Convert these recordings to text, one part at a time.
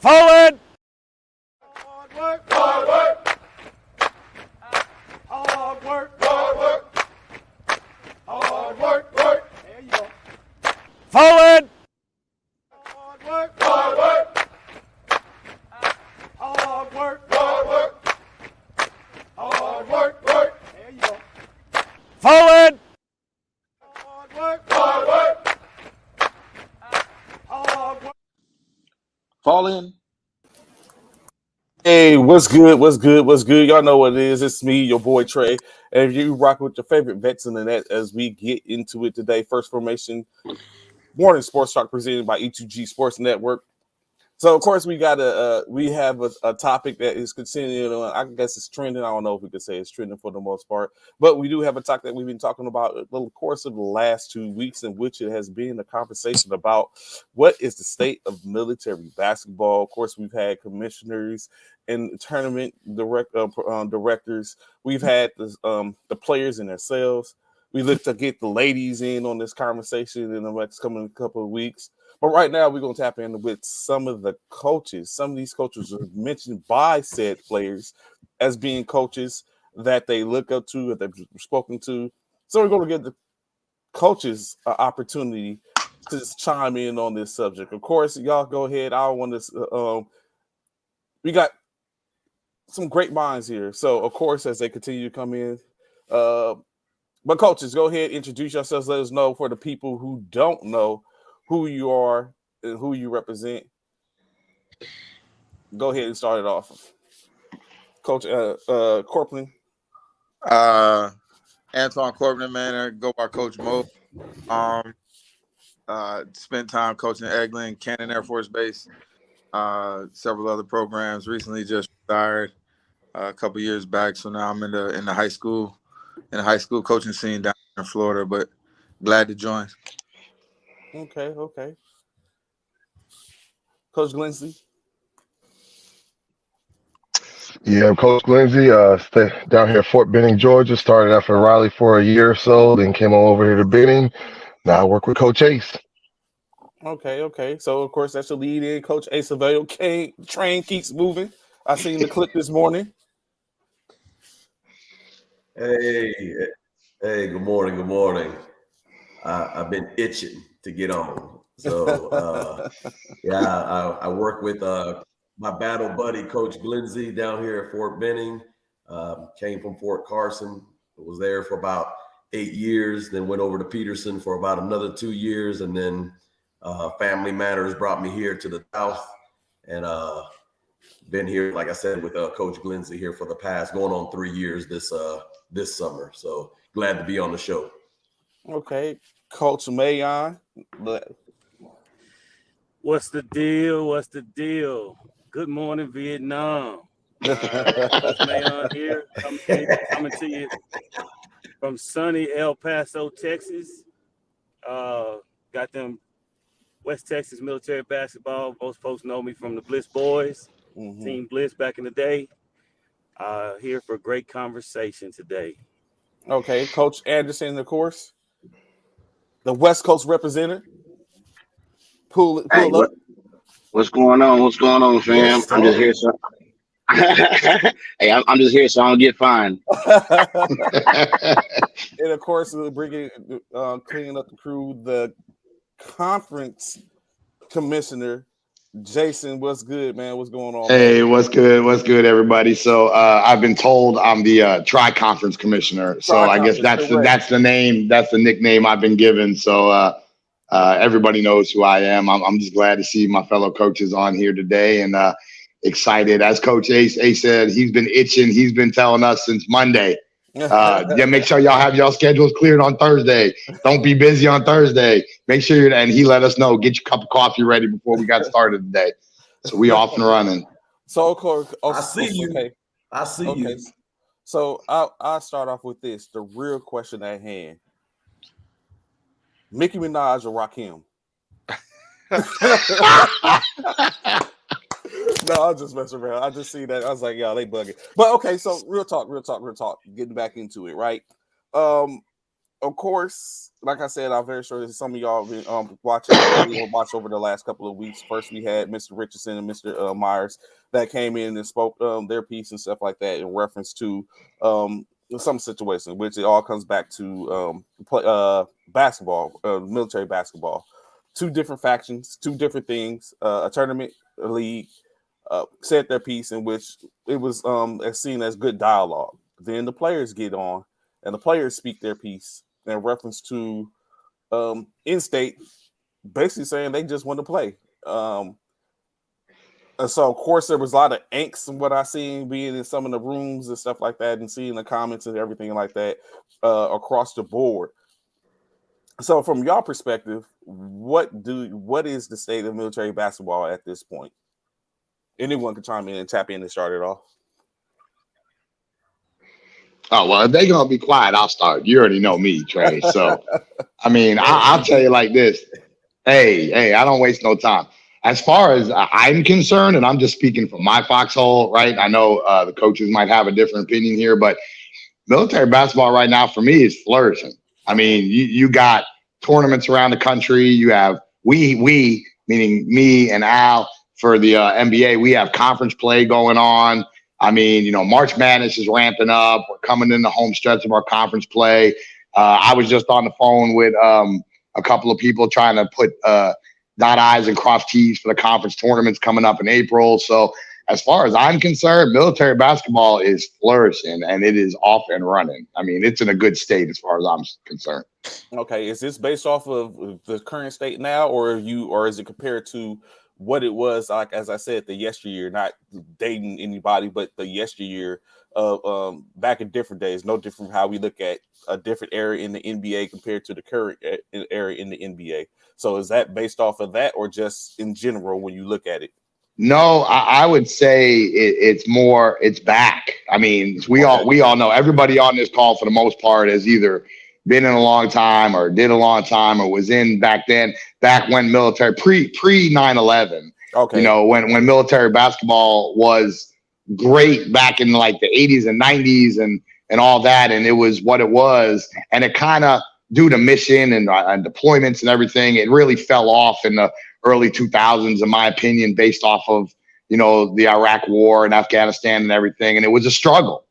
Forward! Hard work, hard work. Hard work, hard work. Hard work, work. There you go. Forward! Hard work, hard work. Hard work, hard work. Hard work, work. There you go. Forward! Hard work, hard work. Hard work. Fall in. Hey, what's good? What's good? What's good? Y'all know what it is. It's me, your boy Trey. And you rock with your favorite vets in the net as we get into it today. First Formation Morning Sports Talk presented by E2G Sports Network. So, of course, we have a topic that is continuing on. I guess it's trending. I don't know if we could say it's trending for the most part. But we do have a topic that we've been talking about the course of the last 2 weeks, in which it has been a conversation about what is the state of military basketball. Of course, we've had commissioners and tournament directors. We've had the players in themselves. We look to get the ladies in on this conversation in the next coming couple of weeks. But right now, we're going to tap in with some of the coaches. Some of these coaches are mentioned by said players as being coaches that they look up to, that they've spoken to. So we're going to give the coaches an opportunity to just chime in on this subject. Of course, y'all go ahead. I want to. We got some great minds here. So, of course, as they continue to come in. But coaches, go ahead, introduce yourselves. Let us know, for the people who don't know, who you are and who you represent. Go ahead and start it off. Coach Corpling. Antoine Corbin Manor, go by Coach Mo. Spent time coaching Eglin, Cannon Air Force Base, several other programs. Recently just retired a couple years back. So now I'm in the high school coaching scene down in Florida, but glad to join. Okay. Coach Glensley. Yeah, I'm Coach Lindsay. Stay down here at Fort Benning, Georgia. Started out in Raleigh for a year or so, then came on over here to Benning. Now I work with Coach Ace. Okay. So, of course, that's your lead in. Coach Ace Avail. Train keeps moving. I seen the clip this morning. Hey, good morning. I've been itching to get on. So, I work with my battle buddy, Coach Glensley, down here at Fort Benning. Came from Fort Carson, was there for about 8 years, then went over to Peterson for about another 2 years, and then Family Matters brought me here to the South, and been here, like I said, with Coach Glensley here for the past going on 3 years this summer. So glad to be on the show. Okay, Coach Mayon. What's the deal? Good morning, Vietnam. Coach Mayon here, coming to you from sunny El Paso, Texas. Got them West Texas military basketball. Most folks know me from the Bliss Boys, Team Bliss back in the day. Here for a great conversation today. Okay, Coach Anderson, of course, the West Coast representative. Pull up. What's going on, fam? Yes, I'm just here so hey, I'm just here so I don't get fined. And of course, we'll bring cleaning up the crew, the conference commissioner, Jason. What's good, man? What's going on? Hey, what's good, everybody? So I've been told I'm the tri-conference commissioner. So I guess that's the name, that's the nickname I've been given. So everybody knows who I am. I'm just glad to see my fellow coaches on here today, and excited. As Coach Ace said, he's been itching. He's been telling us since Monday. Make sure y'all have y'all schedules cleared on Thursday. Don't be busy on Thursday. Make sure and he let us know. Get your cup of coffee ready before we got started today. So we off and running. So of course, I see you. Okay. I see you. So I'll start off with this. The real question at hand: Nicki Minaj or Rakim? No, I'll just mess around. I just see that. I was like, yeah, they bugging. But okay, so real talk. Getting back into it, right? of course, like I said, I'm very sure that some of y'all been watching or watched over the last couple of weeks. First, we had Mr. Richardson and Mr. Myers that came in and spoke their piece and stuff like that in reference to some situation, which it all comes back to basketball, military basketball. Two different factions, two different things, a tournament, a league, said their piece in which it was seen as good dialogue. Then the players get on and the players speak their piece in reference to in-state, basically saying they just want to play. And so, of course, there was a lot of angst in what I seen being in some of the rooms and stuff like that and seeing the comments and everything like that across the board. So, from your perspective, what is the state of military basketball at this point? Anyone can chime in and tap in and start it off. Oh, well, if they're going to be quiet, I'll start. You already know me, Trey. So, I mean, I'll tell you like this. Hey, I don't waste no time. As far as I'm concerned, and I'm just speaking from my foxhole, right? I know the coaches might have a different opinion here, but military basketball right now for me is flourishing. I mean, you got tournaments around the country. You have we meaning me and Al for the NBA. We have conference play going on. I mean, March Madness is ramping up. We're coming in the home stretch of our conference play. I was just on the phone with a couple of people trying to put dot I's and cross T's for the conference tournaments coming up in April. So as far as I'm concerned, military basketball is flourishing and it is off and running. I mean, it's in a good state as far as I'm concerned. Okay, is this based off of the current state now, or is it compared to what it was like, as I said, the yesteryear, not dating anybody, but the yesteryear of back in different days, no different how we look at a different era in the NBA compared to the current era in the NBA. So is that based off of that or just in general when you look at it? No, I would say it's back. I mean, we all know everybody on this call for the most part has either been in a long time or did a long time or was in back when military pre 9/11. Okay. When military basketball was great back in like the 80s and 90s and all that, and it was what it was, and it kind of due to mission and deployments and everything, it really fell off in the early 2000s, in my opinion, based off of the Iraq War and Afghanistan and everything, and it was a struggle.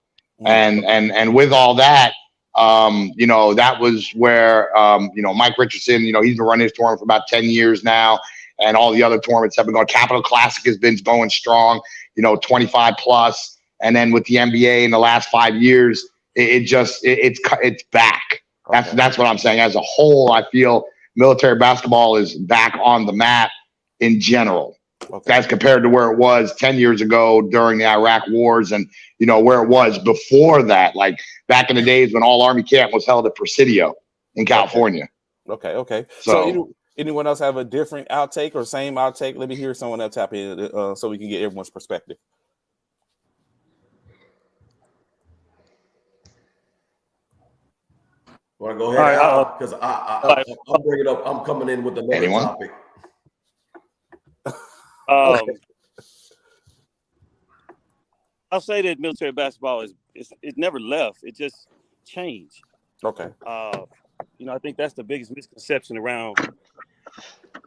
And with all that, that was where Mike Richardson, he's been running his tournament for about 10 years now, and all the other tournaments have been going. Capital Classic has been going strong, 25 plus, and then with the NBA in the last 5 years, it's back. That's what I'm saying. As a whole, I feel military basketball is back on the map in general. That's compared to where it was 10 years ago during the Iraq wars and, where it was before that, like back in the days when All Army Camp was held at Presidio in California. Okay. So anyone else have a different outtake or same outtake? Let me hear someone else tap in so we can get everyone's perspective. Want to go ahead, Al? Because I'll bring it up. I'm coming in with another topic. I'll say that military basketball it never left. It just changed. Okay. I think that's the biggest misconception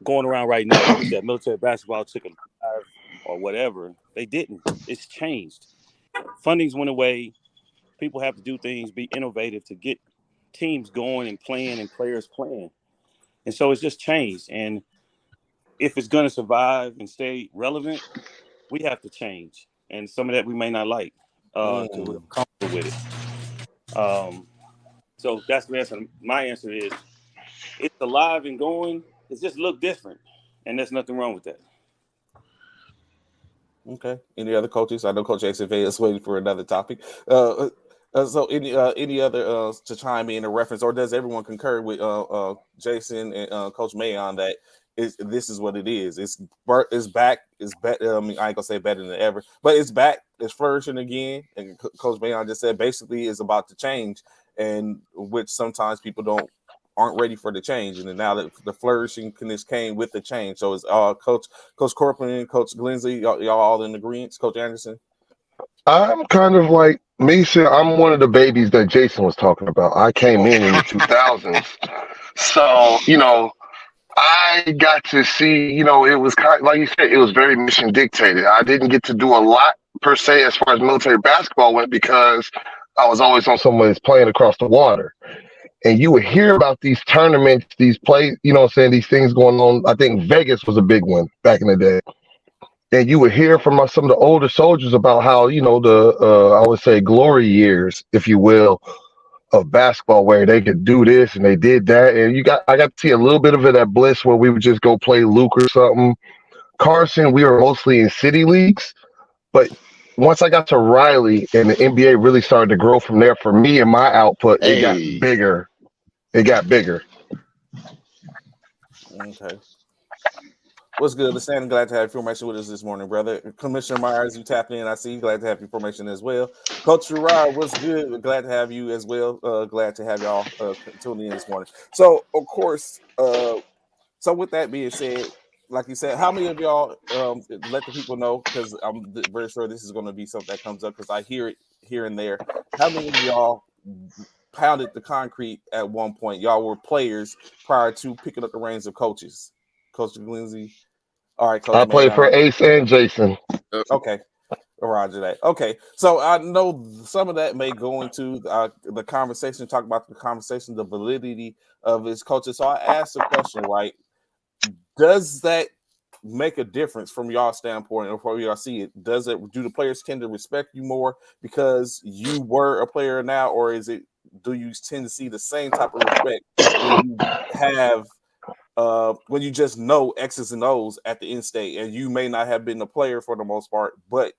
going around right now is that military basketball took a dive or whatever. They didn't. It's changed. Fundings went away. People have to do things, be innovative to get teams going and playing and players playing. And so it's just changed. And if it's going to survive and stay relevant, we have to change. And some of that we may not like because we're comfortable with it. So that's the answer. My answer is it's alive and going. It just look different. And there's nothing wrong with that. Okay. Any other coaches? I know Coach XFA is waiting for another topic. So any other to chime in a reference, or does everyone concur with Jason and Coach Mayon that this is what it is? It's back. It's better. I mean, I ain't gonna say better than ever, but it's back. It's flourishing again. And Coach Mayon just said basically it's about to change, and which sometimes people aren't ready for the change. And then now that the flourishing came with the change, so it's Coach Corcoran, Coach Glensley, y'all all in agreement. Coach Anderson. I'm kind of like Mason. I'm one of the babies that Jason was talking about. I came in the 2000s. So, I got to see, it was kind like you said, it was very mission dictated. I didn't get to do a lot per se as far as military basketball went because I was always on somebody's playing across the water. And you would hear about these tournaments, these plays, these things going on. I think Vegas was a big one back in the day. And you would hear from some of the older soldiers about how, I would say glory years, if you will, of basketball where they could do this and they did that. And I got to see a little bit of it at Bliss where we would just go play Luke or something. Carson, we were mostly in city leagues, but once I got to Riley and the NBA really started to grow from there for me and my output, it got Hey, bigger. It got bigger. Okay. What's good, Lisan? Glad to have your information with us this morning, brother. Commissioner Myers, you tapped in. I see you. Glad to have your information as well. Coach Gerard, what's good? We're glad to have you as well. Glad to have y'all tuning in this morning. So, of course, so with that being said, like you said, how many of y'all let the people know? Because I'm very sure this is going to be something that comes up because I hear it here and there. How many of y'all pounded the concrete at one point? Y'all were players prior to picking up the reins of coaches. Coach Lindsay. All right, Coach I played for Mayon. Ace and Jason. Okay. Roger that. Okay. So I know some of that may go into the conversation, talk about the conversation, the validity of his coaches. So I asked the question, right? Does that make a difference from y'all standpoint or from y'all see it? Do the players tend to respect you more because you were a player now, or do you tend to see the same type of respect when you have when you just know X's and O's at the end state, and you may not have been a player for the most part, but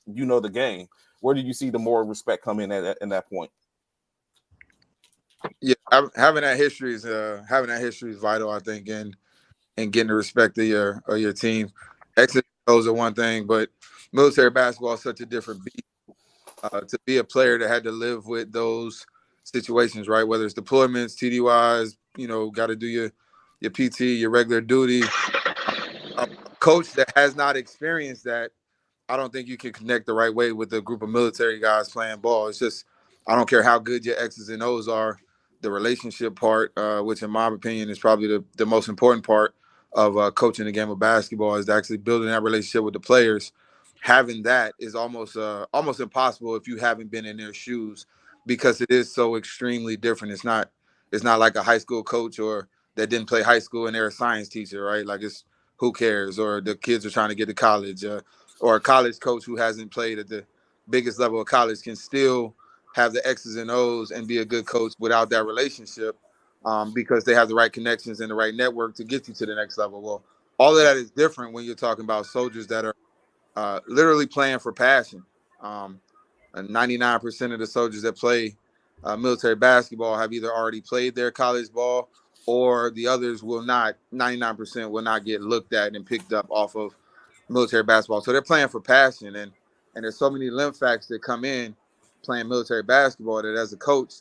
you know the game? Where do you see the more respect come in at that point? Yeah, having that history is vital, I think, in getting the respect of your team. X's and O's are one thing, but military basketball is such a different beat. To be a player that had to live with those situations, right? Whether it's deployments, TDYs, got to do your PT, your regular duty. A coach that has not experienced that, I don't think you can connect the right way with a group of military guys playing ball. It's just, I don't care how good your X's and O's are, the relationship part, which in my opinion is probably the most important part of coaching the game of basketball, is actually building that relationship with the players. Having that is almost impossible if you haven't been in their shoes, because it is so extremely different. It's not like a high school coach or that didn't play high school and they're a science teacher, right? Like, it's who cares, or the kids are trying to get to college. Or a college coach who hasn't played at the biggest level of college can still have the X's and O's and be a good coach without that relationship, because they have the right connections and the right network to get you to the next level. Well, all of that is different when you're talking about soldiers that are literally playing for passion. 99% of the soldiers that play military basketball have either already played their college ball, or the others will not. 99% will not get looked at and picked up off of military basketball. So they're playing for passion, and there's so many limb facts that come in playing military basketball that, as a coach,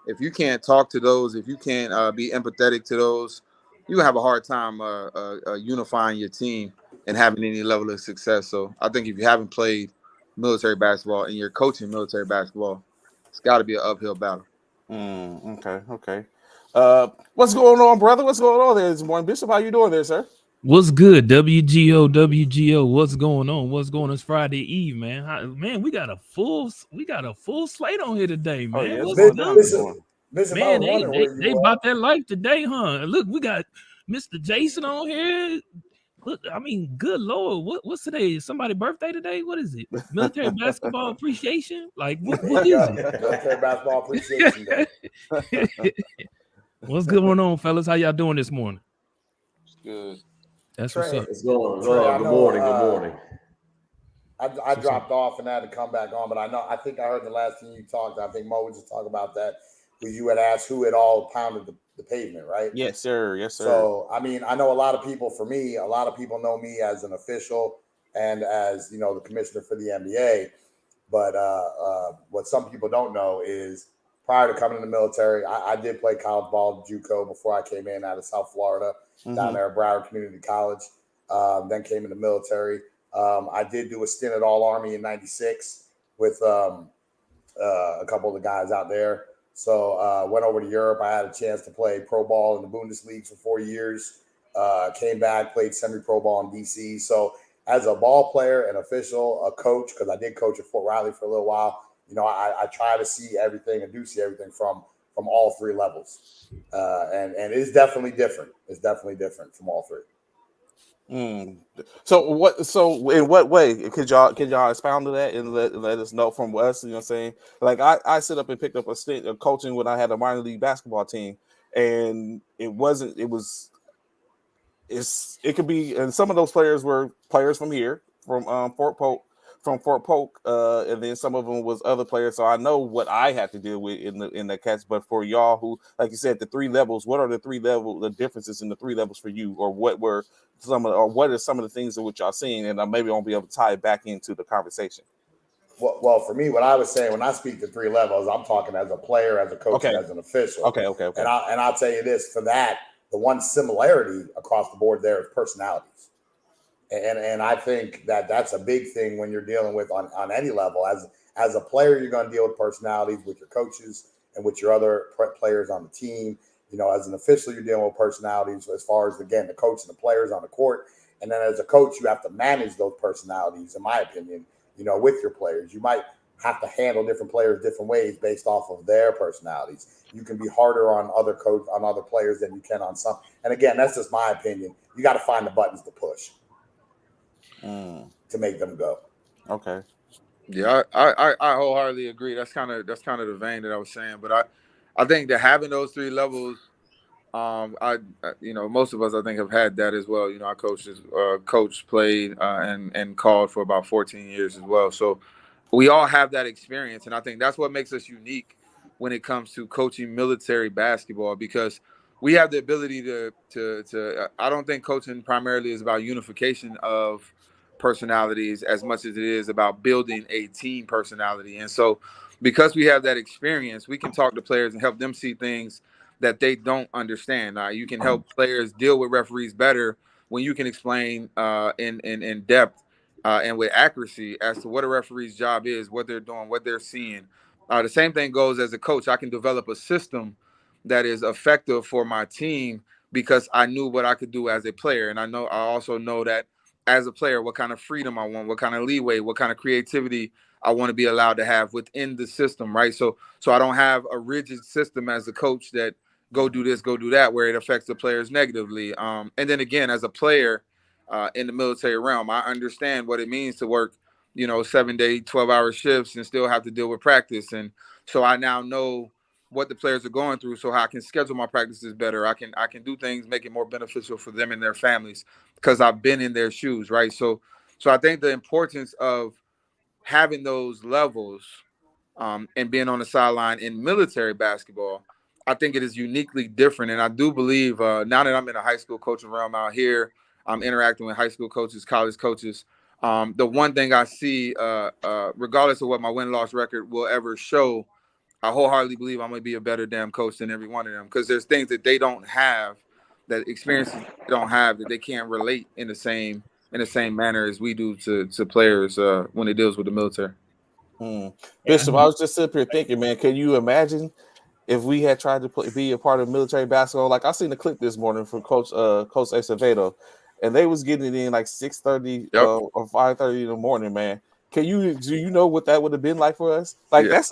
if you can't talk to those, if you can't be empathetic to those, you have a hard time unifying your team and having any level of success. So I think if you haven't played military basketball and you're coaching military basketball, it's got to be an uphill battle. Okay. What's going on, brother? What's going on there this morning? Bishop, how you doing there, sir? What's good? WGO. What's going on? What's going on? It's Friday Eve, man. Man, we got a full slate on here today, man. Oh, yeah, What's going down good? this morning. Bishop, I Man, was wondering where they you bought that life today, huh? Look, we got Mr. Jason on here. Look, I mean, good Lord, what's today? Is somebody's birthday today? What is it? Military basketball appreciation? Like, what is it? Military Basketball Appreciation Day. What's going on, fellas? How y'all doing this morning? Good. That's what's Trey, up. It's going Trey, I on. Good know, morning. Good morning. I dropped off and had to come back on, but I think I heard the last thing you talked. I think Mo was just talking about that, where you had asked who had all pounded the pavement, right? Yes, sir. Yes, sir. So, I mean, I know a lot of people know me as an official and as, the commissioner for the NBA. But what some people don't know is prior to coming in the military, I did play college ball, JUCO, before I came in out of South Florida, down there at Broward Community College. Then came in the military. I did do a stint at All Army in '96 with a couple of the guys out there. So went over to Europe. I had a chance to play pro ball in the Bundesliga for 4 years. Came back, played semi-pro ball in DC. So as a ball player, an official, a coach, because I did coach at Fort Riley for a little while, I try to see everything and do see everything from all three levels. And it's definitely different. It's definitely different from all three. So in what way could y'all expound to that and let us know from us? You know what I'm saying? Like I sit up and picked up a stint of coaching when I had a minor league basketball team, and it could be, and some of those players were players from here, from Fort Polk, and then some of them was other players. So I know what I had to deal with in the catch. But for y'all who, like you said, the three levels, what are the differences in the three levels for you, or what are some of the things that what y'all seeing, and I maybe won't be able to tie it back into the conversation. Well, for me, what I was saying when I speak to three levels, I'm talking as a player, as a coach, Okay. and as an official. Okay. And I'll tell you this, for that, the one similarity across the board there is personalities. And I think that's a big thing when you're dealing with on any level. As a player, you're going to deal with personalities with your coaches and with your other players on the team. As an official, you're dealing with personalities as far as, again, the coach and the players on the court. And then as a coach, you have to manage those personalities, in my opinion, with your players. You might have to handle different players different ways based off of their personalities. You can be harder on other players than you can on some. And again, that's just my opinion. You got to find the buttons to push to make them go. Okay. Yeah, I wholeheartedly agree. That's kind of the vein that I was saying. But I think that having those three levels, most of us I think have had that as well. Our coach played and called for about 14 years as well. So we all have that experience, and I think that's what makes us unique when it comes to coaching military basketball, because we have the ability to I don't think coaching primarily is about unification of personalities as much as it is about building a team personality. And so because we have that experience, we can talk to players and help them see things that they don't understand. You can help players deal with referees better when you can explain in depth and with accuracy as to what a referee's job is, what they're doing, what they're seeing. The same thing goes as a coach. I can develop a system that is effective for my team because I knew what I could do as a player. And I also know that as a player, what kind of freedom I want, what kind of leeway, what kind of creativity I want to be allowed to have within the system, right? So I don't have a rigid system as a coach that go do this, go do that, where it affects the players negatively. And then again, as a player in the military realm, I understand what it means to work, 7-day, 12-hour shifts and still have to deal with practice. And so I now know what the players are going through, so I can schedule my practices better. I can do things, make it more beneficial for them and their families because I've been in their shoes, right? So I think the importance of having those levels and being on the sideline in military basketball, I think it is uniquely different. And I do believe now that I'm in a high school coaching realm out here, I'm interacting with high school coaches, college coaches. The one thing I see, regardless of what my win-loss record will ever show, I wholeheartedly believe I'm going to be a better damn coach than every one of them, because there's things that they don't have, that experiences they don't have, that they can't relate in the same manner as we do to players when it deals with the military. Bishop, I was just sitting here thinking, man, can you imagine if we had tried to be a part of military basketball? Like I seen the clip this morning from Coach Acevedo, and they was getting it in like 6:30 or 5:30 in the morning, man. Do you know what that would have been like for us? Like that's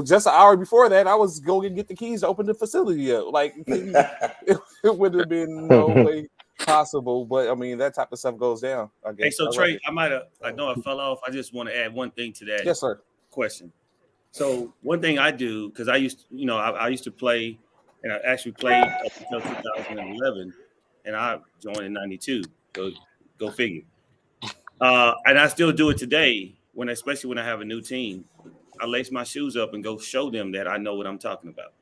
just an hour before that, I was going and get the keys to open the facility up. Like it would have been no way possible. But I mean, that type of stuff goes down, I guess. Hey, so Trey, I know I fell off. I just want to add one thing to that. Yes, sir. Question. So one thing I do, because I used to play, and I actually played up until 2011, and I joined in '92. So go figure. And I still do it today, especially when I have a new team. I lace my shoes up and go show them that I know what I'm talking about.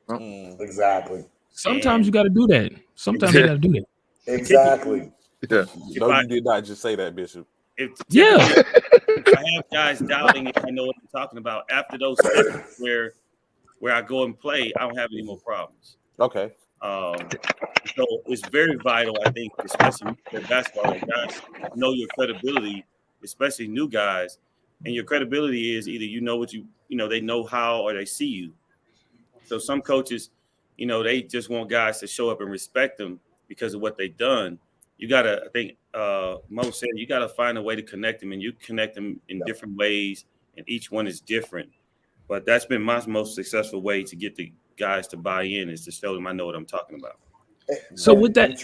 Exactly. Sometimes you got to do that. Sometimes you got to do that. Exactly. Yeah. No, you did not just say that, Bishop. If I have guys doubting if I know what I'm talking about, after those steps where I go and play, I don't have any more problems. Okay. So it's very vital, I think, especially for basketball, guys know your credibility especially new guys. And your credibility is either you know what they know how, or they see you. So some coaches, they just want guys to show up and respect them because of what they've done. You got to, I think Mo said, you got to find a way to connect them, and you connect them in different ways, and each one is different. But that's been my most successful way to get the guys to buy in, is to show them I know what I'm talking about. So with that,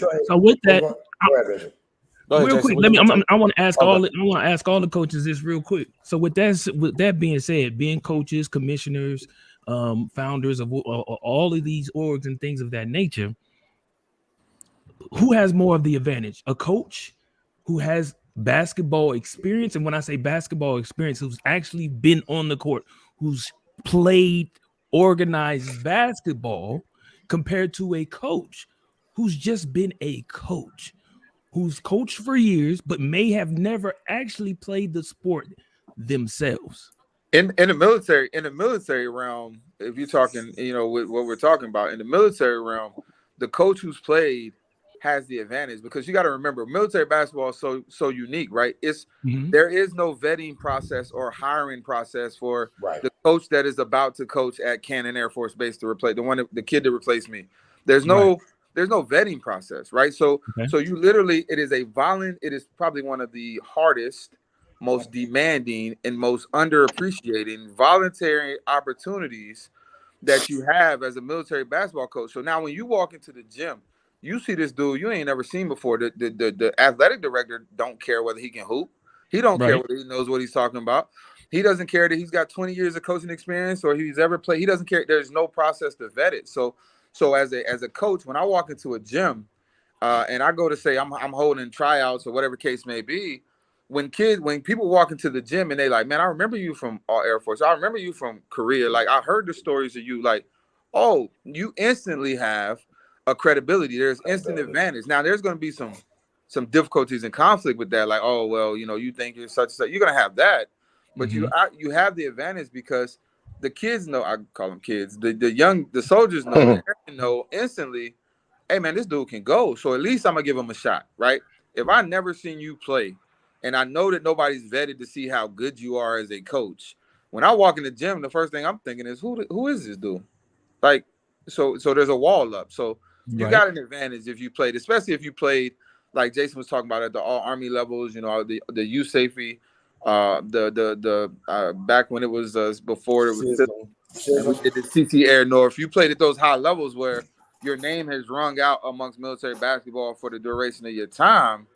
Go ahead, real Jason. quick, I want to ask all the coaches this real quick. So with that being said, being coaches, commissioners, founders of all of these orgs and things of that nature, who has more of the advantage? A coach who has basketball experience, and when I say basketball experience, who's actually been on the court, who's played organized basketball, compared to a coach who's just been a coach, who's coached for years but may have never actually played the sport themselves. In the military realm, if you're talking, with what we're talking about, in the military realm, the coach who's played has the advantage, because you got to remember, military basketball is so unique, right? There is no vetting process or hiring process for the coach that is about to coach at Cannon Air Force Base to replace the kid that replaced me. There's no vetting process, right? So you literally, it is probably one of the hardest, most demanding, and most underappreciated voluntary opportunities that you have as a military basketball coach. So now when you walk into the gym, you see this dude you ain't never seen before. The athletic director don't care whether he can hoop. He don't care whether he knows what he's talking about. He doesn't care that he's got 20 years of coaching experience or he's ever played. He doesn't care. There's no process to vet it. So as a coach, when I walk into a gym and I go to say I'm holding tryouts or whatever case may be, when people walk into the gym and they like, man, I remember you from Air Force. I remember you from Korea. Like, I heard the stories of you. Like, oh, you instantly have a credibility. There's instant advantage. Now, there's going to be some difficulties and conflict with that. Like, oh, well, you think you're such and such. You're going to have that. But you have the advantage because the kids know, I call them kids, the soldiers know, the airmen know instantly, hey, man, this dude can go. So at least I'm going to give him a shot, right? If I never seen you play, and I know that nobody's vetted to see how good you are as a coach, when I walk in the gym, the first thing I'm thinking is, who is this dude? Like, so there's a wall up. So you got an advantage if you played, especially if you played, like Jason was talking about, at the all Army levels, the U safety, back when it was before it was the CT Air North. You played at those high levels where your name has rung out amongst military basketball for the duration of your time.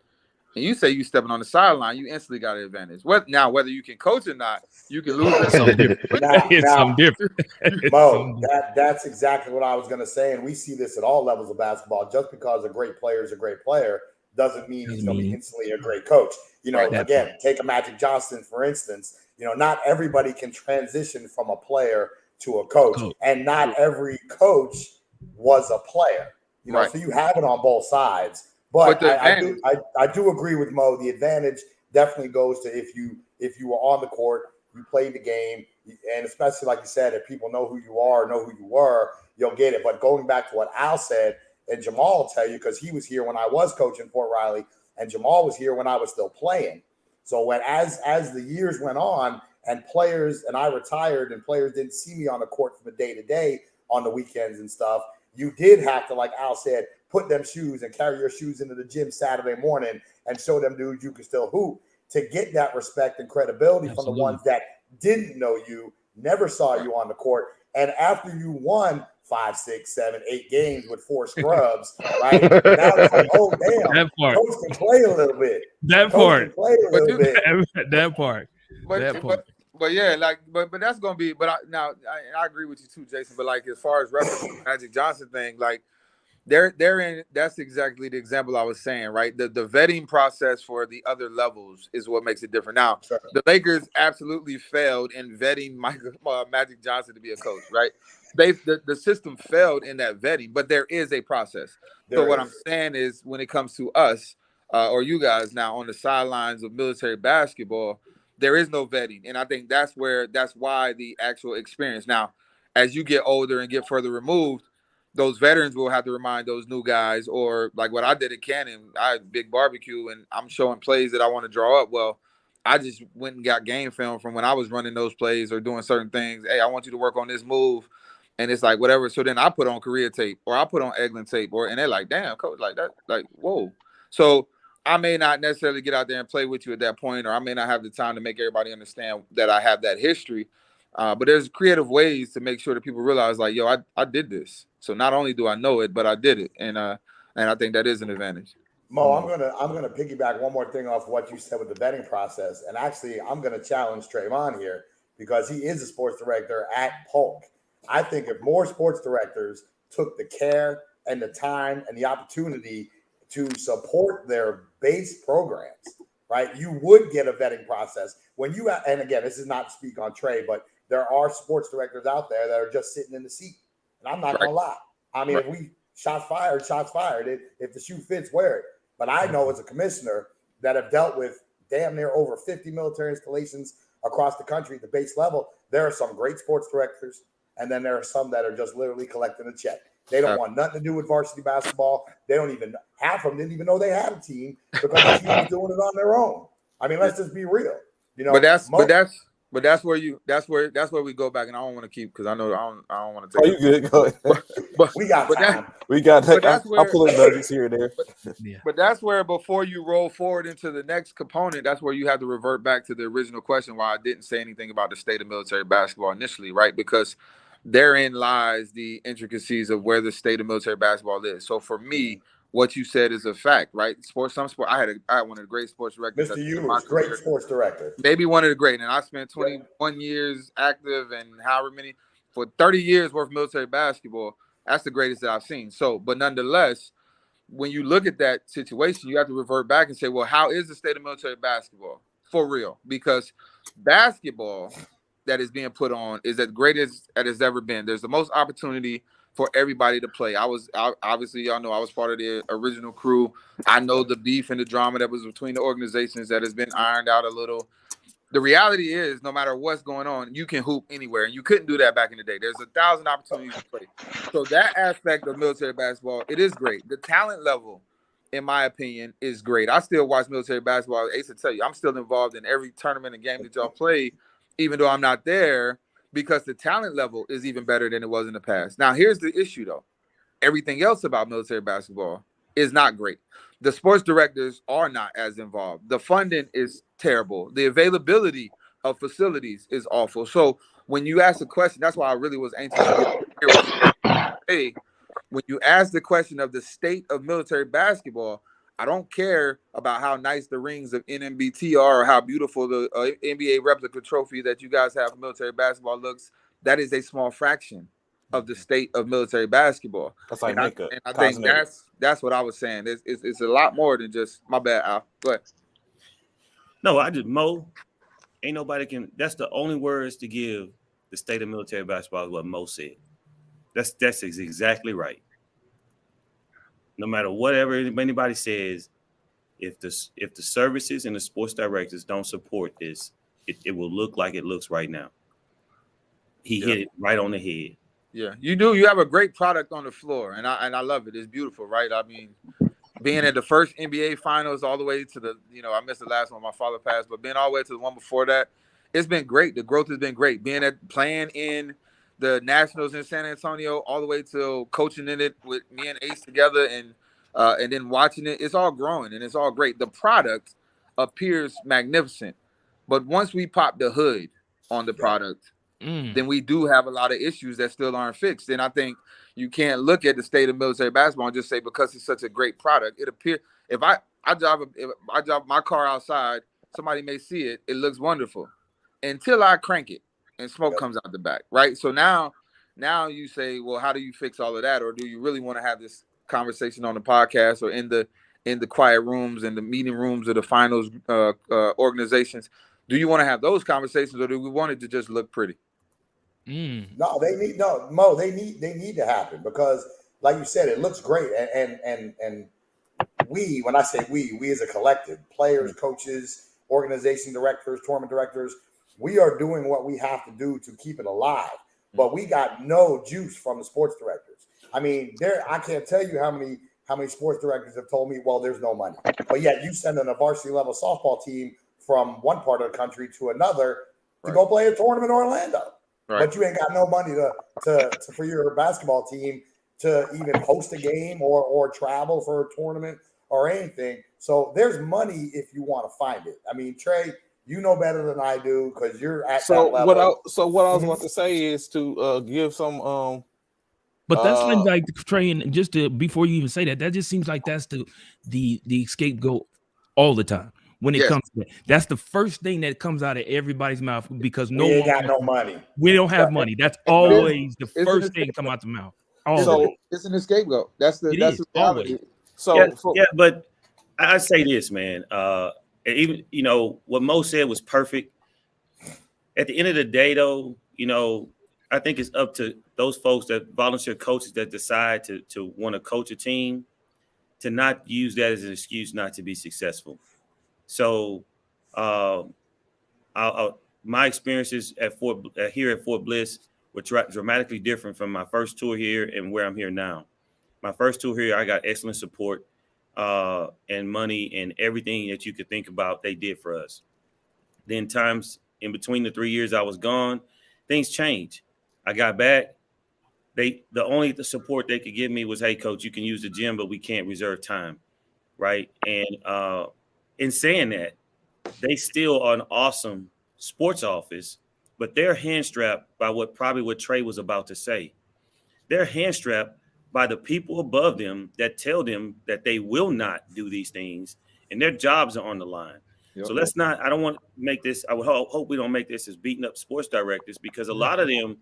And you say you stepping on the sideline, you instantly got an advantage. Whether you can coach or not, you can lose. It's something different. Mo, that's exactly what I was going to say. And we see this at all levels of basketball. Just because a great player is a great player doesn't mean he's going to be instantly a great coach. Again, take a Magic Johnson, for instance. Not everybody can transition from a player to a coach. And not every coach was a player. So you have it on both sides. But I do agree with Mo. The advantage definitely goes to if you were on the court, you played the game, and especially like you said, if people know who you are, know who you were, you'll get it. But going back to what Al said, and Jamal will tell you, because he was here when I was coaching Fort Riley, and Jamal was here when I was still playing. So as the years went on, and I retired, and players didn't see me on the court from the day to day on the weekends and stuff, you did have to, like Al said, put them shoes and carry your shoes into the gym Saturday morning and show them dudes you can still hoop, to get that respect and credibility from the ones that didn't know you, never saw you on the court. And after you won 5, 6, 7, 8 games with 4 scrubs, right? Now it's like, oh, damn, coach can play a little bit. That part. But yeah, but that's gonna be. But I agree with you too, Jason. But like, as far as reference Magic Johnson thing, like, that's exactly the example I was saying, right? The vetting process for the other levels is what makes it different. Now, the Lakers absolutely failed in vetting Magic Johnson to be a coach, right? The system failed in that vetting, but there is a process. What I'm saying is, when it comes to us or you guys now on the sidelines of military basketball, there is no vetting, and I think that's why the actual experience. Now, as you get older and get further removed, those veterans will have to remind those new guys, or like what I did at Cannon, I had big barbecue and I'm showing plays that I want to draw up. Well, I just went and got game film from when I was running those plays or doing certain things. Hey, I want you to work on this move. And it's like, whatever. So then I put on career tape or I put on Eglin tape and they're like, damn, coach, like that, like, whoa. So I may not necessarily get out there and play with you at that point, or I may not have the time to make everybody understand that I have that history. But there's creative ways to make sure that people realize, like, yo, I did this. So not only do I know it, but I did it. And I think that is an advantage. Mo, I'm gonna piggyback one more thing off what you said with the vetting process. And actually, I'm gonna challenge Trayvon here because he is a sports director at Polk. I think if more sports directors took the care and the time and the opportunity to support their base programs, right, you would get a vetting process. When you, and again, this is not to speak on Trey, but there are sports directors out there that are just sitting in the seat. And I'm not gonna lie. I mean, if we shots fired. If the shoe fits, wear it. But I know as a commissioner that have dealt with damn near over 50 military installations across the country at the base level, there are some great sports directors. And then there are some that are just literally collecting a check. They don't want nothing to do with varsity basketball. They don't even, half of them didn't even know they had a team because the team was doing it on their own. I mean, let's just be real. You know, but that's where we go back, and I don't want to keep because I know I don't want to take. Oh, you good? Go ahead. But we got time. I'll pull in nudges here and there. But that's where before you roll forward into the next component, that's where you have to revert back to the original question why I didn't say anything about the state of military basketball initially, right? Because therein lies the intricacies of where the state of military basketball is. So for me, what you said is a fact, right? I had one of the great sports directors. Mr. Ewers, great sports director. Maybe one of the great. And I spent 21 years active and however many for 30 years worth of military basketball. That's the greatest that I've seen. So, but nonetheless, when you look at that situation, you have to revert back and say, well, how is the state of military basketball for real? Because basketball that is being put on is as great as it has ever been. There's the most opportunity for everybody to play. Obviously, y'all know I was part of the original crew. I know the beef and the drama that was between the organizations that has been ironed out a little. The reality is, no matter what's going on, you can hoop anywhere, and you couldn't do that back in the day. There's 1,000 opportunities to play. So that aspect of military basketball, it is great. The talent level, in my opinion, is great. I still watch military basketball. Ace will tell you, I'm still involved in every tournament and game that y'all play, even though I'm not there, because the talent level is even better than it was in the past. Now, here's the issue, though. Everything else about military basketball is not great. The sports directors are not as involved. The funding is terrible. The availability of facilities is awful. So when you ask the question, that's why I really was anxious to get here. When you ask the question of the state of military basketball, I don't care about how nice the rings of NMBT are or how beautiful the NBA replica trophy that you guys have for military basketball looks. That is a small fraction of the state of military basketball. That's like makeup. I think that's what I was saying. It's a lot more than just my bad, Al. But no, Mo. Ain't nobody can. That's the only words to give the state of military basketball is what Mo said. That's exactly right. No matter whatever anybody says, if the services and the sports directors don't support this, it will look like it looks right now. He hit it right on the head. Yeah, you do. You have a great product on the floor, and I love it. It's beautiful, right? I mean, being at the first NBA Finals all the way to the, I missed the last one. My father passed, but being all the way to the one before that, it's been great. The growth has been great. Playing in the Nationals in San Antonio, all the way to coaching in it with me and Ace together, and then watching it, it's all growing and it's all great. The product appears magnificent, but once we pop the hood on the product, then we do have a lot of issues that still aren't fixed. And I think you can't look at the state of military basketball and just say because it's such a great product. It appears if I drive my car outside, somebody may see it. It looks wonderful until I crank it and smoke comes out the back, right? So now you say, well, how do you fix all of that, or do you really want to have this conversation on the podcast or in the quiet rooms and the meeting rooms of the finals organizations? Do you want to have those conversations, or do we want it to just look pretty? No, Mo, they need to happen because, like you said, it looks great. And we, when I say we as a collective, players, coaches, organization directors, tournament directors, we are doing what we have to do to keep it alive. But we got no juice from the sports directors. I mean, I can't tell you how many sports directors have told me, well, there's no money. But yet you send in a varsity level softball team from one part of the country to another to go play a tournament in Orlando. Right. But you ain't got no money to for your basketball team to even host a game or travel for a tournament or anything. So there's money if you want to find it. I mean, Trey, you know better than I do because you're at that level. What I was about to say is to give some But that's like Trey, just before you even say that, that just seems like that's the scapegoat all the time when it comes to that. That's the first thing that comes out of everybody's mouth because we ain't got no money. We don't have money. That's always the first thing come out the mouth. So it's an scapegoat. That's the reality. Always. So but I say this, man. Even what Mo said was perfect. At the end of the day, though, I think it's up to those folks that volunteer coaches that decide to want to coach a team to not use that as an excuse not to be successful. So my experiences here at Fort Bliss were dramatically different from my first tour here and where I'm here now. My first tour here, I got excellent support and money and everything that you could think about they did for us. Then times in between the 3 years I was gone, things changed. I got back. The only support they could give me was, hey, coach, you can use the gym, but we can't reserve time, right? And in saying that, they still are an awesome sports office, but they're hand-strapped by what Trey was about to say. They're hand-strapped by the people above them that tell them that they will not do these things, and their jobs are on the line. Yep. So let's not – I don't want to make this – I would hope we don't make this as beating up sports directors because a lot of them,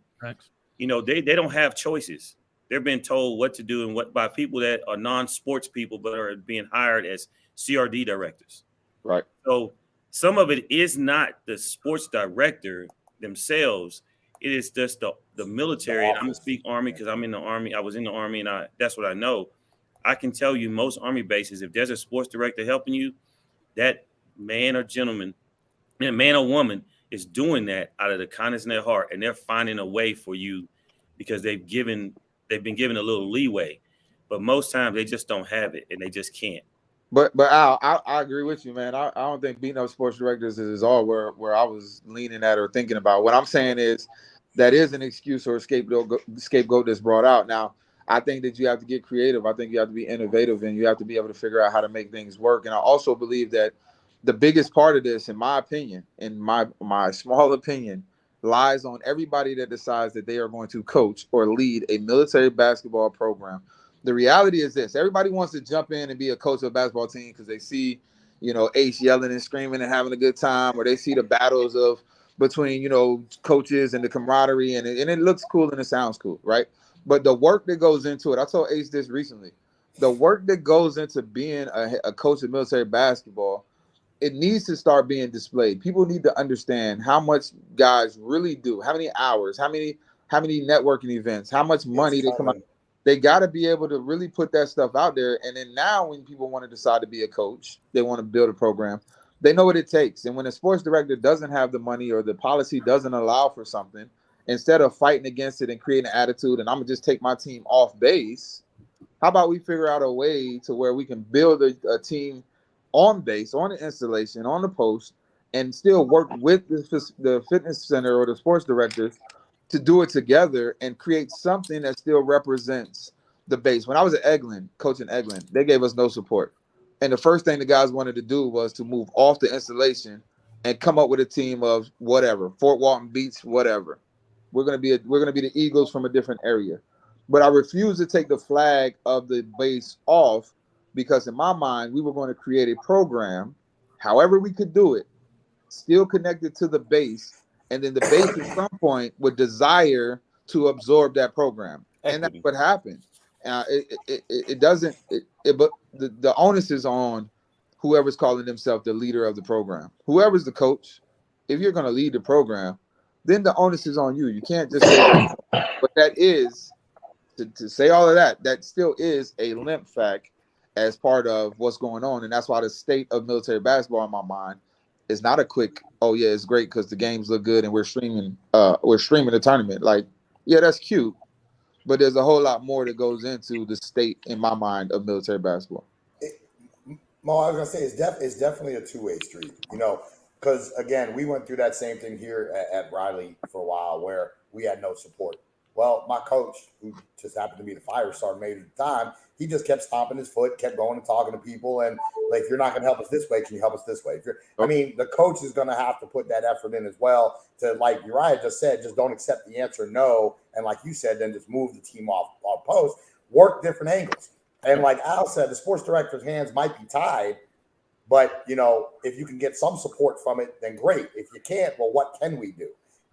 they don't have choices. They're being told what to do and what by people that are non-sports people but are being hired as CRD directors. Right. So some of it is not the sports director themselves. It is just the military. And I'm going to speak Army because I'm in the Army. I was in the Army, and that's what I know. I can tell you most Army bases, if there's a sports director helping you, that man or gentleman, man or woman is doing that out of the kindness in their heart, and they're finding a way for you because they've been given a little leeway. But most times they just don't have it, and they just can't. But Al, I agree with you, man. I don't think beating up sports directors is all where I was leaning at or thinking about. What I'm saying is that is an excuse or a scapegoat that's brought out. Now, I think that you have to get creative. I think you have to be innovative, and you have to be able to figure out how to make things work. And I also believe that the biggest part of this, in my opinion, in my small opinion, lies on everybody that decides that they are going to coach or lead a military basketball program. The reality is this: everybody wants to jump in and be a coach of a basketball team because they see, Ace yelling and screaming and having a good time, or they see the battles between coaches and the camaraderie, and it looks cool and it sounds cool, right? But the work that goes into it, I told Ace this recently, the work that goes into being a coach of military basketball, it needs to start being displayed. People need to understand how much guys really do, how many hours, how many networking events, how much money they come out. They got to be able to really put that stuff out there. And then now when people want to decide to be a coach, they want to build a program, they know what it takes. And when a sports director doesn't have the money or the policy doesn't allow for something, instead of fighting against it and creating an attitude, and I'm going to just take my team off base, how about we figure out a way to where we can build a team on base, on the installation, on the post, and still work with the fitness center or the sports directors to do it together and create something that still represents the base. When I was at Eglin, coaching Eglin, they gave us no support. And the first thing the guys wanted to do was to move off the installation and come up with a team of whatever, Fort Walton Beach, whatever. We're gonna be the Eagles from a different area. But I refused to take the flag of the base off because in my mind, we were going to create a program, however we could do it, still connected to the base. And then the base at some point would desire to absorb that program. And that's what happened. It doesn't, but the onus is on whoever's calling themselves the leader of the program. Whoever's the coach, if you're going to lead the program, then the onus is on you. You can't just say, but that is, to say all of that, that still is a limp fact as part of what's going on. And that's why the state of military basketball in my mind is not a quick, oh yeah, it's great because the games look good and we're streaming the tournament. Like, yeah, that's cute, but there's a whole lot more that goes into the state, in my mind, of military basketball. Mo, I was gonna say it's definitely a two-way street. because again, we went through that same thing here at Riley for a while where we had no support. Well, my coach, who just happened to be the fire sergeant maybe at the time, he just kept stomping his foot, kept going and talking to people, and like, if you're not going to help us this way, can you help us this way? I mean, the coach is going to have to put that effort in as well to, like Uriah just said, just don't accept the answer no, and like you said, then just move the team off post, work different angles. And like Al said, the sports director's hands might be tied, but if you can get some support from it, then great. If you can't, well, what can we do?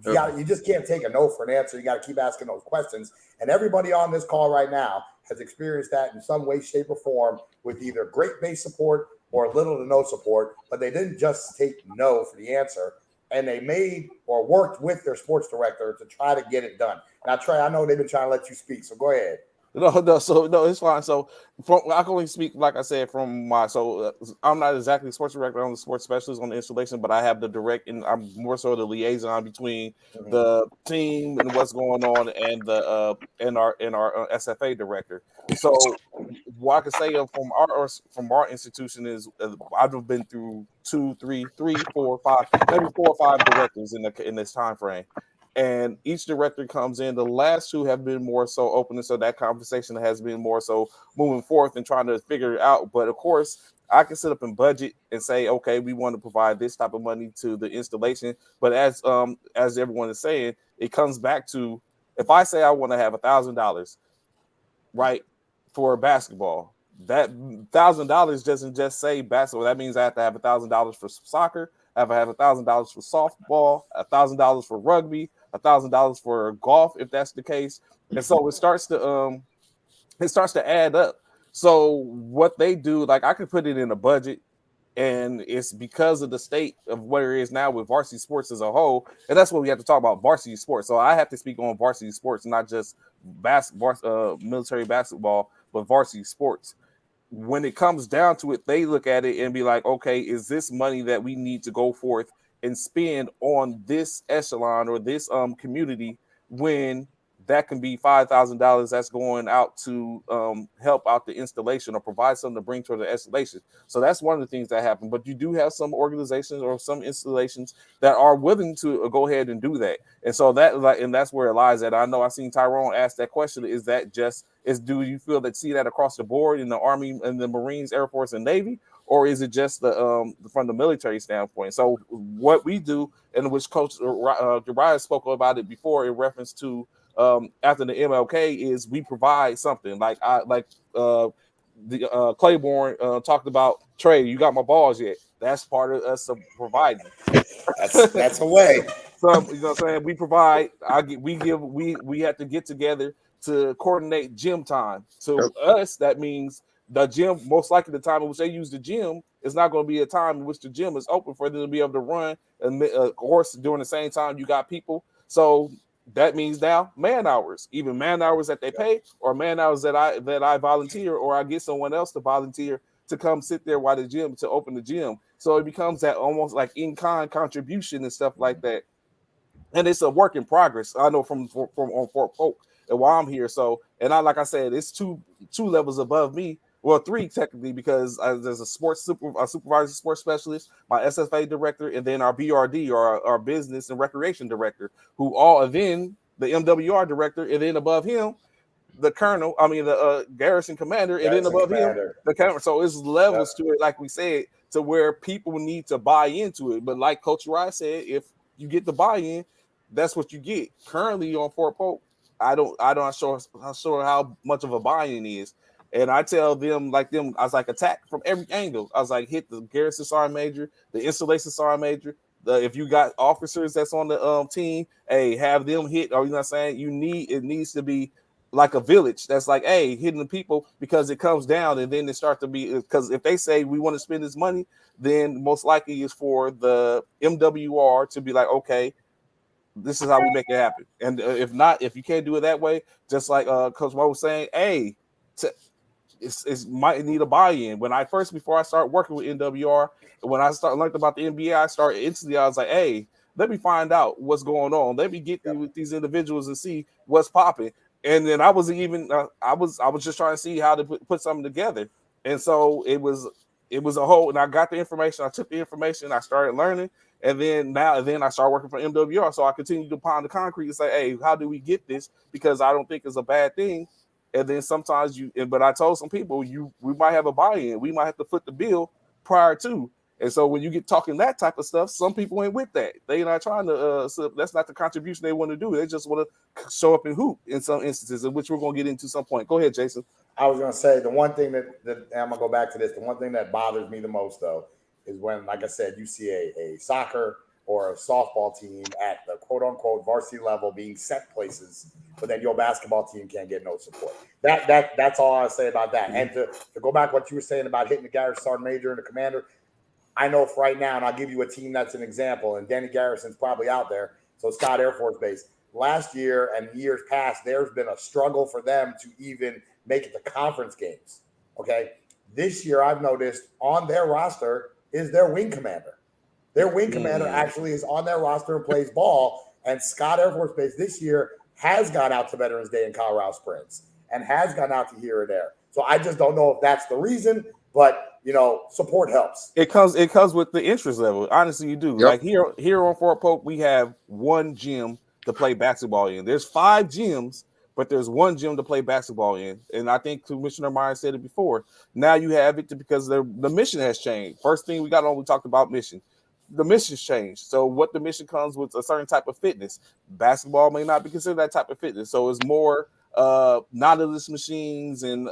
You just can't take a no for an answer. You got to keep asking those questions. And everybody on this call right now has experienced that in some way, shape, or form with either great base support or little to no support, but they didn't just take no for the answer. And they made or worked with their sports director to try to get it done. Now, Trey, I know they've been trying to let you speak, so go ahead. No, it's fine. So I can only speak, like I said, from I'm not exactly a sports director. I'm the sports specialist on the installation, but I have the direct, and I'm more so the liaison between the team and what's going on and the our SFA director. So what I can say from our institution is I've been through 2, 3, 4, 5, maybe 4 or 5 directors in this time frame. And each director comes in. The last 2 have been more so open, and so that conversation has been more so moving forth and trying to figure it out. But of course, I can sit up and budget and say, okay, we want to provide this type of money to the installation. But as everyone is saying, it comes back to, if I say I want to have $1,000, right, for basketball, that $1,000 doesn't just say basketball. That means I have to have $1,000 for soccer. I have $1,000 for softball, $1,000 for rugby, $1,000 for golf, if that's the case. And so it starts to add up. So what they do, like, I could put it in a budget, and it's because of the state of where it is now with varsity sports as a whole. And that's what we have to talk about, varsity sports. So I have to speak on varsity sports, not just military basketball, but varsity sports. When it comes down to it, they look at it and be like, okay, is this money that we need to go forth and spend on this echelon or this community, when that can be $5,000 that's going out to help out the installation or provide something to bring toward the installation. So that's one of the things that happen. But you do have some organizations or some installations that are willing to go ahead and do that. And so that's where it lies at. I know I seen Tyrone ask that question. Do you feel that see that across the board in the Army and the Marines, Air Force, and Navy? Or is it just from the military standpoint? So what we do, and which Coach Uriah spoke about it before in reference to after the MLK, is we provide something like Claiborne talked about. Trey, you got my balls yet? That's part of us providing. That's a way. So you know what I'm saying? We provide. We have to get together to coordinate gym time. To us, that means the gym, most likely the time in which they use the gym is not going to be a time in which the gym is open for them to be able to run. And of course, during the same time, you got people. So that means now man hours, even man hours that they pay, or man hours that I volunteer, or I get someone else to volunteer to come sit there while to open the gym. So it becomes that almost like in-kind contribution and stuff like that. And it's a work in progress. I know from on Fort Polk and while I'm here. So, and like I said, it's two levels above me. Well, 3 technically, because there's a supervisor, sports specialist, my SFA director, and then our BRD, or our business and recreation director, who all, and then the MWR director, and then above him, the colonel, the garrison commander, and then above him, the camera. So it's levels to it, like we said, to where people need to buy into it. But like Coach Rice said, if you get the buy-in, that's what you get. Currently on Fort Polk, I'm not sure how much of a buy-in is. And I tell them, I was like, attack from every angle. I was like, hit the garrison sergeant major, the installation sergeant major. If you got officers that's on the team, hey, have them hit. Or you know what I'm saying? It needs to be like a village that's like, hey, hitting the people, because it comes down and then it starts to be, because if they say we want to spend this money, then most likely is for the MWR to be like, okay, this is how we make it happen. And if you can't do it that way, just like Coach Mo was saying, hey, it might need a buy-in. Before I start working with NWR, when I learned about the NBA, I was like, hey, let me find out what's going on. Let me get with these individuals and see what's popping. And then I wasn't even I was just trying to see how to put something together. And so it was it was a whole, and I got the information. I took the information. I started learning, and then I started working for MWR. So I continued to pound the concrete and say, hey, how do we get this? Because I don't think it's a bad thing. And then sometimes but I told some people, we might have a buy-in. We might have to foot the bill prior to. And so when you get talking that type of stuff, some people ain't with that. They're not trying to, so that's not the contribution they want to do. They just want to show up and hoop in some instances, in which we're going to get into some point. Go ahead, Jason. I was going to say the one thing that I'm going to go back to this. The one thing that bothers me the most, though, is when, like I said, you see a soccer or a softball team at the quote-unquote varsity level being sent places, but then your basketball team can't get no support. That's all I say about that. And to go back to what you were saying about hitting the Garrison Sergeant Major and the commander, I know for right now, and I'll give you a team that's an example, and Danny Garrison's probably out there, so Scott Air Force Base. Last year and years past, there's been a struggle for them to even make it to conference games, okay? This year, I've noticed on their roster is their wing commander. Their wing commander actually is on their roster and plays ball, and Scott Air Force Base this year has gone out to Veterans Day in Colorado Springs and has gone out to here or there. So I just don't know if that's the reason, but support helps. It comes with the interest level. Honestly, you do. Yep. Like here on Fort Polk, we have one gym to play basketball in. There's 5 gyms, but there's one gym to play basketball in. And I think Commissioner Meyer said it before. Now you have it because the mission has changed. First thing we talked about mission. The mission's changed. So what the mission comes with a certain type of fitness. Basketball may not be considered that type of fitness. So it's more Nautilus machines and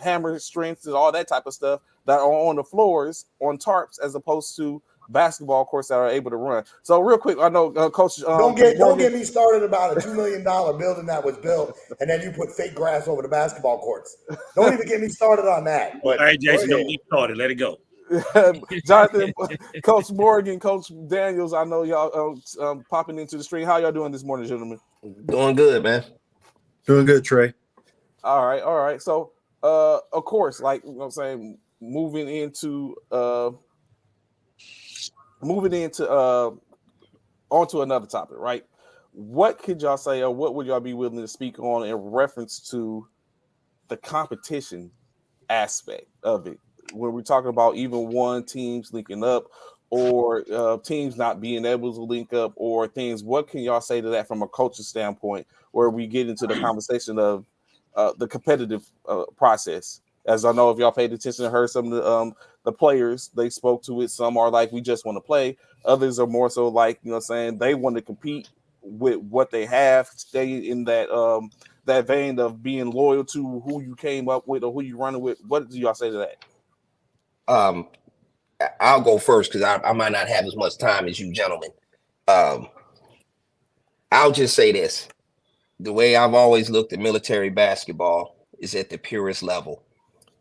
hammer strengths and all that type of stuff that are on the floors on tarps as opposed to basketball courts that are able to run. So real quick, I know Coach don't get me started about a $2 million building that was built and then you put fake grass over the basketball courts. Don't even get me started on that. But all right, Jason, don't get started. Let it go. Jonathan, Coach Morgan, Coach Daniels, I know y'all popping into the stream. How y'all doing this morning, gentlemen? Doing good, man. Doing good, Trey. All right. So, of course, like you know what I'm saying, moving into onto another topic, right? What could y'all say, or what would y'all be willing to speak on in reference to the competition aspect of it? When we're talking about even one teams linking up or teams not being able to link up or things, what can y'all say to that from a coaching standpoint where we get into the conversation of the competitive process? As I know, if y'all paid attention and heard some of the players, they spoke to it. Some are like, we just want to play. Others are more so like, you know what I'm saying, they want to compete with what they have, stay in that that vein of being loyal to who you came up with or who you running with. What do y'all say to that? I'll go first because I might not have as much time as you gentlemen. I'll just say this. The way I've always looked at military basketball is at the purest level.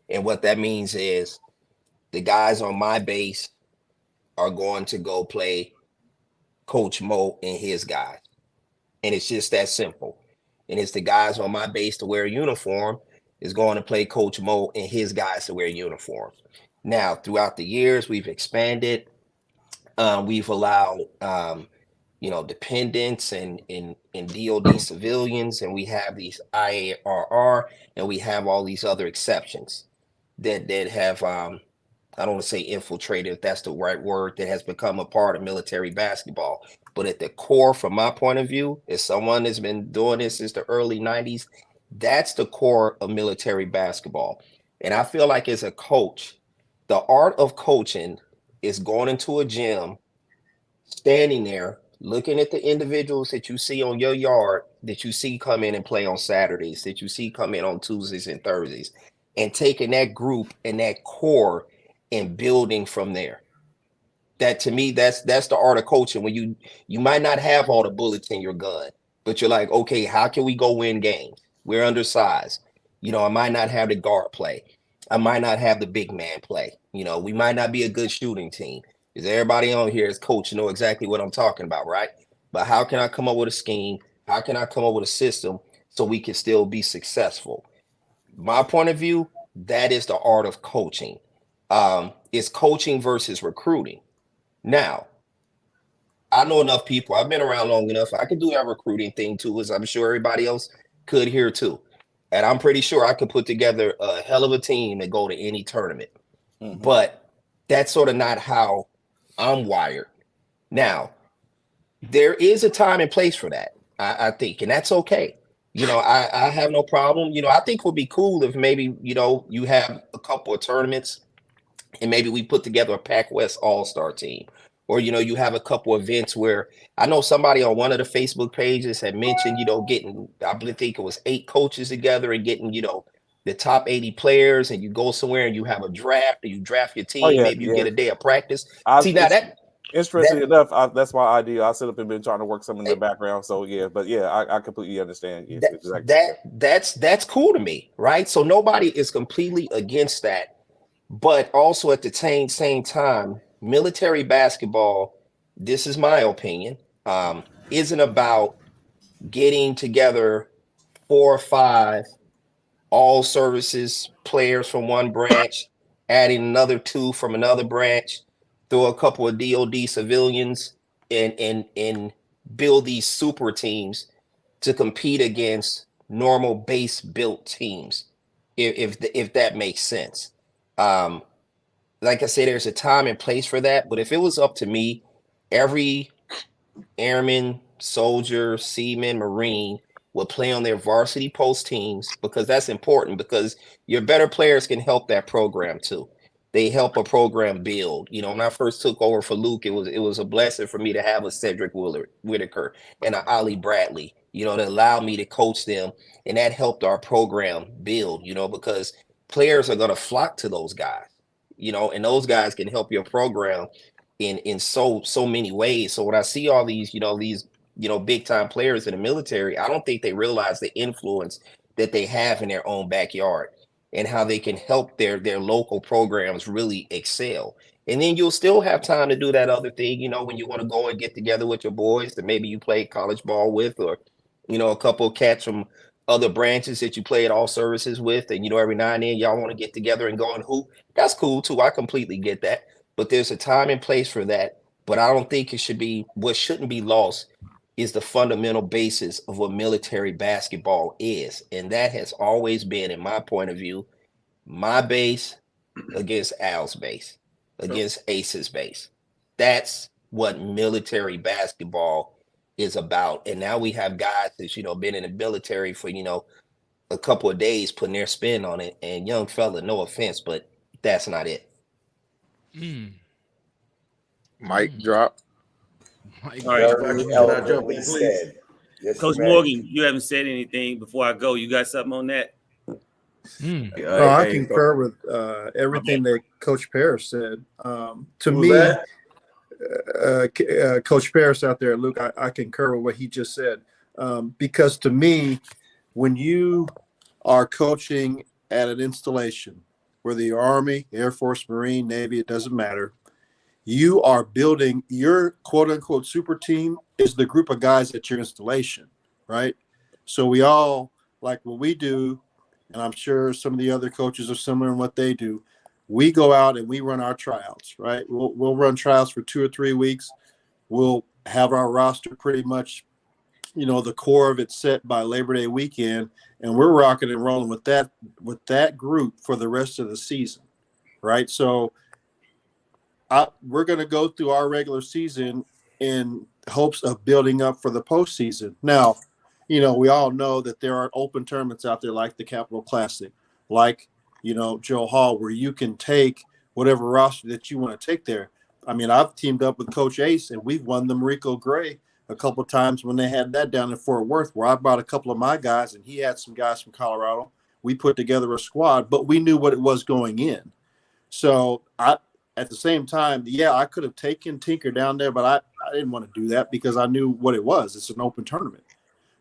And what that means is the guys on my base are going to go play Coach Mo and his guys. And it's just that simple. And it's the guys on my base to wear a uniform is going to play Coach Mo and his guys to wear uniforms. Now, throughout the years, we've expanded. We've allowed, dependents and DOD civilians, and we have these IARR, and we have all these other exceptions that have, I don't want to say infiltrated, if that's the right word, that has become a part of military basketball. But at the core, from my point of view, as someone that's been doing this since the early 90s, that's the core of military basketball. And I feel like as a coach, the art of coaching is going into a gym, standing there, looking at the individuals that you see on your yard, that you see come in and play on Saturdays, that you see come in on Tuesdays and Thursdays, and taking that group and that core and building from there. That to me, that's the art of coaching. When you might not have all the bullets in your gun, but you're like, okay, how can we go win games? We're undersized. I might not have the guard play. I might not have the big man play. We might not be a good shooting team. Because everybody on here is coach, know exactly what I'm talking about, right? But how can I come up with a scheme? How can I come up with a system so we can still be successful? My point of view, that is the art of coaching. It's coaching versus recruiting. Now, I know enough people. I've been around long enough. I can do that recruiting thing too, as I'm sure everybody else could here too. And I'm pretty sure I could put together a hell of a team and go to any tournament. but that's sort of not how I'm wired. Now, there is a time and place for that, I think, and that's okay. I have no problem. I think it would be cool if maybe, you have a couple of tournaments and maybe we put together a Pac West All-Star team. Or, you have a couple events where I know somebody on one of the Facebook pages had mentioned, getting, I think it was 8 coaches together and getting, the top 80 players, and you go somewhere and you have a draft and you draft your team. Oh yeah, Maybe you get a day of practice. See, now interesting enough, that's my idea. I sit up and been trying to work some in the background. So yeah, but yeah, I completely understand. Yes, that's cool to me, right? So nobody is completely against that, but also at the same time, military basketball, this is my opinion, isn't about getting together 4 or 5 all services players from one branch, adding another 2 from another branch, throw a couple of DoD civilians, and build these super teams to compete against normal base built teams, if that makes sense. Like I said, there's a time and place for that, but if it was up to me, every airman, soldier, seaman, Marine will play on their varsity post teams, because that's important, because your better players can help that program too. They help a program build. When I first took over for Luke, it was a blessing for me to have a Cedric Whitaker and an Ollie Bradley, that allowed me to coach them, and that helped our program build, because players are going to flock to those guys, and those guys can help your program in so many ways. So when I see all these, big time players in the military, I don't think they realize the influence that they have in their own backyard and how they can help their local programs really excel. And then you'll still have time to do that other thing, when you want to go and get together with your boys that maybe you play college ball with, or, a couple of cats from other branches that you played all services with. And, every now and then y'all want to get together and go and hoop. That's cool too. I completely get that. But there's a time and place for that. But I don't think what shouldn't be lost is the fundamental basis of what military basketball is. And that has always been, in my point of view, my base against Al's base, against Ace's base. That's what military basketball is about. And now we have guys that's, been in the military for, a couple of days putting their spin on it. And young fella, no offense, but that's not it. Mic drop. All right. Very eloquently said. Yes, Coach Morgan, you haven't said anything before I go. You got something on that? I concur with everything that Coach Parrish said. To me, Coach Parrish out there, Luke, I concur with what he just said. Because to me, when you are coaching at an installation, whether you're Army, Air Force, Marine, Navy, it doesn't matter. You are building your quote unquote super team is the group of guys at your installation, right? So we all, like what we do, and I'm sure some of the other coaches are similar in what they do. We go out and we run our tryouts, right? We'll run tryouts for 2 or 3 weeks. We'll have our roster pretty much, the core of it set by Labor Day weekend, and we're rocking and rolling with that group for the rest of the season, right? So we're going to go through our regular season in hopes of building up for the postseason. Now, we all know that there are open tournaments out there like the Capital Classic, like, Joe Hall, where you can take whatever roster that you want to take there. I mean, I've teamed up with Coach Ace, and we've won the Marico Gray a couple of times when they had that down in Fort Worth, where I brought a couple of my guys, and he had some guys from Colorado. We put together a squad, but we knew what it was going in. So at the same time, I could have taken Tinker down there, but I didn't want to do that because I knew what it was. It's an open tournament.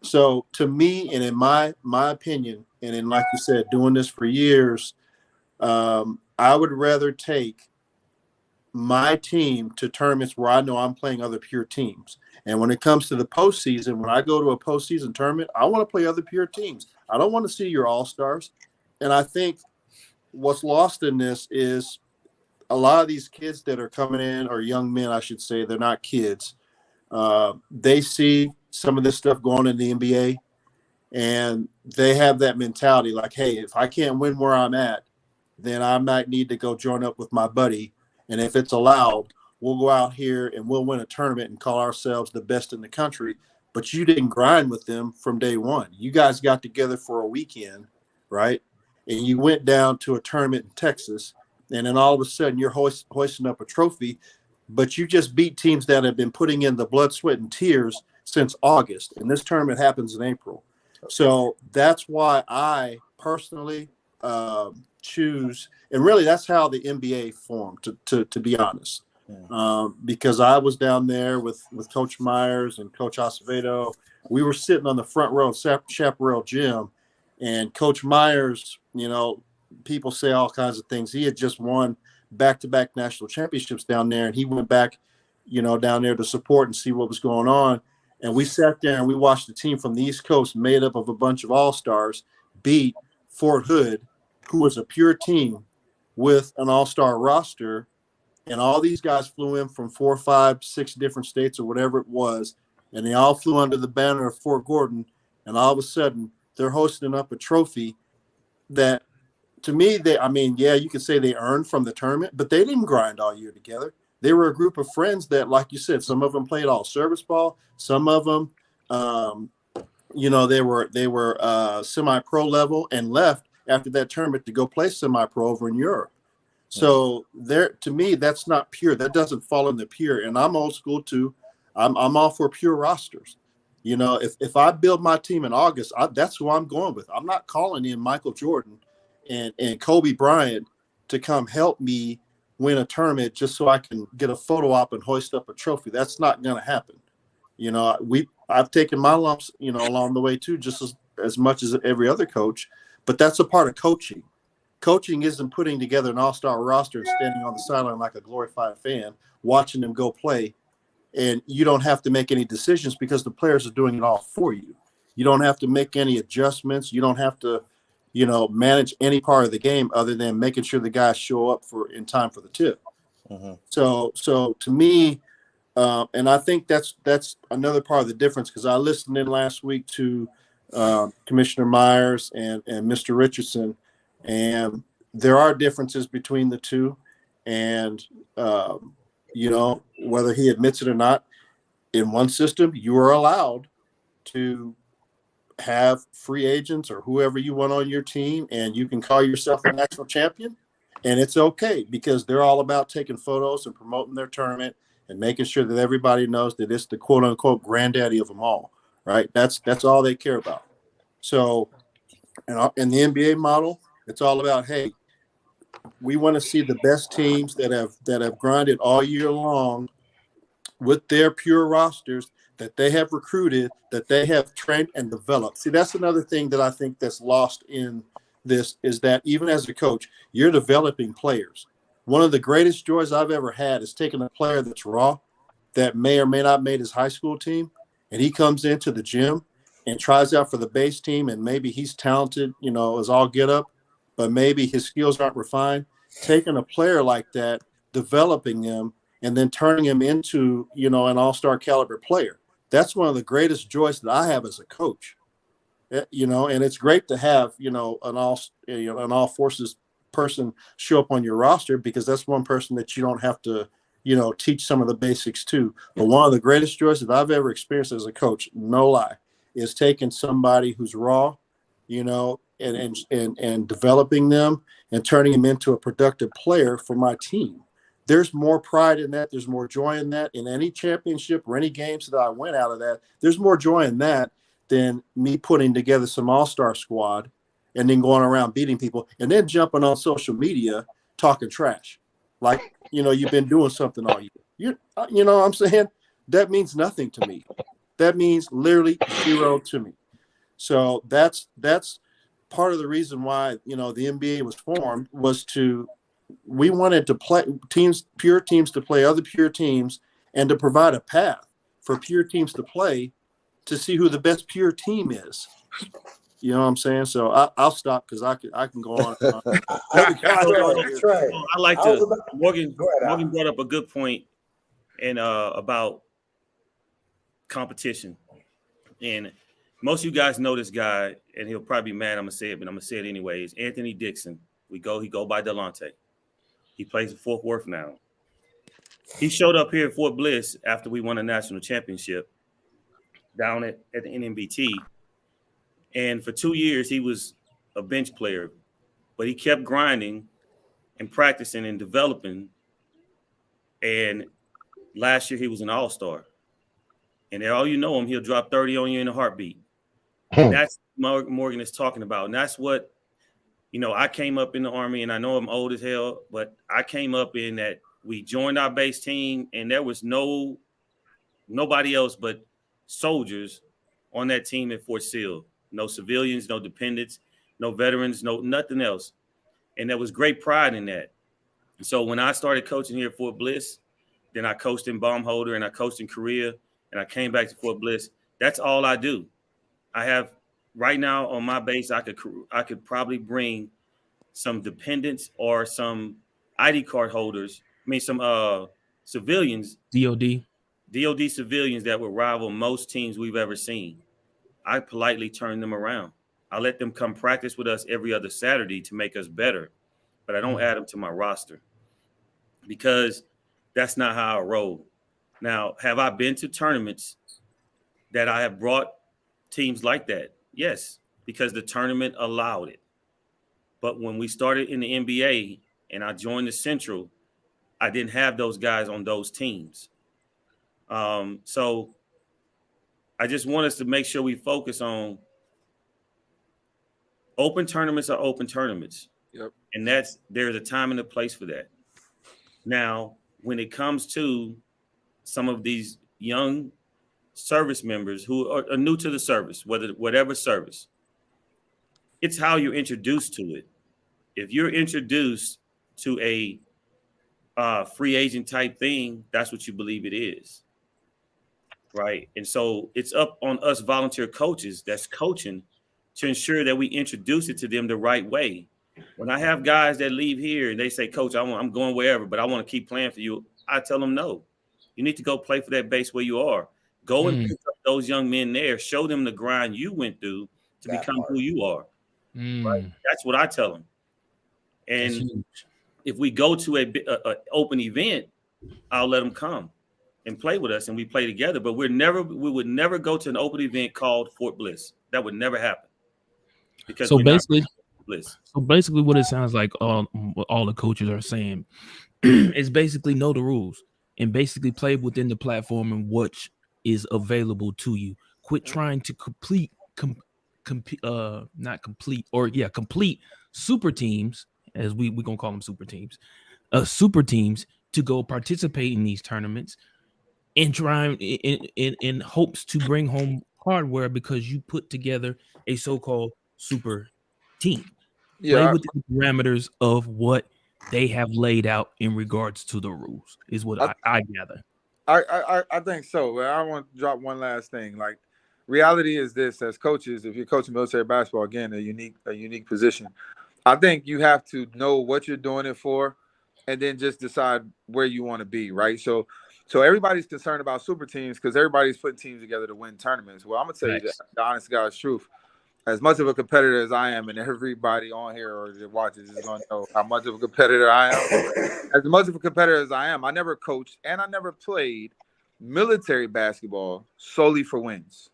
So to me, and in my opinion, and in, like you said, doing this for years, I would rather take my team to tournaments where I know I'm playing other pure teams. And when it comes to the postseason, when I go to a postseason tournament, I want to play other pure teams. I don't want to see your all-stars. And I think what's lost in this is a lot of these kids that are coming in, or young men, I should say, they're not kids. They see some of this stuff going in the NBA, and they have that mentality like, hey, if I can't win where I'm at, then I might need to go join up with my buddy. And if it's allowed, we'll go out here and we'll win a tournament and call ourselves the best in the country. But you didn't grind with them from day one. You guys got together for a weekend, right? And you went down to a tournament in Texas, and then all of a sudden you're hoisting up a trophy, but you just beat teams that have been putting in the blood, sweat, and tears since August. And this tournament happens in April. So that's why I personally choose, and really that's how the NBA formed, to be honest. Because I was down there with Coach Myers and Coach Acevedo. We were sitting on the front row of Chaparral Gym, and Coach Myers, people say all kinds of things. He had just won back-to-back national championships down there, and he went back, down there to support and see what was going on. And we sat there and we watched the team from the East Coast made up of a bunch of all-stars beat Fort Hood, who was a pure team with an all-star roster. And all these guys flew in from 4, 5, 6 different states or whatever it was. And they all flew under the banner of Fort Gordon. And all of a sudden, they're hosting up a trophy that, to me, you could say they earned from the tournament, but they didn't grind all year together. They were a group of friends that, like you said, some of them played all service ball. Some of them, they were semi-pro level and left after that tournament to go play semi-pro over in Europe. So to me, that's not pure. That doesn't fall in the pure. And I'm old school too. I'm all for pure rosters. If I build my team in August, that's who I'm going with. I'm not calling in Michael Jordan and Kobe Bryant to come help me win a tournament just so I can get a photo op and hoist up a trophy. That's not going to happen. I've taken my lumps, along the way too, just as much as every other coach. But that's a part of coaching. Coaching isn't putting together an all-star roster and standing on the sideline like a glorified fan, watching them go play. And you don't have to make any decisions because the players are doing it all for you. You don't have to make any adjustments. You don't have to, manage any part of the game other than making sure the guys show up in time for the tip. So to me, and I think that's another part of the difference, because I listened in last week to Commissioner Myers and Mr. Richardson. And there are differences between the two. And, whether he admits it or not, in one system, you are allowed to have free agents or whoever you want on your team, and you can call yourself a national champion. And it's okay, because they're all about taking photos and promoting their tournament and making sure that everybody knows that it's the quote unquote granddaddy of them all. Right. That's all they care about. So in the NBA model, it's all about, hey, we want to see the best teams that have grinded all year long with their pure rosters that they have recruited, that they have trained and developed. See, that's another thing that I think that's lost in this, is that even as a coach, you're developing players. One of the greatest joys I've ever had is taking a player that's raw, that may or may not made his high school team, and he comes into the gym and tries out for the base team, and maybe he's talented, as all get up, but maybe his skills aren't refined. Taking a player like that, developing him, and then turning him into, an all-star caliber player. That's one of the greatest joys that I have as a coach. And it's great to have, an all forces person show up on your roster, because that's one person that you don't have to, teach some of the basics to. But one of the greatest joys that I've ever experienced as a coach, no lie, is taking somebody who's raw, and developing them and turning them into a productive player for my team. There's more pride in that. There's more joy in that. In any championship or any games that I went out of that, there's more joy in that than me putting together some all-star squad and then going around beating people and then jumping on social media talking trash. Like, you've been doing something all year. You know what I'm saying? That means nothing to me. That means literally zero to me. So that's part of the reason why, the NBA was formed, was we wanted to play pure teams to play other pure teams, and to provide a path for pure teams to play to see who the best pure team is. You know what I'm saying? So I'll stop, because I can go on. I like to. Morgan brought up a good point, and about competition. And most of you guys know this guy, and he'll probably be mad I'm gonna say it, but I'm gonna say it anyways. Anthony Dixon. He go by Delonte. He plays at Fort Worth now. He showed up here at Fort Bliss after we won a national championship down at the NMBT. And for 2 years, he was a bench player. But he kept grinding and practicing and developing. And last year, he was an all-star. And all you know him, he'll drop 30 on you in a heartbeat. And that's what Morgan is talking about. And that's what, I came up in the Army, and I know I'm old as hell, but I came up in that we joined our base team, and there was nobody else but soldiers on that team at Fort Sill. No civilians, no dependents, no veterans, nothing else. And there was great pride in that. And so when I started coaching here at Fort Bliss, then I coached in Baumholder and I coached in Korea, and I came back to Fort Bliss. That's all I do. I have right now on my base, I could probably bring some dependents or some ID card holders. I mean, some civilians. DOD civilians that would rival most teams we've ever seen. I politely turn them around. I let them come practice with us every other Saturday to make us better, but I don't add them to my roster because that's not how I roll. Now, have I been to tournaments that I have brought teams like that? Yes, because the tournament allowed it. But when we started in the NBA and I joined the Central, I didn't have those guys on those teams. So I just want us to make sure we focus on open tournaments are open tournaments. Yep. And there's a time and a place for that. Now, when it comes to some of these young service members who are new to the service, whatever service, it's how you're introduced to it. If you're introduced to a free agent type thing, that's what you believe it is. Right. And so it's up on us volunteer coaches that's coaching to ensure that we introduce it to them the right way. When I have guys that leave here and they say, Coach, I'm going wherever, but I want to keep playing for you, I tell them no. You need to go play for that base where you are. Go and pick up those young men there. Show them the grind you went through to become who you are. Right? That's what I tell them. And if we go to a open event, I'll let them come and play with us, and we play together. But we would never go to an open event called Fort Bliss. That would never happen. Because so basically, what it sounds like, what all the coaches are saying is basically know the rules and basically play within the platform and what is available to you. Quit trying to complete super teams, as we gonna call them super teams, to go participate in these tournaments and try in hopes to bring home hardware because you put together a so-called super team. Play within the parameters of what they have laid out in regards to the rules is what I gather. I think so. But I want to drop one last thing. Like, reality is this: as coaches, if you're coaching military basketball, again, a unique position. I think you have to know what you're doing it for, and then just decide where you want to be. Right. So everybody's concerned about super teams because everybody's putting teams together to win tournaments. Well, I'm gonna tell you the honest God's truth. As much of a competitor as I am, and everybody on here or that watches is going to know how much of a competitor I am. As much of a competitor as I am, I never coached and I never played military basketball solely for wins,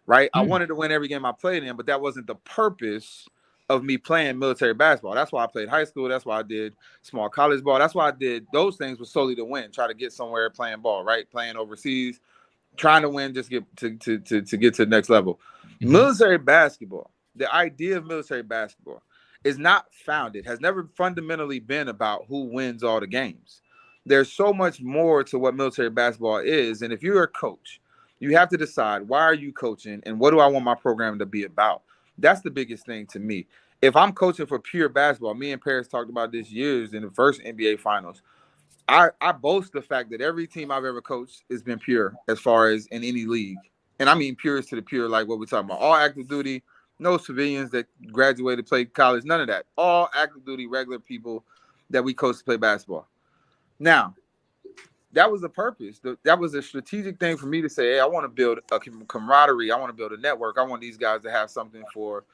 right? I wanted to win every game I played in, but that wasn't the purpose of me playing military basketball. That's why I played high school. That's why I did small college ball. That's why I did those things was solely to win, try to get somewhere playing ball, right? Playing overseas, trying to win, just get to get to the next level. Military basketball, the idea of military basketball is not founded, has never fundamentally been about who wins all the games. There's so much more to what military basketball is. And if you're a coach, you have to decide, why are you coaching and what do I want my program to be about? That's the biggest thing to me. If I'm coaching for pure basketball, me and Paris talked about this years in the first NBA finals. I boast the fact that every team I've ever coached has been pure as far as in any league. And I mean purest to the pure, like what we're talking about. All active duty, no civilians that graduated, played college, none of that. All active duty, regular people that we coached to play basketball. Now, that was the purpose. That was a strategic thing for me to say, hey, I want to build a camaraderie. I want to build a network. I want these guys to have something for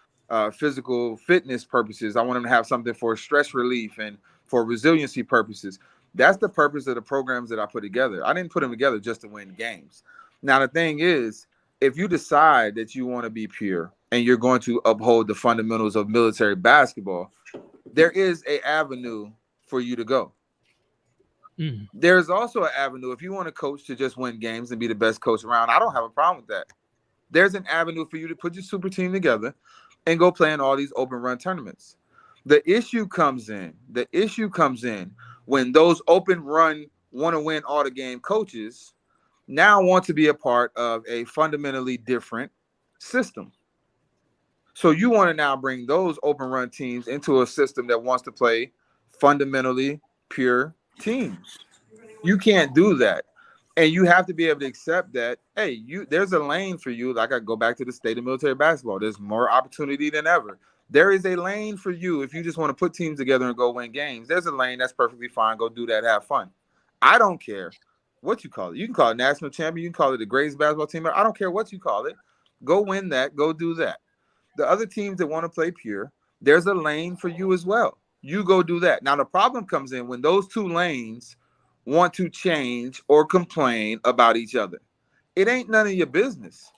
physical fitness purposes. I want them to have something for stress relief and for resiliency purposes. That's the purpose of the programs that I put together. I didn't put them together just to win games. Now, the thing is, if you decide that you want to be pure and you're going to uphold the fundamentals of military basketball, there is an avenue for you to go. There's also an avenue if you want to coach to just win games and be the best coach around. I don't have a problem with that. There's an avenue for you to put your super team together and go play in all these open run tournaments. The issue comes in when those open run want to win all the game coaches now want to be a part of a fundamentally different system. So you want to now bring those open run teams into a system that wants to play fundamentally pure teams. You can't do that. And you have to be able to accept that, hey, there's a lane for you. Like I go back to the state of military basketball. There's more opportunity than ever. There is a lane for you if you just want to put teams together and go win games. There's a lane that's perfectly fine. Go do that. Have fun. I don't care what you call it. You can call it national champion. You can call it the greatest basketball team. I don't care what you call it. Go win that. Go do that. The other teams that want to play pure, there's a lane for you as well. You go do that. Now, the problem comes in when those two lanes want to change or complain about each other. It ain't none of your business.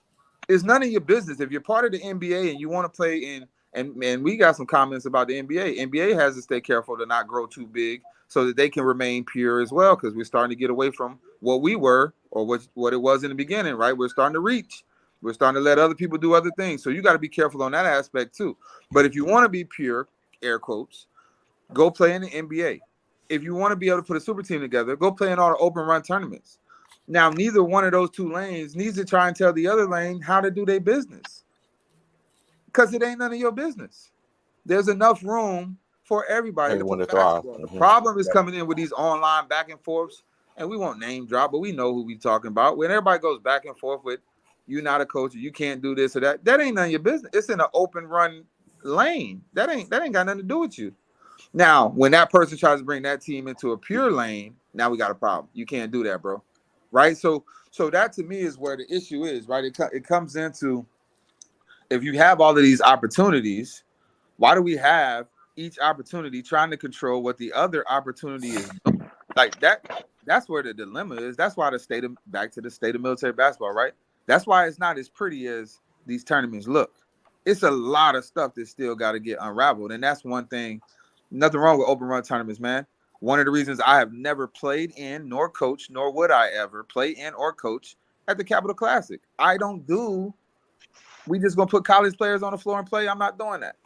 It's none of your business. If you're part of the NBA and you want to play in, and we got some comments about the NBA. NBA has to stay careful to not grow too big so that they can remain pure as well, because we're starting to get away from what we were or what it was in the beginning, right? We're starting to reach. We're starting to let other people do other things. So you got to be careful on that aspect too. But if you want to be pure, air quotes, go play in the NBA. If you want to be able to put a super team together, go play in all the open run tournaments. Now, neither one of those two lanes needs to try and tell the other lane how to do their business, because it ain't none of your business. There's enough room for everybody to play basketball. The problem is coming in with these online back and forths, and we won't name drop, but we know who we talking about. When everybody goes back and forth with, you're not a coach, you can't do this or that, that ain't none of your business. It's in an open run lane. That ain't got nothing to do with you. Now, when that person tries to bring that team into a pure lane, now we got a problem. You can't do that, bro. Right? So that to me is where the issue is, right? It comes into, if you have all of these opportunities, why do we have each opportunity trying to control what the other opportunity is doing? Like that's where the dilemma is. That's why back to the state of military basketball, right? That's why it's not as pretty as these tournaments look. It's a lot of stuff that still got to get unraveled. And that's one thing. Nothing wrong with open run tournaments, man. One of the reasons I have never played in, nor coached, nor would I ever play in or coach at the Capital Classic. We just gonna put college players on the floor and play. I'm not doing that.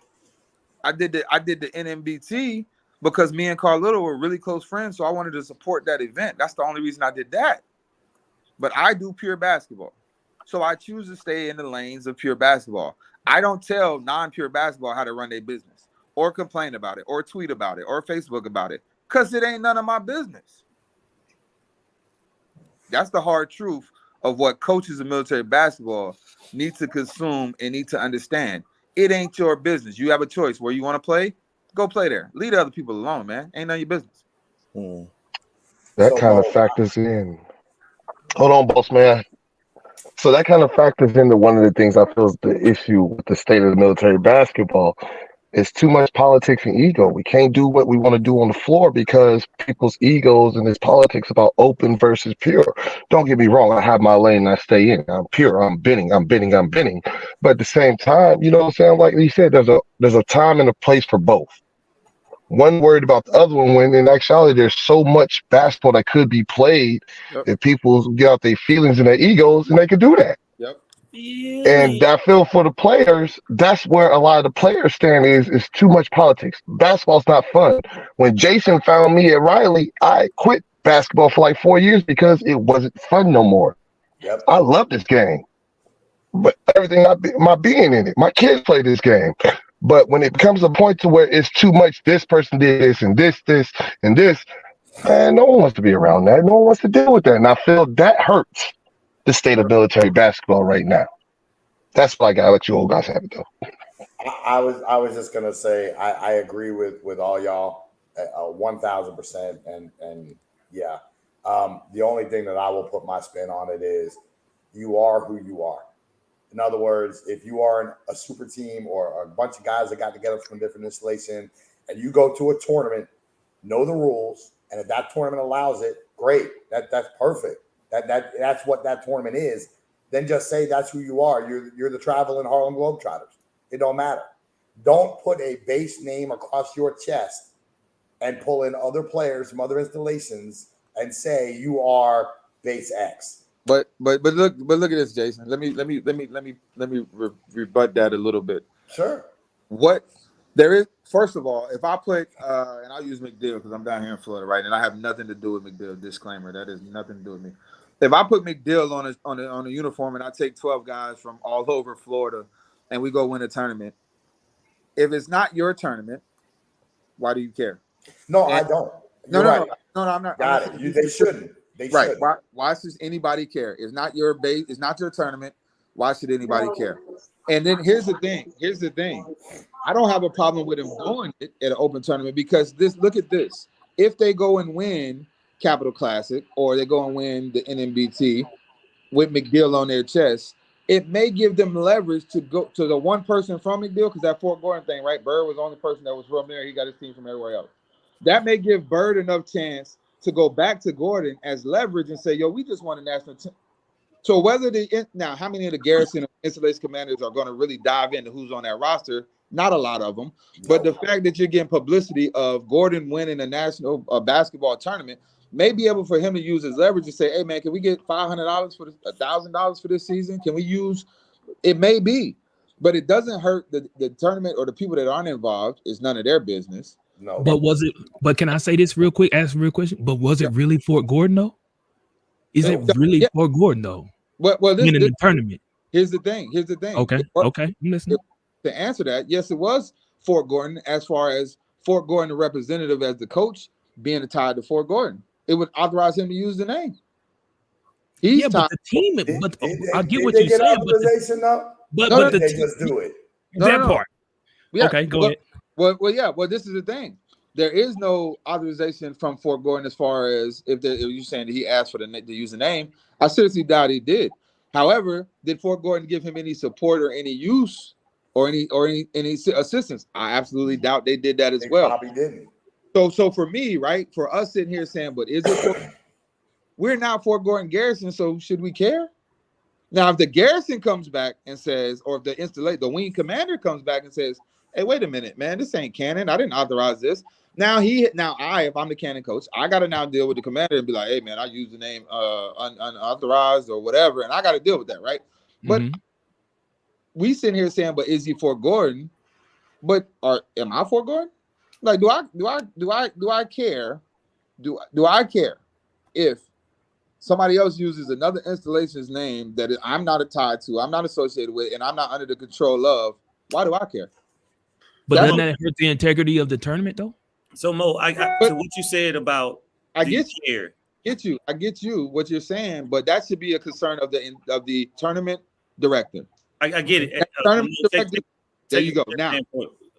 I did the NMBT because me and Carl Little were really close friends, so I wanted to support that event. That's the only reason I did that. But I do pure basketball. So I choose to stay in the lanes of pure basketball. I don't tell non-pure basketball how to run their business, or complain about it, or tweet about it, or Facebook about it, because it ain't none of my business. That's the hard truth of what coaches of military basketball need to consume and need to understand. It ain't your business. You have a choice. Where you want to play, go play there. Leave the other people alone, man. Ain't none of your business. That kind of factors in. Hold on, boss man. So that kind of factors into one of the things I feel is the issue with the state of the military basketball. It's too much politics and ego. We can't do what we want to do on the floor because people's egos and this politics about open versus pure. Don't get me wrong. I have my lane and I stay in. I'm pure. I'm bending. But at the same time, you know what I'm saying? Like you said, there's a time and a place for both. One worried about the other one, when in actuality there's so much basketball that could be played if people get out their feelings and their egos, and they could do that. Yep. And I feel for the players, that's where a lot of the players stand is too much politics. Basketball's not fun. When Jason found me at Riley, I quit basketball for like 4 years because it wasn't fun no more. Yep. I love this game, but everything my being in it. My kids play this game. But when it becomes a point to where it's too much, this person did this and this, and this, man, no one wants to be around that. No one wants to deal with that. And I feel that hurts the state of military basketball right now. That's what I got to let you old guys have it, though. I was just gonna say I agree with all y'all 1,000%, and yeah. The only thing that I will put my spin on it is you are who you are. In other words, if you are a super team or a bunch of guys that got together from a different installation and you go to a tournament, know the rules, and if that tournament allows it, great. That's perfect. That's what that tournament is. Then just say that's who you are. You're the traveling Harlem Globetrotters. It don't matter. Don't put a base name across your chest and pull in other players from other installations and say you are base X. But look at this, Jason. Let me rebut that a little bit. Sure. What there is, first of all, if I put and I'll use McDill because I'm down here in Florida, right? And I have nothing to do with McDill. Disclaimer, that has nothing to do with me. If I put McDill on a uniform and I take 12 guys from all over Florida and we go win a tournament, if it's not your tournament, why do you care? No, I don't. No, I'm not. Got it. They shouldn't. They right. should. Why should anybody care? It's not your base. It's not your tournament. Why should anybody care? And then here's the thing. I don't have a problem with them doing it at an open tournament because look at this. If they go and win Capital Classic or they go and win the NMBT with McDill on their chest, it may give them leverage to go to the one person from McDill because that Fort Gordon thing, right? Bird was the only person that was from there. He got his team from everywhere else. That may give Bird enough chance to go back to Gordon as leverage and say, yo, we just won a national So whether now, how many of the Garrison installation commanders are going to really dive into who's on that roster? Not a lot of them. But the fact that you're getting publicity of Gordon winning a national basketball tournament may be able for him to use his leverage to say, hey, man, can we get $500 for this, $1,000 for this season? Can we use it? May be, but it doesn't hurt the tournament or the people that aren't involved. It's none of their business. No. But can I say this real quick? Ask a real question. But was it really Fort Gordon though? Is it really Fort Gordon though? Well, in the tournament. Here's the thing. Okay. I'm listening. To answer that, yes, it was Fort Gordon as far as Fort Gordon, the representative as the coach, being tied to Fort Gordon. It would authorize him to use the name. But the team. I get what you're saying. But they just do it. That part. Yeah, okay, go ahead. Well, this is the thing. There is no authorization from Fort Gordon as far as if you're saying that he asked for to use the name. I seriously doubt he did. However, did Fort Gordon give him any support or any use or any assistance? I absolutely doubt they did that as well. Probably didn't. So for me, right, for us sitting here saying, but is it we're not Fort Gordon Garrison, so should we care? Now, if the Garrison comes back and says, or if the wing commander comes back and says, hey, wait a minute, man, this ain't canon. I didn't authorize this. If I'm the canon coach, I got to now deal with the commander and be like, hey, man, I used the name unauthorized or whatever, and I got to deal with that, right? But we sitting here saying, but is he Fort Gordon? But am I Fort Gordon? Like, do I care? Do I care if somebody else uses another installation's name that I'm not tied to, I'm not associated with, and I'm not under the control of? Why do I care? But doesn't that hurt the integrity of the tournament, though? So Mo, to what you said about I get you what you're saying, but that should be a concern of the tournament director. I get it. There you go.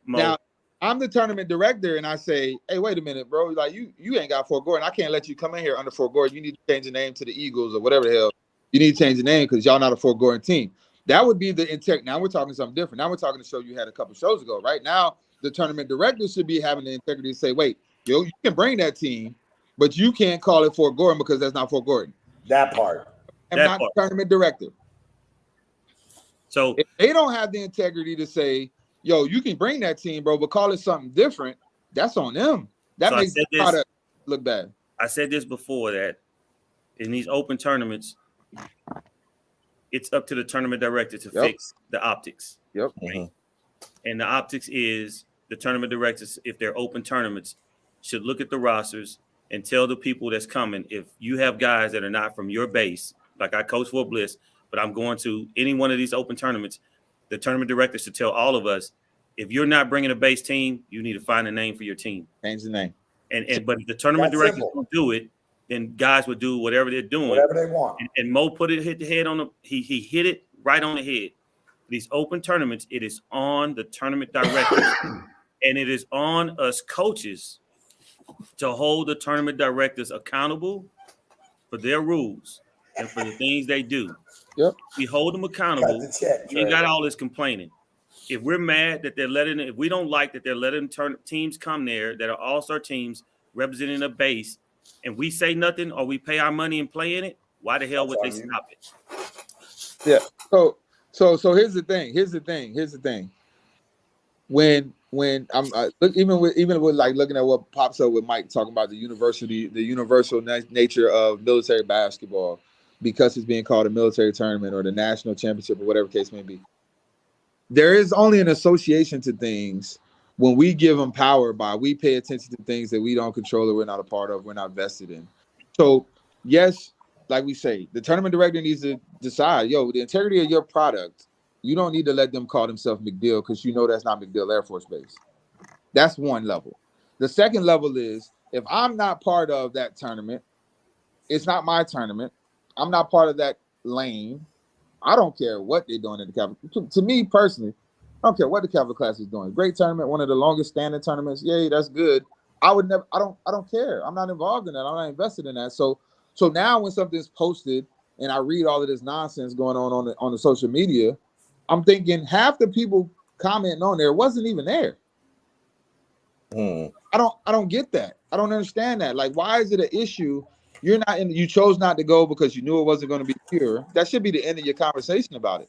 Now I'm the tournament director, and I say, hey, wait a minute, bro. Like you ain't got Fort Gordon. I can't let you come in here under Fort Gordon. You need to change the name to the Eagles or whatever the hell. You need to change the name because y'all not a Fort Gordon team. That would be the intent. Now we're talking something different. Now we're talking the show you had a couple shows ago. Right now, the tournament director should be having the integrity to say, wait, you can bring that team, but you can't call it Fort Gordon because that's not Fort Gordon. That part. I'm not the tournament director. So if they don't have the integrity to say, yo, you can bring that team, bro, but call it something different, that's on them. That makes the product look bad. I said this before, that in these open tournaments, it's up to the tournament director to fix the optics. Yep. Right? And the optics is the tournament directors, if they're open tournaments, should look at the rosters and tell the people that's coming, if you have guys that are not from your base, like I coach Fort Bliss, but I'm going to any one of these open tournaments, the tournament director should tell all of us, if you're not bringing a base team, you need to find a name for your team. Change the name. But if the tournament directors don't do it, then guys would do whatever they're doing, whatever they want. And Mo hit the head on the he hit it right on the head. These open tournaments, it is on the tournament directors and it is on us coaches to hold the tournament directors accountable for their rules. and for the things they do. Yep. We hold them accountable. Cut the check, We ain't Trey. got all this complaining. If we're mad that they're letting, if we don't like that they're letting teams come there that are all-star teams representing a base, and we say nothing or we pay our money and play in it, why the hell would they stop it? Yeah. So here's the thing. When I'm look, even with like looking at what pops up with Mike talking about the universal nature of military basketball, because it's being called a military tournament or the national championship or whatever case may be. There is only an association to things when we give them power by we pay attention to things that we don't control or we're not a part of, we're not vested in. So yes, like we say, the tournament director needs to decide, the integrity of your product. You don't need to let them call themselves McDill because you know that's not McDill Air Force Base. That's one level. The second level is if I'm not part of that tournament, it's not my tournament. I'm not part of that lane. I don't care what they're doing in the Cavalry. To me personally, I don't care what the Cavalry class is doing. Great tournament, one of the longest standing tournaments. Yay, that's good. I would never. I don't care. I'm not involved in that. I'm not invested in that. So now when something's posted and I read all of this nonsense going on the social media, I'm thinking half the people commenting on there wasn't even there. I don't get that. I don't understand that. Like, why is it an issue? You chose not to go because you knew it wasn't going to be pure. That should be the end of your conversation about it.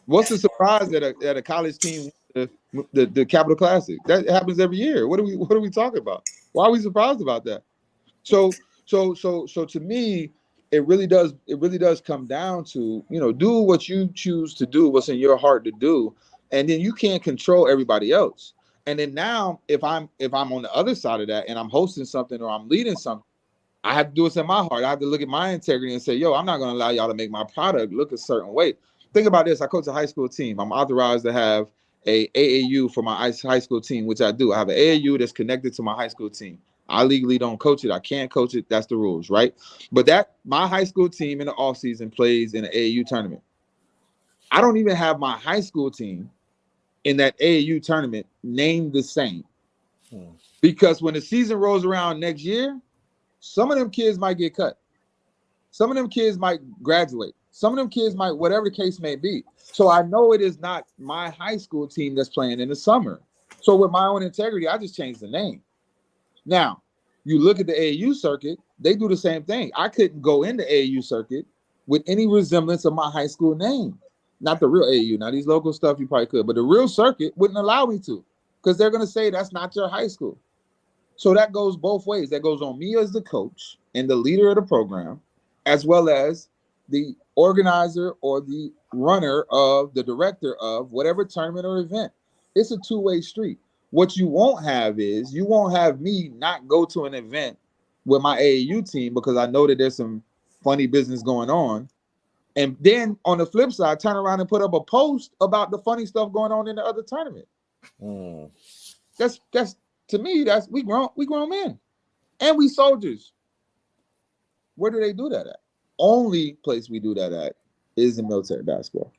What's the surprise that a college team the Capital Classic? That happens every year. What are we talking about? Why are we surprised about that? So to me, it really does come down to, do what you choose to do, what's in your heart to do, and then you can't control everybody else. And then now, if I'm on the other side of that and I'm hosting something or I'm leading something, I have to do what's in my heart. I have to look at my integrity and say, I'm not going to allow y'all to make my product look a certain way. Think about this. I coach a high school team. I'm authorized to have a AAU for my high school team, which I do. I have an AAU that's connected to my high school team. I legally don't coach it. I can't coach it. That's the rules, right? But my high school team in the offseason plays in an AAU tournament. I don't even have my high school team in that AAU tournament named the same. Because when the season rolls around next year, some of them kids might get cut. Some of them kids might graduate. Some of them kids might, whatever the case may be. So I know it is not my high school team that's playing in the summer. So with my own integrity, I just changed the name. Now, you look at the AAU circuit, they do the same thing. I couldn't go into AAU circuit with any resemblance of my high school name. Not the real AAU. Now, these local stuff you probably could, but the real circuit wouldn't allow me to because they're going to say that's not your high school. So that goes both ways. That goes on me as the coach and the leader of the program, as well as the organizer or the runner of the director of whatever tournament or event. It's a two-way street. What you won't have is you won't have me not go to an event with my AAU team because I know that there's some funny business going on. And then on the flip side, turn around and put up a post about the funny stuff going on in the other tournament. That's to me, that's we grown men. And we soldiers. Where do they do that at? Only place we do that at is in military basketball.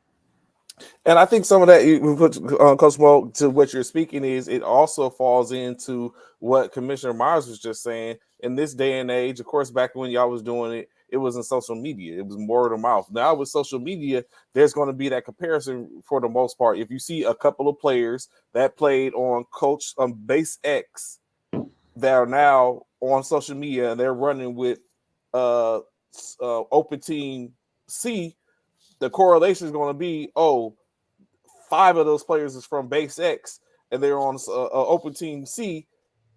And I think some of that, we put Coach Mo, to what you're speaking is it also falls into what Commissioner Myers was just saying. In this day and age, of course, back when y'all was doing it, it was in social media. It was word of mouth. Now with social media, there's going to be that comparison for the most part. If you see a couple of players that played on base X that are now on social media and they're running with open team C, the correlation is going to be, 5 of those players is from base X and they're on open team C.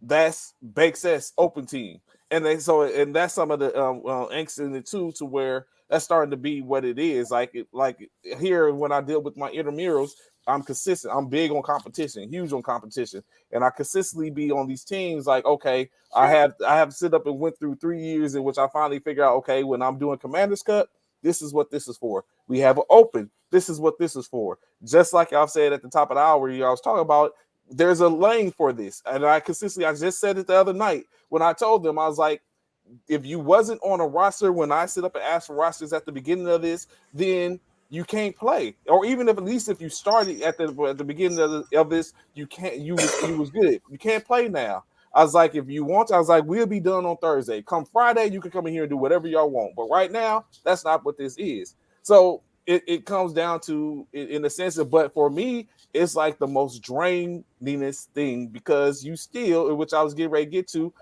That's base S open team. And that's some of the angst in it too, to where that's starting to be what it is. Like here, when I deal with my intramurals, I'm consistent. I'm big on competition, huge on competition, and I consistently be on these teams. Like, okay, I have sit up and went through 3 years in which I finally figure out, okay, when I'm doing Commander's Cup, this is what this is for. We have an open. This is what this is for. Just like y'all said at the top of the hour, y'all was talking about. There's a lane for this, and I just said it the other night when I told them, I was like, if you wasn't on a roster when I sit up and ask for rosters at the beginning of this, then you can't play. Or even if at least if you started at the beginning of this, you can't. You was good. You can't play now. I was like, if you want to, I was like, we'll be done on Thursday. Come Friday, you can come in here and do whatever y'all want. But right now, that's not what this is. So it comes down to, in the sense of, but for me, it's like the most draininess thing, because you still, which I was getting ready to get to,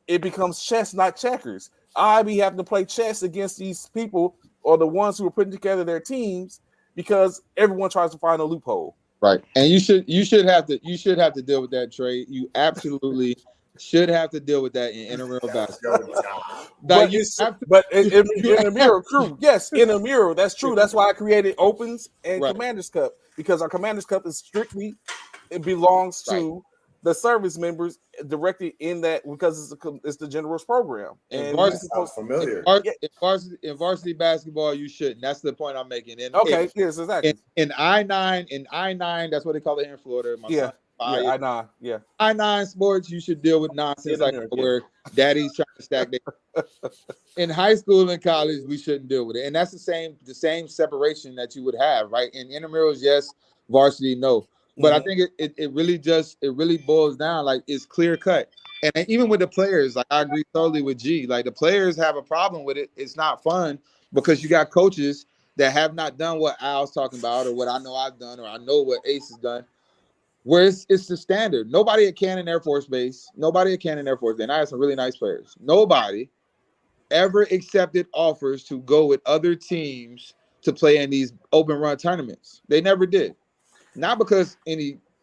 it becomes chess, not checkers. I be having to play chess against these people, or the ones who are putting together their teams, because everyone tries to find a loophole. Right. And you should have to deal with that, Trey. You absolutely should have to deal with that in intramural basketball. But in a mirror, true. Yes, in a mirror, that's true. That's why I created Opens and Commanders Cup, because our Commanders Cup is strictly, it belongs to the service members directly in that, because it's the generals program. And varsity, sounds familiar. In varsity basketball, you shouldn't. That's the point I'm making. Yes, exactly. In I-9, that's what they call it here in Florida. I-9 sports, you should deal with nonsense where daddy's trying to stack their. In high school and college, we shouldn't deal with it. And that's the same separation that you would have, right? In intramurals, yes. Varsity, no. But I think it really boils down, like, it's clear cut. And even with the players, like, I agree totally with G. Like, the players have a problem with it. It's not fun, because you got coaches that have not done what Al's talking about, or what I know I've done, or I know what Ace has done, where it's the standard. Nobody at Cannon Air Force Base, and I have some really nice players. Nobody ever accepted offers to go with other teams to play in these open run tournaments. They never did. Not because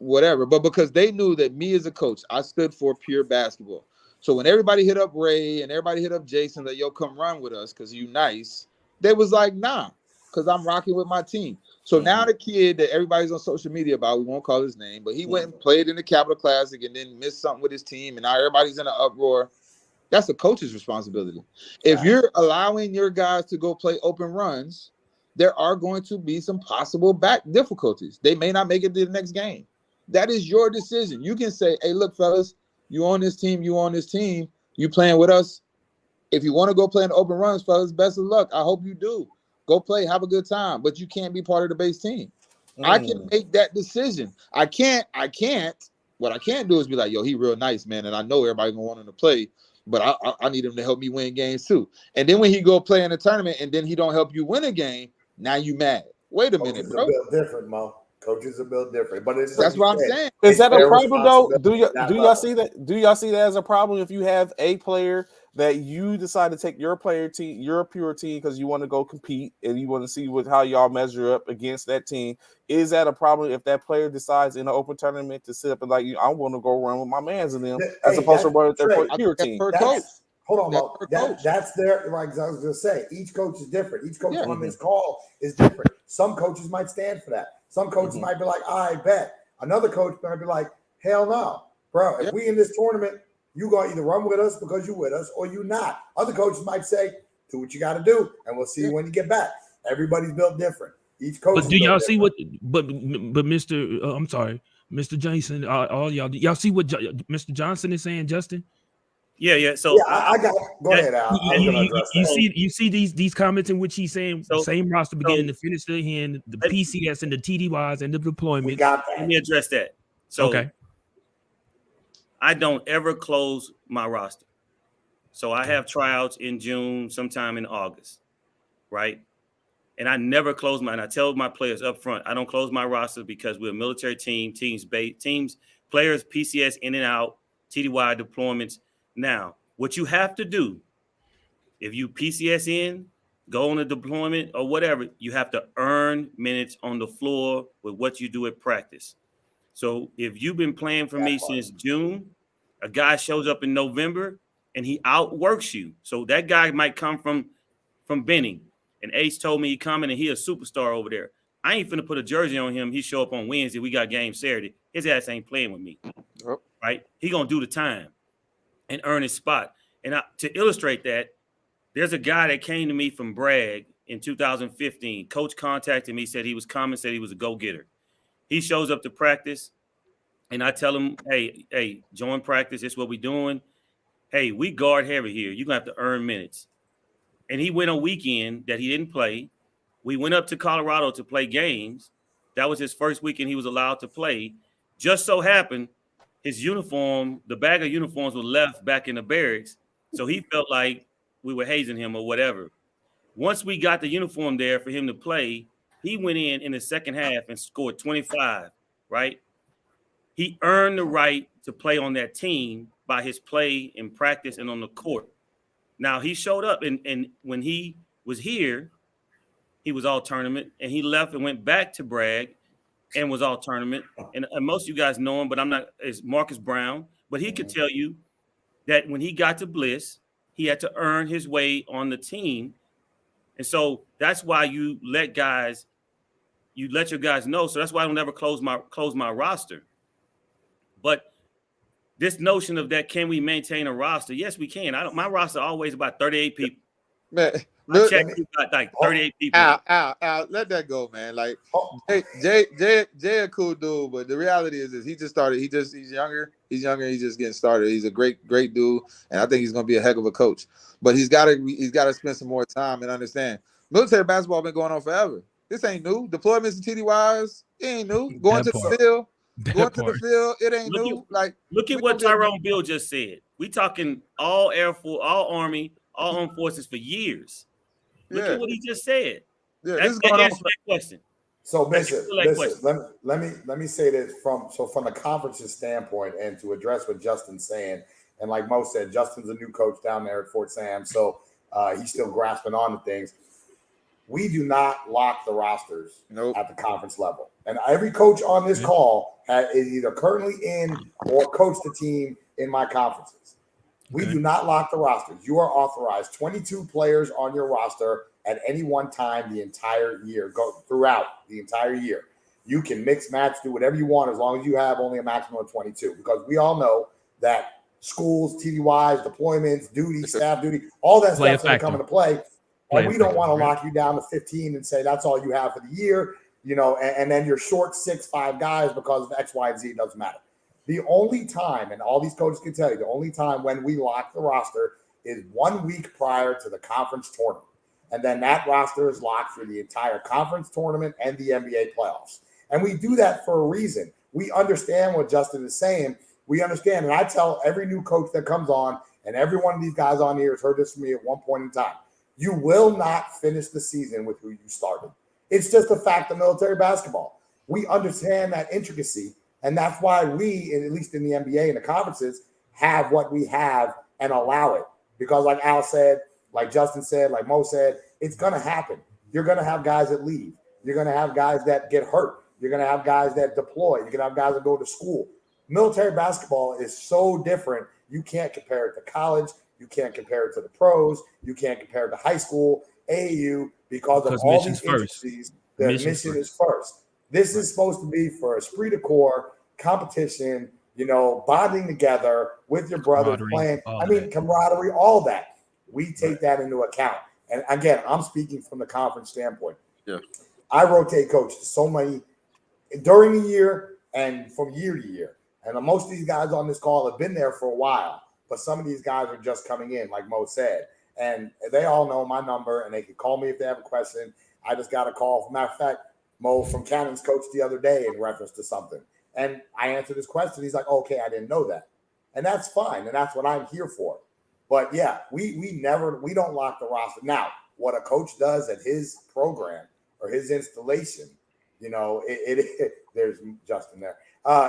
but because they knew that me as a coach, I stood for pure basketball. So when everybody hit up Ray and everybody hit up Jason, that, yo, come run with us because you nice, they was like, nah, because I'm rocking with my team. So now the kid that everybody's on social media about, we won't call his name, but he went and played in the Capital Classic and then missed something with his team, and now everybody's in an uproar. That's a coach's responsibility. If you're allowing your guys to go play open runs, there are going to be some possible back difficulties. They may not make it to the next game. That is your decision. You can say, hey, look, fellas, you on this team, you playing with us. If you want to go play in the open runs, fellas, best of luck. I hope you do. Go play, have a good time, but you can't be part of the base team. I can make that decision. I can't. What I can't do is be like, yo, he real nice, man, and I know everybody's gonna want him to play, but I need him to help me win games too. And then when he go play in a tournament and then he don't help you win a game, now you mad. Wait a minute, bro. Coaches are built different, Mo. Coaches are built different, but that's what I'm saying. Is that a problem though? Do y'all see that? Do y'all see that as a problem if you have a player that you decide to take your player team, your pure team, because you want to go compete and you want to see how y'all measure up against that team? Is that a problem if that player decides in an open tournament to sit up and like, I want to go run with my mans in them, as opposed to run with their pure team? Hold on, Mo. That's their, like I was going to say, each coach is different. Each coach on this call is different. Some coaches might stand for that. Some coaches might be like, I bet. Another coach might be like, hell no. Bro, if we in this tournament, you going to either run with us because you with us or you not. Other coaches might say, do what you got to do, and we'll see you when you get back. Everybody's built different. Each coach. But do y'all see what? But Mr. I'm sorry, Mr. Jason. All y'all see what Mr. Johnson is saying, Justin? Yeah. So I got. Go ahead, Al. You see these comments in which he's saying same roster beginning to finish the hand, the PCS and the TDYs and the deployments. We got that. Let me address that. So okay. I don't ever close my roster. So I have tryouts in June, sometime in August, right? And I never close mine. I tell my players up front, I don't close my roster because we're a military team, teams, players, PCS in and out, TDY deployments. Now, what you have to do, if you PCS in, go on a deployment or whatever, you have to earn minutes on the floor with what you do at practice. So if you've been playing for me since June, a guy shows up in November and he outworks you. So that guy might come from Benning. And Ace told me he coming and he a superstar over there. I ain't finna put a jersey on him. He show up on Wednesday. We got game Saturday. His ass ain't playing with me. Right? He gonna do the time and earn his spot. And to illustrate that, there's a guy that came to me from Bragg in 2015. Coach contacted me, said he was coming, said he was a go-getter. He shows up to practice, and I tell him, hey, join practice. This is what we doing. Hey, we guard heavy here. You're going to have to earn minutes. And he went a weekend that he didn't play. We went up to Colorado to play games. That was his first weekend he was allowed to play. Just so happened, his uniform, the bag of uniforms was left back in the barracks. So he felt like we were hazing him or whatever. Once we got the uniform there for him to play, he went in the second half and scored 25, right? He earned the right to play on that team by his play in practice and on the court. Now, he showed up, and when he was here, he was all tournament, and he left and went back to Bragg and was all tournament. And most of you guys know him, but I'm not, it's Marcus Brown. But he could tell you that when he got to Bliss, he had to earn his way on the team. And so that's why you let your guys know. So that's why I don't ever close my roster. But this notion of that, can we maintain a roster? Yes, we can. My roster always about 38 people. Man, I checked about like 38 people. Al, let that go, man. Like Jay a cool dude, but the reality is he just started. He's younger. He's just getting started. He's a great dude, and I think he's gonna be a heck of a coach. But he's gotta spend some more time and understand. Military basketball been going on forever. This ain't new. Deployments and TDYs, it ain't new. Going to the field, it ain't new. Look at what Tyrone Bill just said. We talking all Air Force, all Army, all Armed Forces for years. Look at what he just said. Yeah, That's the answer to that question. So listen, let me say this from the conference's standpoint, and to address what Justin's saying, and like Mo said, Justin's a new coach down there at Fort Sam, so he's still grasping on to things. We do not lock the rosters at the conference level, and every coach on this call is either currently in or coached the team in my conferences. We do not lock the rosters. You are authorized 22 players on your roster at any one time the entire year, go throughout the entire year. You can mix, match, do whatever you want as long as you have only a maximum of 22, because we all know that schools, TDYs, deployments, duty, staff duty, all that stuff's going to come into play. And we don't want to lock you down to 15 and say that's all you have for the year, and then you're short 6-5 guys because of X, Y, and Z. It doesn't matter. The only time, and all these coaches can tell you, the only time when we lock the roster is 1 week prior to the conference tournament. And then that roster is locked for the entire conference tournament and the NBA playoffs. And we do that for a reason. We understand what Justin is saying. We understand. And I tell every new coach that comes on, and every one of these guys on here has heard this from me at one point in time, you will not finish the season with who you started. It's just a fact of military basketball. We understand that intricacy. And that's why we, at least in the NBA and the conferences, have what we have and allow it. Because like Al said, like Justin said, like Mo said, it's going to happen. You're going to have guys that leave. You're going to have guys that get hurt. You're going to have guys that deploy. You're going to have guys that go to school. Military basketball is so different. You can't compare it to college. You can't compare it to the pros. You can't compare it to high school, AAU, because of all these intricacies. The mission is first. This is supposed to be for esprit de corps, competition, bonding together with your brothers, playing. Camaraderie, all that. We take that into account. And again, I'm speaking from the conference standpoint. Yeah. I rotate coaches so many during the year and from year to year. And most of these guys on this call have been there for a while, but some of these guys are just coming in, like Mo said. And they all know my number, and they can call me if they have a question. I just got a call. Matter of fact, Mo from Cannon's coach the other day in reference to something. And I answered his question. He's like, okay, I didn't know that. And that's fine. And that's what I'm here for. But yeah, we don't lock the roster. Now, what a coach does at his program or his installation, there's Justin there.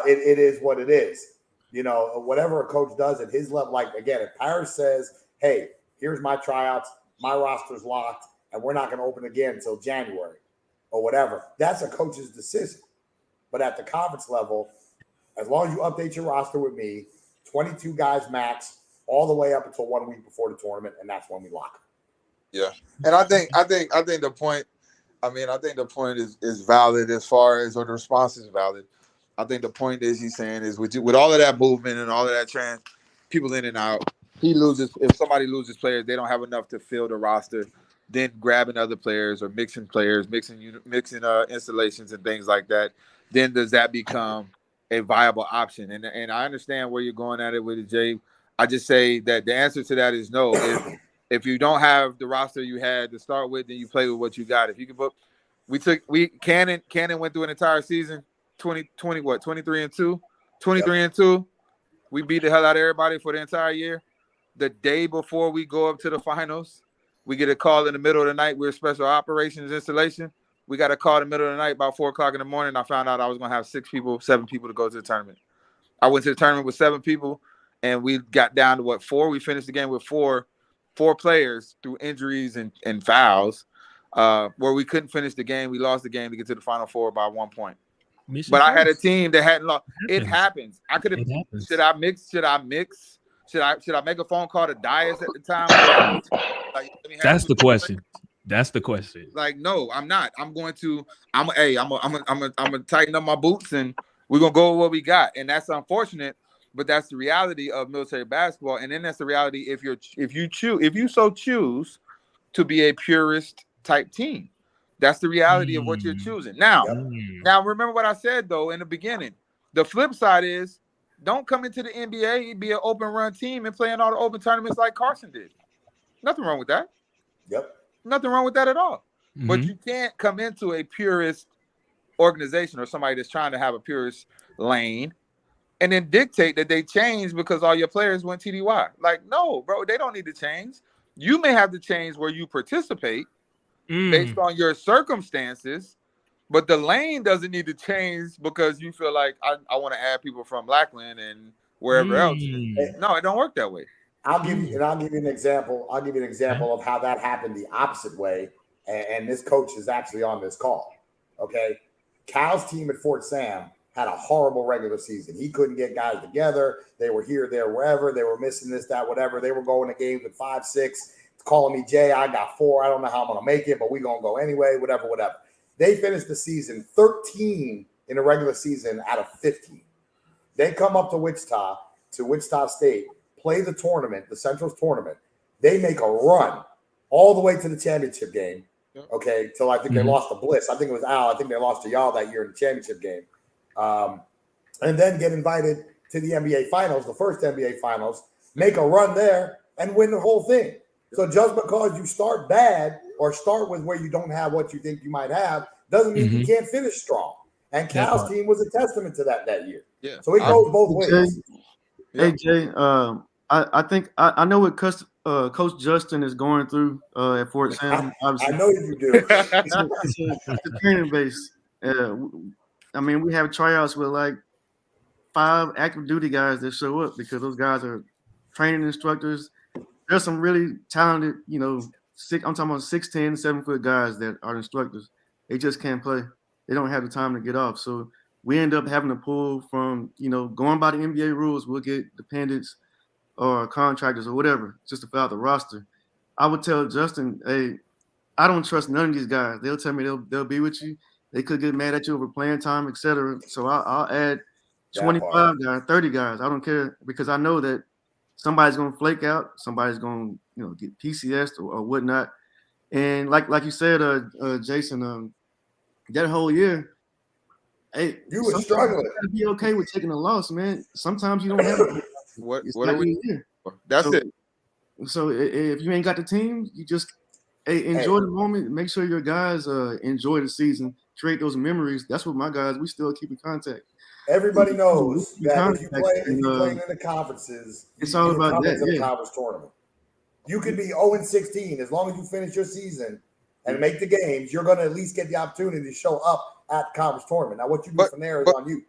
It is what it is. Whatever a coach does at his level, like again, if Paris says, hey, here's my tryouts, my roster's locked, and we're not going to open again until January or whatever, that's a coach's decision. But at the conference level, as long as you update your roster with me, 22 guys max, all the way up until 1 week before the tournament, and that's when we lock them. Yeah, and I think the point. I think the point is valid as far as, or the response is valid. I think the point is he's saying is with all of that movement and all of that people in and out, if somebody loses players, they don't have enough to fill the roster. Then grabbing other players or mixing players, mixing installations and things like that. Then does that become a viable option? And I understand where you're going at it with it, Jay. I just say that the answer to that is no. If you don't have the roster you had to start with, then you play with what you got. If you can book, Cannon went through an entire season, 23-2, 23-2. we beat the hell out of everybody for the entire year. The day before we go up to the finals, we get a call in the middle of the night. We're special operations installation. We got a call in the middle of the night about 4 o'clock in the morning. I found out I was going to have 7 people to go to the tournament. I went to the tournament with 7 people, and we got down to 4? We finished the game with four players through injuries and fouls, where we couldn't finish the game. We lost the game to get to the Final Four by 1 point. But I had a team that hadn't lost. It happens. I could have. Should I mix? Should I make a phone call to Dias at the time? That's the question. That's the question. Like, no, I'm not. I'm going to tighten up my boots, and we're gonna go with what we got. And that's unfortunate, but that's the reality of military basketball. And then that's the reality if you so choose to be a purist type team. That's the reality of what you're choosing. Now remember what I said though in the beginning. The flip side is don't come into the NBA, be an open run team, and play in all the open tournaments like Carson did. Nothing wrong with that. Yep. Nothing wrong with that at all. Mm-hmm. But you can't come into a purist organization or somebody that's trying to have a purist lane and then dictate that they change because all your players went TDY. Like, no, bro, they don't need to change. You may have to change where you participate based on your circumstances, but the lane doesn't need to change because you feel like I want to add people from Lackland and wherever else. No, it don't work that way. I'll give you an example. I'll give you an example of how that happened the opposite way. And this coach is actually on this call. Okay. Cal's team at Fort Sam had a horrible regular season. He couldn't get guys together. They were here, there, wherever. They were missing this, that, whatever. They were going to games with 5, 6, calling me, Jay, I got 4. I don't know how I'm going to make it, but we're going to go anyway, whatever. They finished the season 13 in the regular season out of 15. They come up to Wichita State, play the tournament, the Central's tournament. They make a run all the way to the championship game. Okay, till I think they lost to Bliss. I think it was Al. I think they lost to y'all that year in the championship game. And then get invited to the NBA Finals, the first NBA Finals, make a run there, and win the whole thing. So just because you start bad or start with where you don't have what you think you might have doesn't mean you can't finish strong. And Cal's team was a testament to that year. Yeah. So it goes both ways. Hey, Jay, I think I know what Coach Justin is going through at Fort Sam. Obviously. I know you do. It's a training base. I mean, we have tryouts with like 5 active duty guys that show up because those guys are training instructors. There's some really talented, I'm talking about 6'10", 7-foot guys that are instructors. They just can't play. They don't have the time to get off. So we end up having to pull from, going by the NBA rules. We'll get dependents or contractors or whatever just to fill out the roster. I would tell Justin, hey, I don't trust none of these guys. They'll tell me they'll be with you. They could get mad at you over playing time, etc. So I'll add 25 guys, 30 guys. I don't care because I know that somebody's going to flake out. Somebody's going to, get PCS or whatnot. And like you said, Jason, that whole year, hey, you were struggling. You gotta be okay with taking a loss, man. Sometimes you don't have it. What are we here? That's it. So if you ain't got the team, you just enjoy the moment. Make sure your guys enjoy the season. Create those memories. That's what my guys. We still keep in contact. Everybody knows that if you play in the conferences, it's all about that. The conference tournament. You could be 0-16 as long as you finish your season and make the games. You're going to at least get the opportunity to show up at the conference tournament. Now, what you do from there is on you.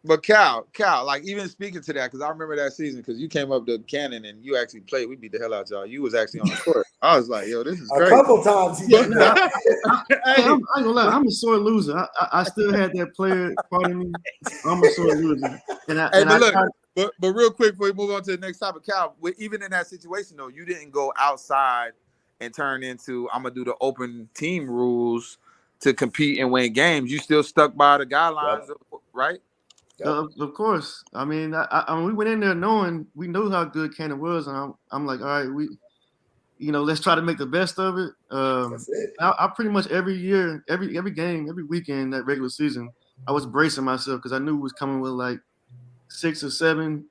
But Cal, like even speaking to that, because I remember that season because you came up to Cannon and you actually played. We beat the hell out y'all. You was actually on the court. I was like, yo, this is crazy. A couple times. I'm not gonna lie. I'm a sore loser. I still had that player part of me. I'm a sore loser. But real quick before we move on to the next topic, Cal, even in that situation though, you didn't go outside and turn into I'm gonna do the open team rules to compete and win games. You still stuck by the guidelines, right? Of course. I mean, we went in there knowing we knew how good Cannon was, and I'm like, all right, let's try to make the best of it. That's it. I pretty much every year, every game, every weekend that regular season, I was bracing myself because I knew it was coming with like 6 or 7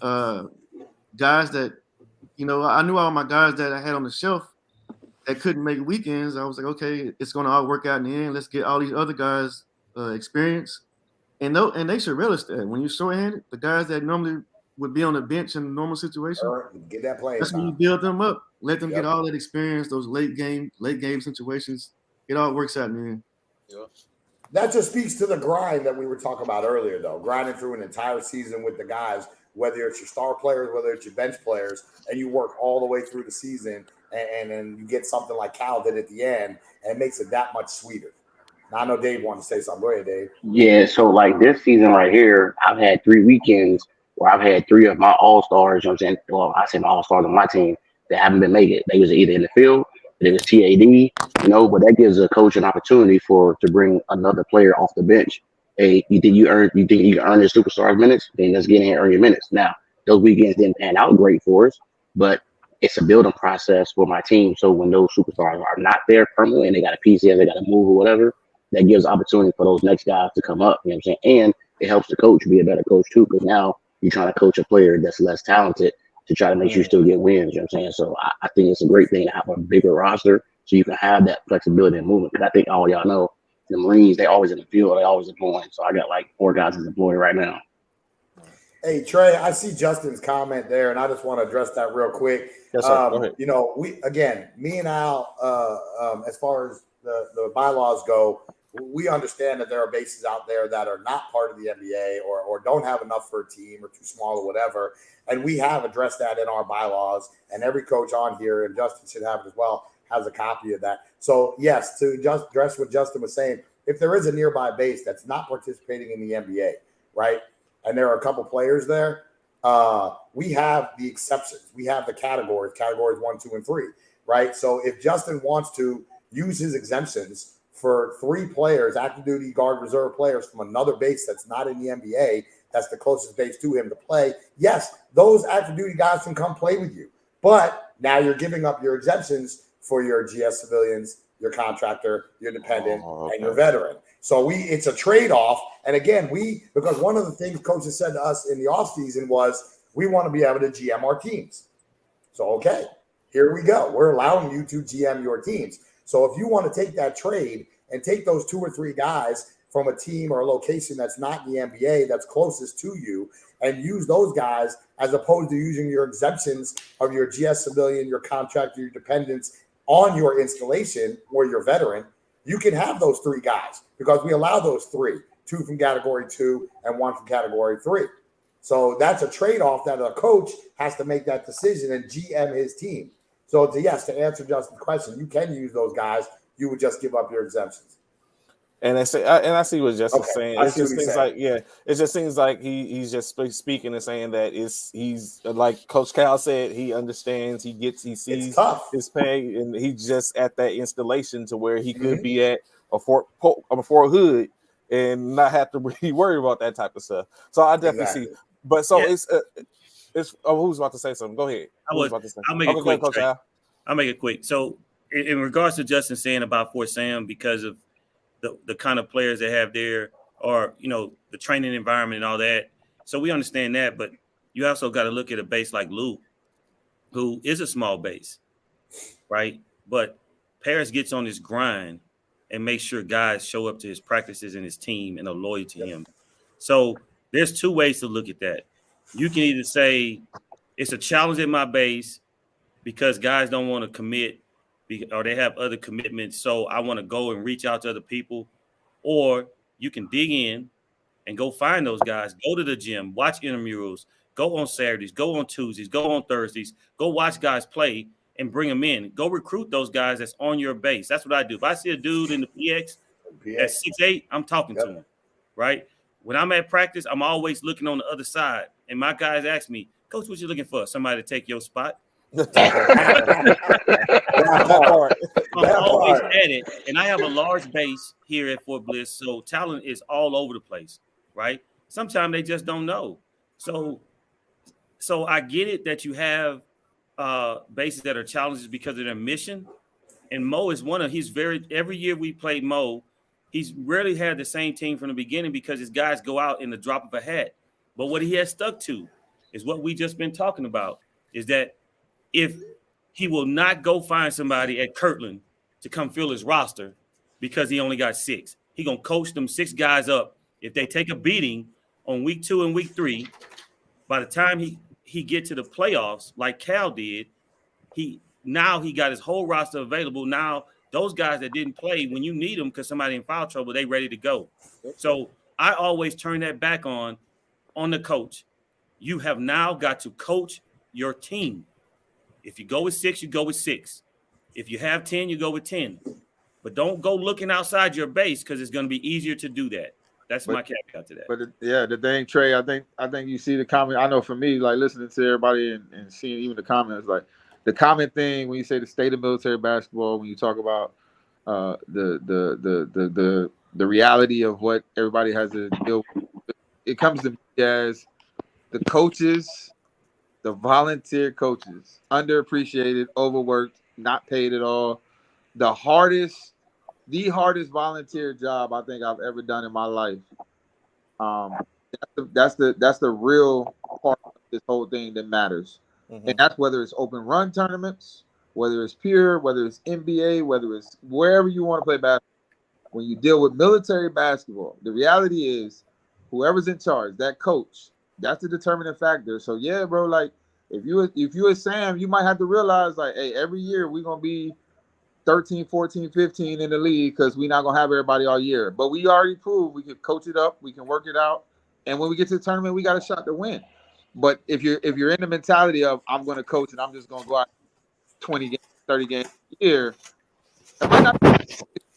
guys that, I knew all my guys that I had on the shelf that couldn't make weekends. I was like, okay, it's going to all work out in the end. Let's get all these other guys experience. And they should relish that. When you're short-handed, the guys that normally would be on the bench in a normal situation. Get that playing That's when you time. build them up, let them Yep. get all that experience, those late game situations. It all works out, man. That just speaks to the grind that we were talking about earlier, though. Grinding through an entire season with the guys, whether it's your star players, whether it's your bench players, and you work all the way through the season, and then you get something like Cal did at the end, and it makes it that much sweeter. Now, I know Dave wanted to say something. Go ahead, Dave. Yeah, so like this season right here, I've had 3 weekends where I've had 3 of my all-stars, you know what I'm saying? Well, I say my all-stars on my team that haven't been making it. They was either in the field, it was TAD, but that gives a coach an opportunity to bring another player off the bench. Hey, you think you can earn your superstars minutes? Then let's get in here and earn your minutes. Now, those weekends didn't pan out great for us, but it's a building process for my team. So when those superstars are not there permanently and they got a PCS, they got to move or whatever, that gives opportunity for those next guys to come up. You know what I'm saying? And it helps the coach be a better coach too, because now you're trying to coach a player that's less talented to try to make sure you still get wins. You know what I'm saying? So I think it's a great thing to have a bigger roster so you can have that flexibility and movement. Because I think all y'all know the Marines, they always in the field, they always deploying. So I got like 4 guys in deploying right now. Hey, Trey, I see Justin's comment there, and I just want to address that real quick. Yes, sir. Go ahead. Me and Al, as far as the bylaws go, we understand that there are bases out there that are not part of the NBA or don't have enough for a team or too small or whatever. And we have addressed that in our bylaws, and every coach on here, and Justin should have it as well, has a copy of that. So yes, to just address what Justin was saying, if there is a nearby base that's not participating in the NBA, right, and there are a couple players there, we have the exceptions. We have the categories 1, 2, and 3, right? So if Justin wants to use his exemptions for 3 players, active duty guard reserve players from another base that's not in the NBA, that's the closest base to him to play, yes, those active duty guys can come play with you. But now you're giving up your exemptions for your GS civilians, your contractor, your dependent, and your veteran. So it's a trade-off. And again, because one of the things coaches said to us in the offseason was we want to be able to GM our teams. So, okay, here we go. We're allowing you to GM your teams. So if you want to take that trade and take those 2 or 3 guys from a team or a location that's not in the NBA that's closest to you and use those guys as opposed to using your exemptions of your GS civilian, your contractor, your dependents on your installation or your veteran, you can have those 3 guys because we allow those 3, 2 from category 2 and 1 from category 3. So that's a trade-off that a coach has to make that decision and GM his team. So to answer Justin's question, you can use those guys. You would just give up your exemptions. And I see what Justin's saying. It just seems like it just seems like he's just speaking and saying that he's like Coach Cal said, he understands, he sees his pay, and he's just at that installation to where he could be at a Fort Hood and not have to be worried about that type of stuff. So I definitely see. But so it's who's about to say something? Go ahead. I'll make it quick. I'll make it quick. So in regards to Justin saying about Fort Sam, because of the kind of players they have there, or the training environment and all that. So we understand that, but you also got to look at a base like Lou, who is a small base, right? But Paris gets on his grind and makes sure guys show up to his practices and his team and are loyal to him. So there's 2 ways to look at that. You can either say it's a challenge at my base because guys don't want to commit or they have other commitments, so I want to go and reach out to other people. Or you can dig in and go find those guys, go to the gym, watch intramurals, go on Saturdays, go on Tuesdays, go on Thursdays, go watch guys play and bring them in. Go recruit those guys that's on your base. That's what I do. If I see a dude in the PX that's 6'8", I'm talking to him, right? When I'm at practice, I'm always looking on the other side. And my guys ask me, Coach, what you looking for? Somebody to take your spot? I'm always at it, and I have a large base here at Fort Bliss, so talent is all over the place, right? Sometimes they just don't know. So I get it that you have bases that are challenges because of their mission, and Mo is one of. Every year we played Mo, he's rarely had the same team from the beginning because his guys go out in the drop of a hat. But what he has stuck to is what we just been talking about, is that if he will not go find somebody at Kirtland to come fill his roster because he only got 6. He going to coach them 6 guys up. If they take a beating on week 2 and week 3, By the time he get to the playoffs, like Cal did, he got his whole roster available. Now those guys that didn't play, when you need them because somebody in foul trouble, they ready to go. So I always turn that back on the coach. You have now got to coach your team. If you go with 6, you go with 6. If you have 10, you go with 10. But don't go looking outside your base because it's going to be easier to do that. That's my caveat to that. But the thing, Trey, I think you see the comment. I know for me, like listening to everybody and seeing even the comments, like the comment thing when you say the state of military basketball, when you talk about the reality of what everybody has to deal with, it comes to me as the coaches, the volunteer coaches, underappreciated, overworked, not paid at all. The hardest volunteer job I think I've ever done in my life. That's the real part of this whole thing that matters. And that's whether it's open run tournaments, whether it's pure, whether it's NBA, whether it's wherever you want to play basketball. When you deal with military basketball, the reality is whoever's in charge, that coach, that's the determining factor. So yeah, bro, like if you a Sam, you might have to realize like, hey, every year we're gonna be 13, 14, 15 in the league because we're not gonna have everybody all year. But we already proved we can coach it up, we can work it out, and when we get to the tournament, we got a shot to win. But if you're in the mentality of I'm gonna coach and I'm just gonna go out 20 games, 30 games a year, that might not be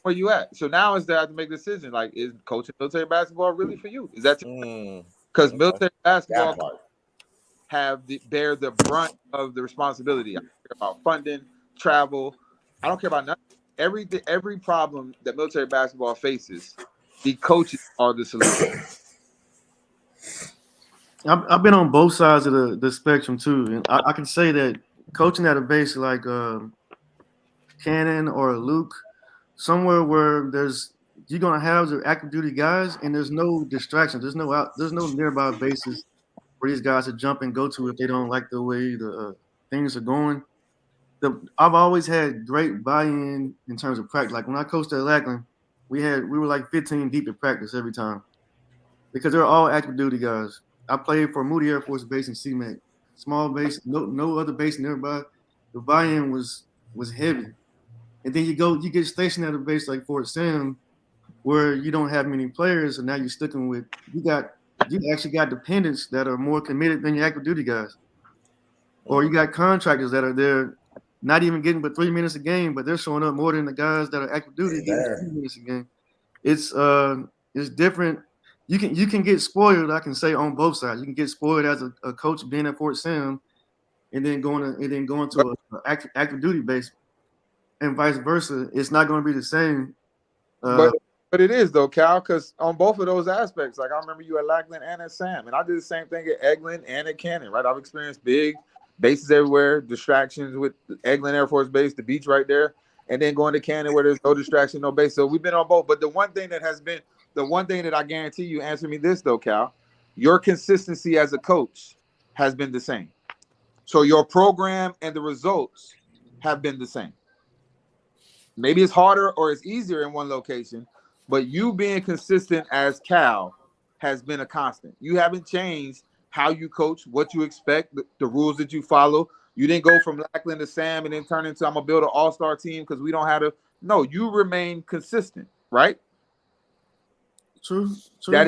where you at. So now is that to make a decision like, is coaching military basketball really for you? Is that because military basketball bear the brunt of the responsibility? I don't care about funding, travel. I don't care about nothing. Every problem that military basketball faces, the coaches are the solution. I've been on both sides of the spectrum too, and I can say that coaching at a base like Cannon or Luke, somewhere where you're gonna have the active duty guys, and there's no distractions. There's no nearby bases where these guys are jump and go to if they don't like the way the things are going. I've always had great buy-in in terms of practice. Like when I coached at Lackland, we were like 15 deep in practice every time because they're all active duty guys. I played for Moody Air Force Base in CMAC, small base, no other base nearby. The buy-in was heavy, and then you get stationed at a base like Fort Sam, where you don't have many players, and now you're sticking with you actually got dependents that are more committed than your active duty guys, or you got contractors that are there. Not even getting but 3 minutes a game, but they're showing up more than the guys that are active duty getting 3 minutes a game. It's different. You can get spoiled. I can say on both sides. You can get spoiled as a coach being at Fort Sam, and then going to an active duty base, and vice versa. It's not going to be the same. But it is though, Cal, because on both of those aspects, like I remember you at Lackland and at Sam, and I did the same thing at Eglin and at Cannon. Right, I've experienced big bases everywhere, distractions with Eglin Air Force Base, the beach right there, and then going to Cannon where there's no distraction, no base. So we've been on both. But the one thing that I guarantee you, answer me this though, Cal, your consistency as a coach has been the same. So your program and the results have been the same. Maybe it's harder or it's easier in one location, but you being consistent as Cal has been a constant. You haven't changed how you coach, what you expect, the rules that you follow. You didn't go from Lackland to Sam and then turn into I'm gonna build an all-star team because we don't have to. No, you remain consistent, right? True. That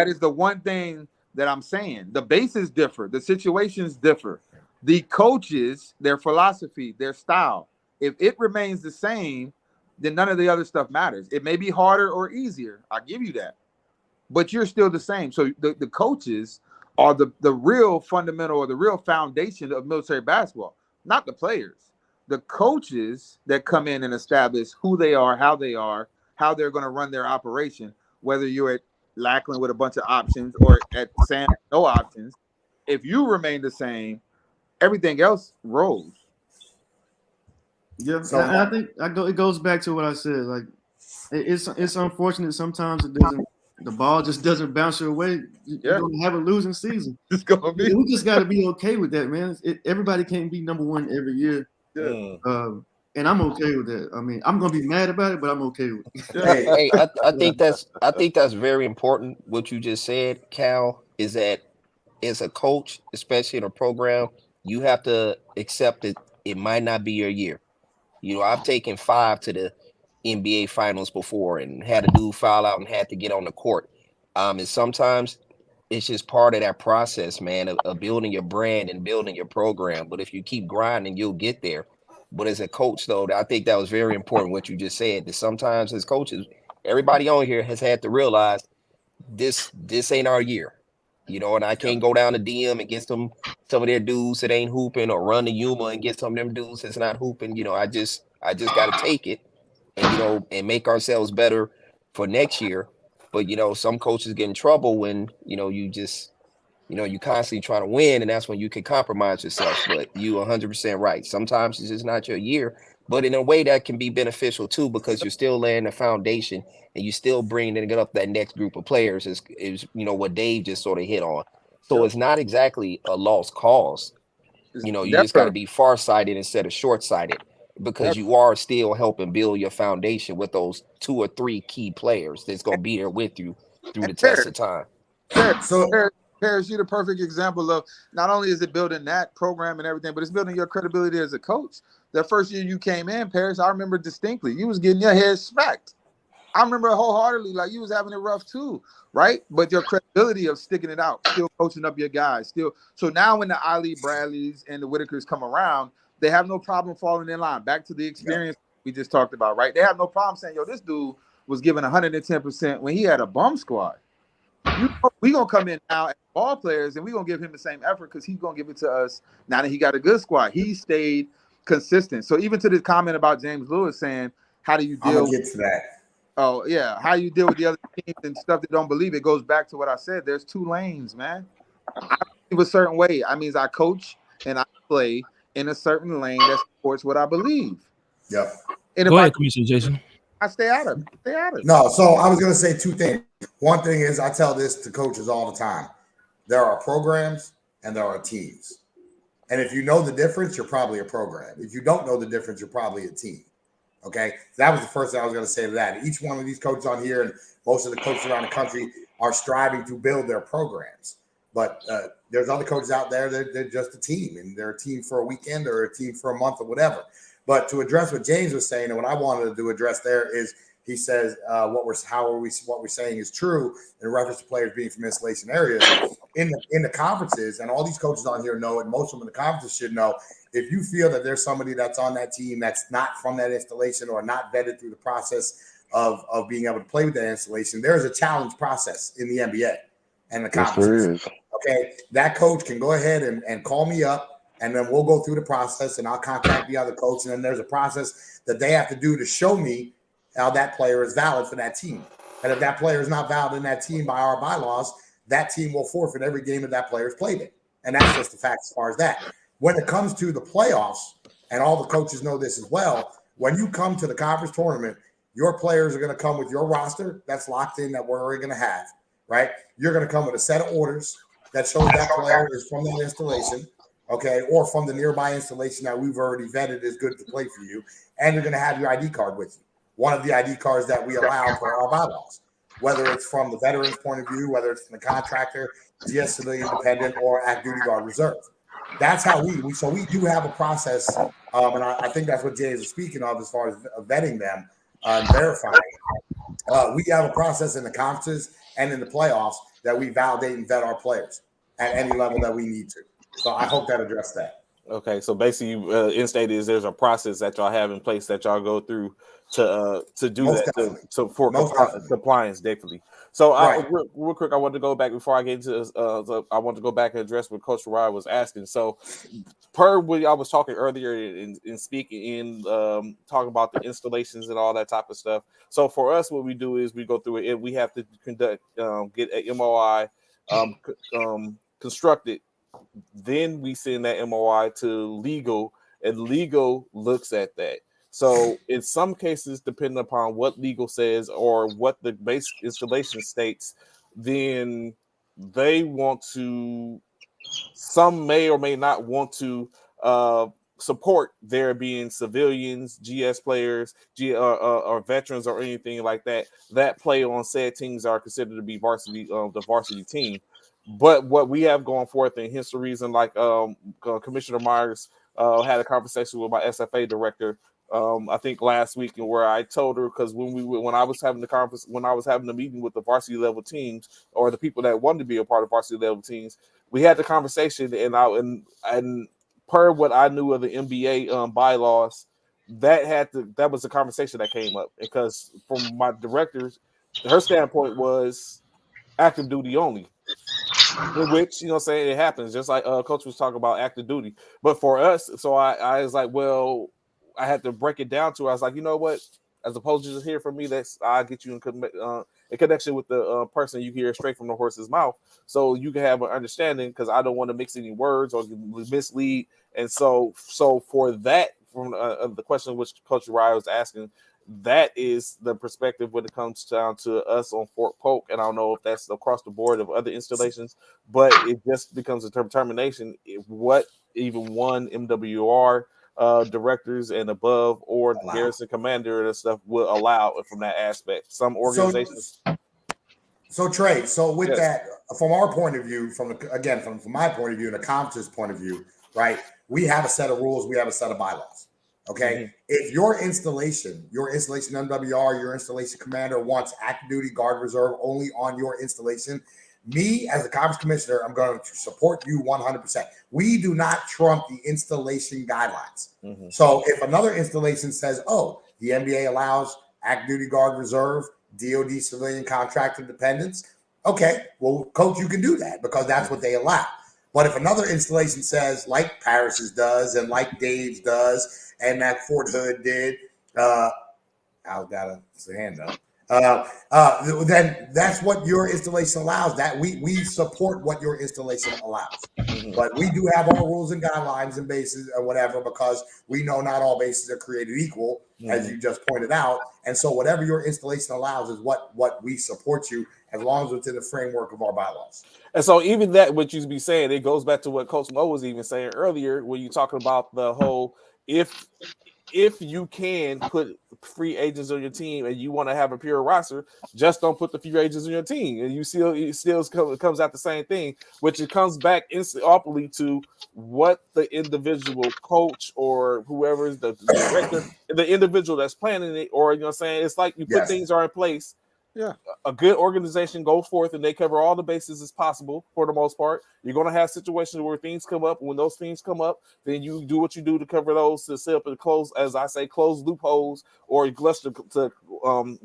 is the one thing that I'm saying. The bases differ, the situations differ, the coaches, their philosophy, their style. If it remains the same, then none of the other stuff matters. It may be harder or easier. I give you that, but you're still the same. So the coaches are the real fundamental or the real foundation of military basketball, not the players. The coaches that come in and establish who they are, how they're going to run their operation, whether you're at Lackland with a bunch of options or at Sam, no options. If you remain the same, everything else rolls. Yeah, so, I think it goes back to what I said. Like, it's unfortunate sometimes the ball just doesn't bounce your way. You're going to have a losing season. It's going to be. We just got to be okay with that, man. Everybody can't be number one every year. Yeah. And I'm okay with that. I mean, I'm going to be mad about it, but I'm okay with it. Hey, I think that's very important. What you just said, Cal, is that as a coach, especially in a program, you have to accept that it might not be your year. You know, I've taken 5 to the NBA finals before and had a dude foul out and had to get on the court. And sometimes it's just part of that process, man, of building your brand and building your program. But if you keep grinding, you'll get there. But as a coach, though, I think that was very important what you just said, that sometimes as coaches, everybody on here has had to realize this ain't our year. You know, and I can't go down to DM and get some of their dudes that ain't hooping, or run to Yuma and get some of them dudes that's not hooping. You know, I just got to take it and, you know, and make ourselves better for next year. But, you know, some coaches get in trouble when, you know, you constantly trying to win, and that's when you can compromise yourself. But you 100% right. Sometimes it's just not your year, but in a way that can be beneficial too, because you're still laying the foundation and you still bringing it up that next group of players is you know, what Dave just sort of hit on. So it's not exactly a lost cause. You know, you just got to be farsighted instead of short-sighted, because you are still helping build your foundation with those 2 or 3 key players that's going to be there with you through the test of time. Paris, you're the perfect example of, not only is it building that program and everything, but it's building your credibility as a coach. The first year you came in, Paris, I remember distinctly, you was getting your head smacked. I remember wholeheartedly, like, you was having it rough too, right? But your credibility of sticking it out, still coaching up your guys, still. So now when the Ali Bradleys and the Whitakers come around, they have no problem falling in line. Back to the experience we just talked about, right? They have no problem saying, yo, this dude was giving 110% when he had a bum squad. We gonna come in now as ball players, and we gonna give him the same effort because he's gonna give it to us now that he got a good squad. He stayed consistent. So even to this comment about James Lewis saying, how do you deal? I'm gonna get to that. Oh yeah, how you deal with the other teams and stuff that don't believe it goes back to what I said. There's 2 lanes, man. I believe a certain way. I mean, I coach and I play in a certain lane that supports what I believe. Yep. And Go ahead, Commissioner Jason. I stay out of it. Stay out of it. No, so I was going to say 2 things. One thing is, I tell this to coaches all the time. There are programs and there are teams. And if you know the difference, you're probably a program. If you don't know the difference, you're probably a team. Okay? That was the first thing I was going to say to that. Each one of these coaches on here and most of the coaches around the country are striving to build their programs. But there's other coaches out there that they're just a team, and they're a team for a weekend or a team for a month or whatever. But to address what James was saying, and what I wanted to address there is, he says what we're saying is true in reference to players being from installation areas in the conferences, and all these coaches on here know, and most of them in the conferences should know. If you feel that there's somebody that's on that team that's not from that installation or not vetted through the process of being able to play with that installation, there's a challenge process in the NBA and the conferences. Okay, that coach can go ahead and call me up, and then we'll go through the process, and I'll contact the other coach, and then there's a process that they have to do to show me how that player is valid for that team. And if that player is not valid in that team by our bylaws, that team will forfeit every game that player's played in. And that's just the fact as far as that. When it comes to the playoffs, and all the coaches know this as well, when you come to the conference tournament, your players are going to come with your roster that's locked in that we're already going to have, right? You're going to come with a set of orders that shows that player is from that installation, okay, or from the nearby installation that we've already vetted is good to play for you, and you're going to have your ID card with you. One of the ID cards that we allow for our bylaws, whether it's from the veteran's point of view, whether it's from the contractor, GS Civilian Independent, or Active Duty Guard Reserve. That's how we do have a process, and I think that's what James is speaking of as far as vetting them and verifying. We have a process in the conferences and in the playoffs that we validate and vet our players at any level that we need to. So I hope that addressed that. Okay, so basically, in state is there's a process that y'all have in place that y'all go through to do Most that for compliance, definitely. So, real quick, I want to go back before I get into this. I want to go back and address what Coach Ryan was asking. So, per what I was talking earlier in speaking talking about the installations and all that type of stuff. So, for us, what we do is we go through it, and we have to get a MOI constructed. Then we send that MOI to legal, and legal looks at that. So in some cases, depending upon what legal says or what the base installation states, then they want to, some may or may not want to support there being civilians, GS players, or veterans or anything like that, that play on said teams are considered to be varsity, the varsity team. But what we have going forth, and hence the reason, like Commissioner Myers had a conversation with my SFA director, I think last week, and where I told her, because when I was having the meeting with the varsity level teams, or the people that wanted to be a part of varsity level teams, we had the conversation, and per what I knew of the NBA bylaws, that was the conversation that came up, because from my directors, her standpoint was active duty only. In which, you know what I'm saying, it happens, just like Coach was talking about active duty. But for us, so I was like, well, I had to break it down to her. I was like, you know what? As opposed to just hear from me, I'll get you in connection with the person you hear straight from the horse's mouth, so you can have an understanding, because I don't want to mix any words or mislead. And so for that, from the question which Coach Uriah was asking, that is the perspective when it comes down to us on Fort Polk. And I don't know if that's across the board of other installations, but it just becomes a determination what even one MWR directors and above, or the garrison commander and stuff, will allow from that aspect. Some organizations. So Trey, so with that, from our point of view, from my point of view and the conference's point of view, right? We have a set of rules, we have a set of bylaws. Okay. Mm-hmm. If your installation MWR, your installation commander wants active duty, guard, reserve only on your installation, me as the conference commissioner, I'm going to support you 100%. We do not trump the installation guidelines. Mm-hmm. So if another installation says, oh, the NBA allows active duty, guard, reserve, DOD, civilian contractor dependents, okay, well, coach, you can do that because that's what they allow. But if another installation says, like Paris's does and like Dave's does, and that Fort Hood did, Al got a hand up. Then that's what your installation allows. That we support what your installation allows. Mm-hmm. But we do have our rules and guidelines and bases or whatever, because we know not all bases are created equal, mm-hmm. as you just pointed out. And so whatever your installation allows is what we support you, as long as it's in the framework of our bylaws. And so even that, what you be saying, it goes back to what Coach Mo was even saying earlier, when you're talking about the whole, if you can put free agents on your team and you want to have a pure roster, just don't put the free agents on your team, and it still comes out the same thing, which it comes back instantly to what the individual coach or whoever is the director, the individual that's planning it, or, you know what I'm saying, it's like you put things are in place. Yeah, a good organization go forth and they cover all the bases as possible for the most part. You're going to have situations where things come up. When those things come up, then you do what you do to cover those, to set up and close, as I say, close loopholes, or to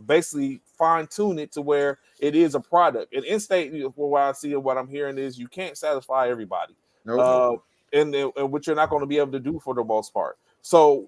basically fine tune it to where it is a product. And in state, what I see and what I'm hearing is you can't satisfy everybody, and which you're not going to be able to do for the most part. So.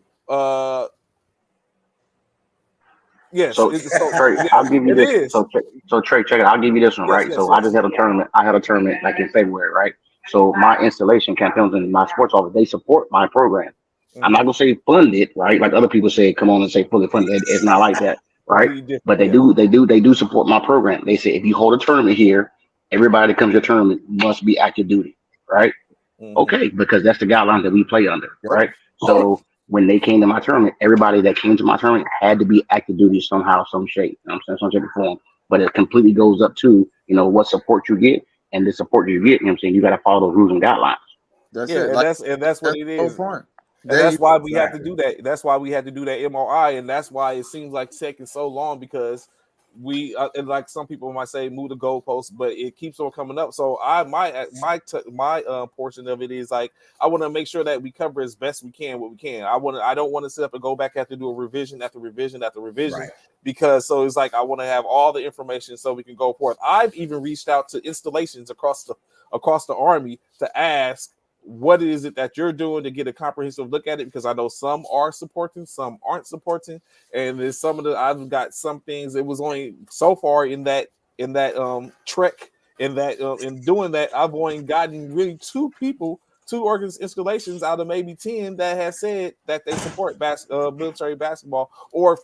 Yes. So Trey, I'll give you this. So Trey, check it. I'll give you this one, right? Yes, I just had a tournament. I had a tournament like in February, right? So my installation campaigns and my sports office, they support my program. Mm-hmm. I'm not gonna say fund it, right? Like other people say, come on and say fully funded. It's not like that, right? But they do support my program. They say if you hold a tournament here, everybody that comes to your tournament must be active duty, right? Mm-hmm. Okay, because that's the guidelines that we play under, right? So when they came to my tournament, everybody that came to my tournament had to be active duty somehow, some shape. You know what I'm saying? Some shape or form. But it completely goes up to, what support you get, and the support you get, you saying, you got to follow those rules and guidelines. That's it. And that's what it is. And that's why we have to do that. That's why we had to do that MRI, and that's why it seems like it's taking so long, because we and like some people might say move the goalposts, but it keeps on coming up. So my portion of it is like, I want to make sure that we cover as best we can what we can. I don't want to sit up and go back after do a revision after revision after revision, right. Because so it's like I want to have all the information so we can go forth. I've even reached out to installations across the Army to ask, what is it that you're doing to get a comprehensive look at it? Because I know some are supporting, some aren't supporting, and there's I've got some things. It was only so far in that trek, in doing that, I've only gotten really two installations out of maybe 10 that have said that they support military basketball or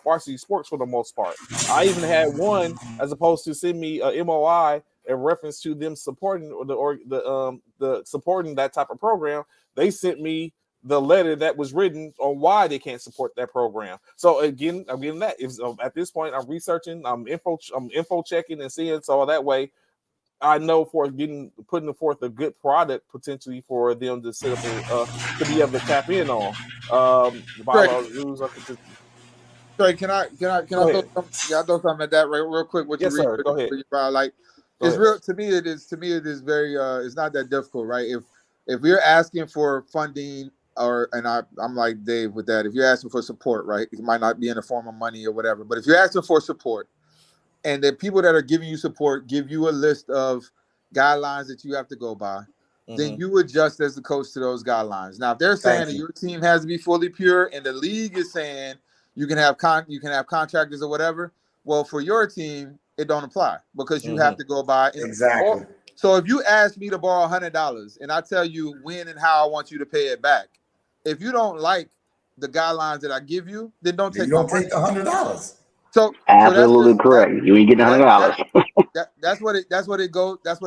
varsity sports for the most part. I even had one, as opposed to send me a MOI in reference to them supporting the supporting that type of program, they sent me the letter that was written on why they can't support that program. So again, I'm getting that. At this point, I'm researching, I'm info checking and seeing, so that way I know for putting forth a good product potentially for them to set up to be able to tap in on. The bylaws, rules are consistent. Trey, can I Go throw ahead. something at that real quick? What you Yes, read, sir. Go ahead. like Go it's ahead. real to me. It is very it's not that difficult, right? If you're asking for funding I'm like Dave with that. If you're asking for support, right, it might not be in the form of money or whatever, but if you're asking for support, and the people that are giving you support give you a list of guidelines that you have to go by, then you adjust as the coach to those guidelines. Now, if they're saying that your team has to be fully pure, and the league is saying you can have contractors or whatever, well, for your team, it don't apply because you have to go by exactly. So if you ask me to borrow $100 and I tell you when and how I want you to pay it back, if you don't like the guidelines that I give you, then don't take You don't my take the $100. So that's Absolutely just correct. You ain't getting $100. that's what it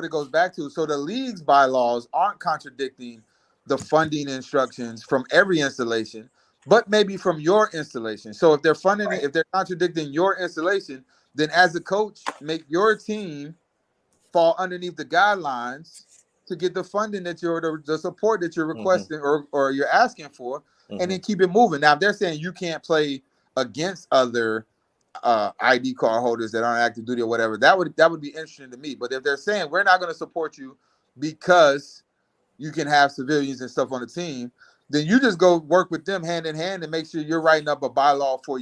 goes back to. So the league's bylaws aren't contradicting the funding instructions from every installation, but maybe from your installation. So if they're funding it, if they're contradicting your installation, then as a coach, make your team fall underneath the guidelines to get the funding that the support that you're requesting or you're asking for, and then keep it moving. Now, if they're saying you can't play against other ID card holders that aren't active duty or whatever, that would be interesting to me. But if they're saying we're not going to support you because you can have civilians and stuff on the team, then you just go work with them hand in hand and make sure you're writing up a bylaw for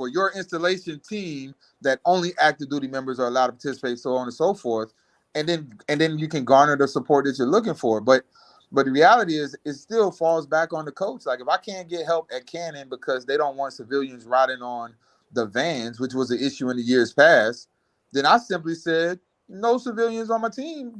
your installation team that only active duty members are allowed to participate, so on and so forth. And then you can garner the support that you're looking for. But the reality is it still falls back on the coach. Like if I can't get help at Cannon because they don't want civilians riding on the vans, which was an issue in the years past, then I simply said no civilians on my team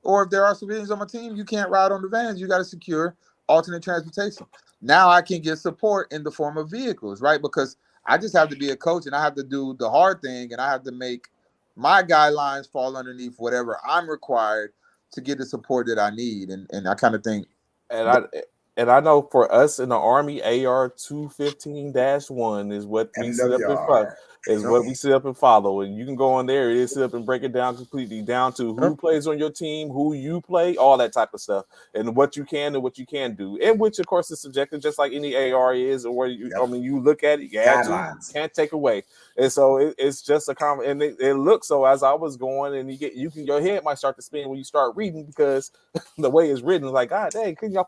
or if there are civilians on my team, you can't ride on the vans. You got to secure alternate transportation. Now I can get support in the form of vehicles, right? Because I just have to be a coach and I have to do the hard thing and I have to make my guidelines fall underneath whatever I'm required to get the support that I need. And I kind of think. And I know for us in the Army, AR 215-1 is what we sit up and follow. What we sit up and follow. And you can go on there and sit up and break it down completely down to who plays on your team, who you play, all that type of stuff, and what you can and what you can't do. And which of course is subjective, just like any AR is, or you look at it, you add to, can't take away. And so it's just a comment, and it looks so as I was going, and your head might start to spin when you start reading because the way it's written, like, God dang, couldn't y'all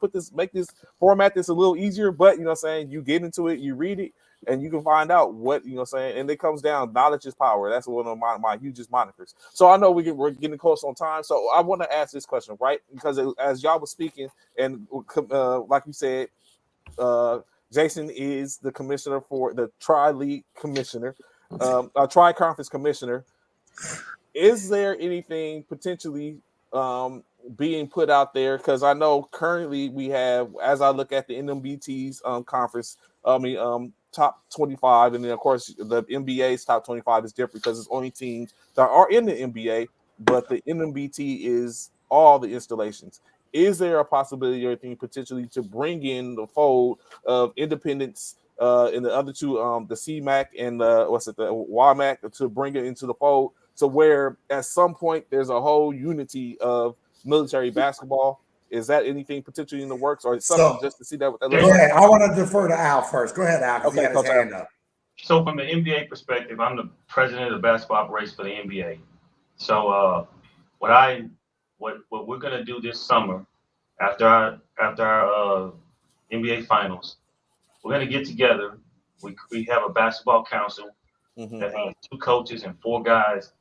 format this a little easier? But you know what I'm saying, you get into it, you read it, and you can find out what, you know what I'm saying, and it comes down, knowledge is power. That's one of my hugest monikers. So I know we're getting close on time. So I want to ask this question, right? Because as y'all was speaking, and like you said, Jason is the commissioner for the tri-league commissioner, tri-conference commissioner. Is there anything potentially being put out there? Because I know currently we have, as I look at the NMBT's conference, top 25, and then of course the NBA's top 25 is different because it's only teams that are in the NBA, but the NMBT is all the installations. Is there a possibility or anything potentially to bring in the fold of independents in the other two, the CMAC and the WAMAC, to bring it into the fold, to where at some point there's a whole unity of military basketball? Is that anything potentially in the works, or something just to see that? Go ahead. I want to defer to Al first. Go ahead, Al, because he had his hand up. So from the NBA perspective, I'm the president of basketball operations for the NBA. So what we're gonna do this summer after our NBA finals, we're gonna get together. We have a basketball council that has 2 coaches and 4 guys.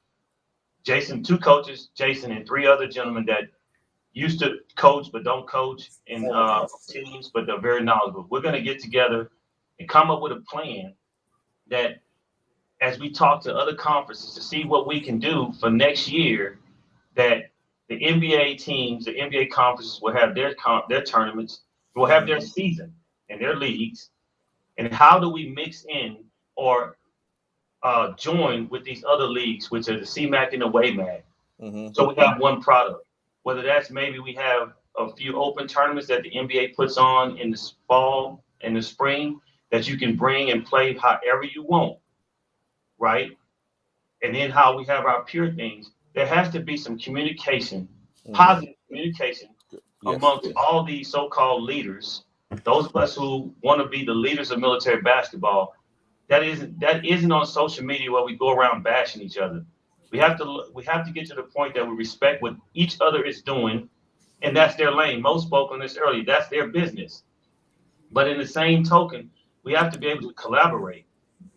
Two coaches, Jason, and 3 other gentlemen that used to coach but don't coach in teams, but they're very knowledgeable. We're going to get together and come up with a plan that, as we talk to other conferences to see what we can do for next year, that the NBA teams, the NBA conferences will have their tournaments, will have their season and their leagues, and how do we mix in or join with these other leagues, which are the CMAC and the WAMAC. So we have one product. Whether that's maybe we have a few open tournaments that the NBA puts on in the fall and the spring that you can bring and play however you want, right? And then how we have our pure things. there has to be some communication, Mhm. positive communication Yes. amongst all these so-called leaders, those of us who want to be the leaders of military basketball. That isn't on social media where we go around bashing each other. We have to get to the point that we respect what each other is doing, and that's their lane. Mo spoke on this earlier. That's their business. But in the same token, we have to be able to collaborate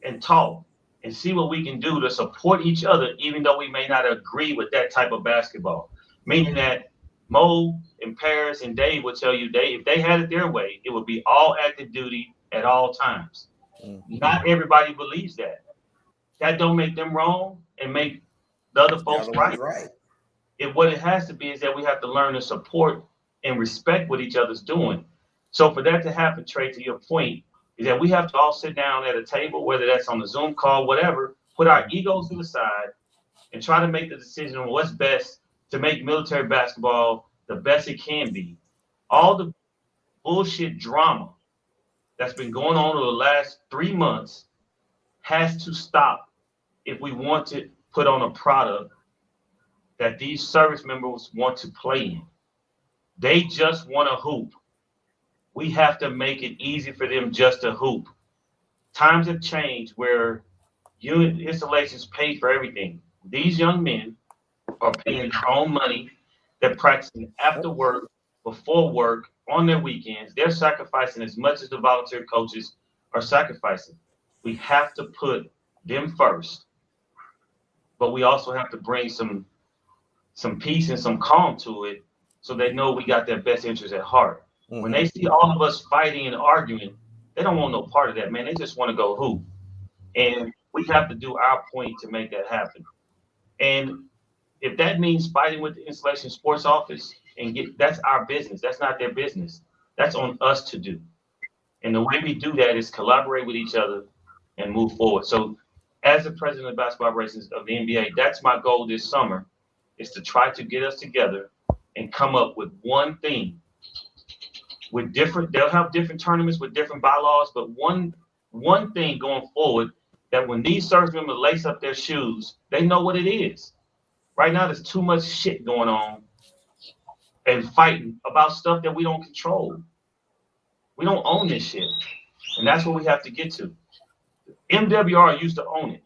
and talk and see what we can do to support each other, even though we may not agree with that type of basketball. Meaning that Mo and Paris and Dave would tell you, if they had it their way, it would be all active duty at all times. Not everybody believes that. That don't make them wrong and make the other folks right. What it has to be is that we have to learn to support and respect what each other's doing. So for that to happen, Trey, to your point, is that we have to all sit down at a table, whether that's on the Zoom call, whatever, put our egos to the side and try to make the decision on what's best to make military basketball the best it can be. All the bullshit drama that's been going on over the last 3 months has to stop if we want to put on a product that these service members want to play in. They just want to hoop. We have to make it easy for them just to hoop. Times have changed where unit installations pay for everything. These young men are paying their own money. They're practicing after work, before work, on their weekends. They're sacrificing as much as the volunteer coaches are sacrificing. We have to put them first, but we also have to bring some peace and some calm to it so they know we got their best interest at heart. Mhm. When they see all of us fighting and arguing, they don't want no part of that, man. They just want to go hoop. And we have to do our point to make that happen. And if that means fighting with the installation sports office that's our business. That's not their business. That's on us to do. And the way we do that is collaborate with each other and move forward. So as the president of basketball operations of the NBA, that's my goal this summer, is to try to get us together and come up with one thing with they'll have different tournaments with different bylaws, but one thing going forward that when these service members lace up their shoes, they know what it is. Right now, there's too much shit going on and fighting about stuff that we don't control. We don't own this shit. And that's what we have to get to. MWR used to own it.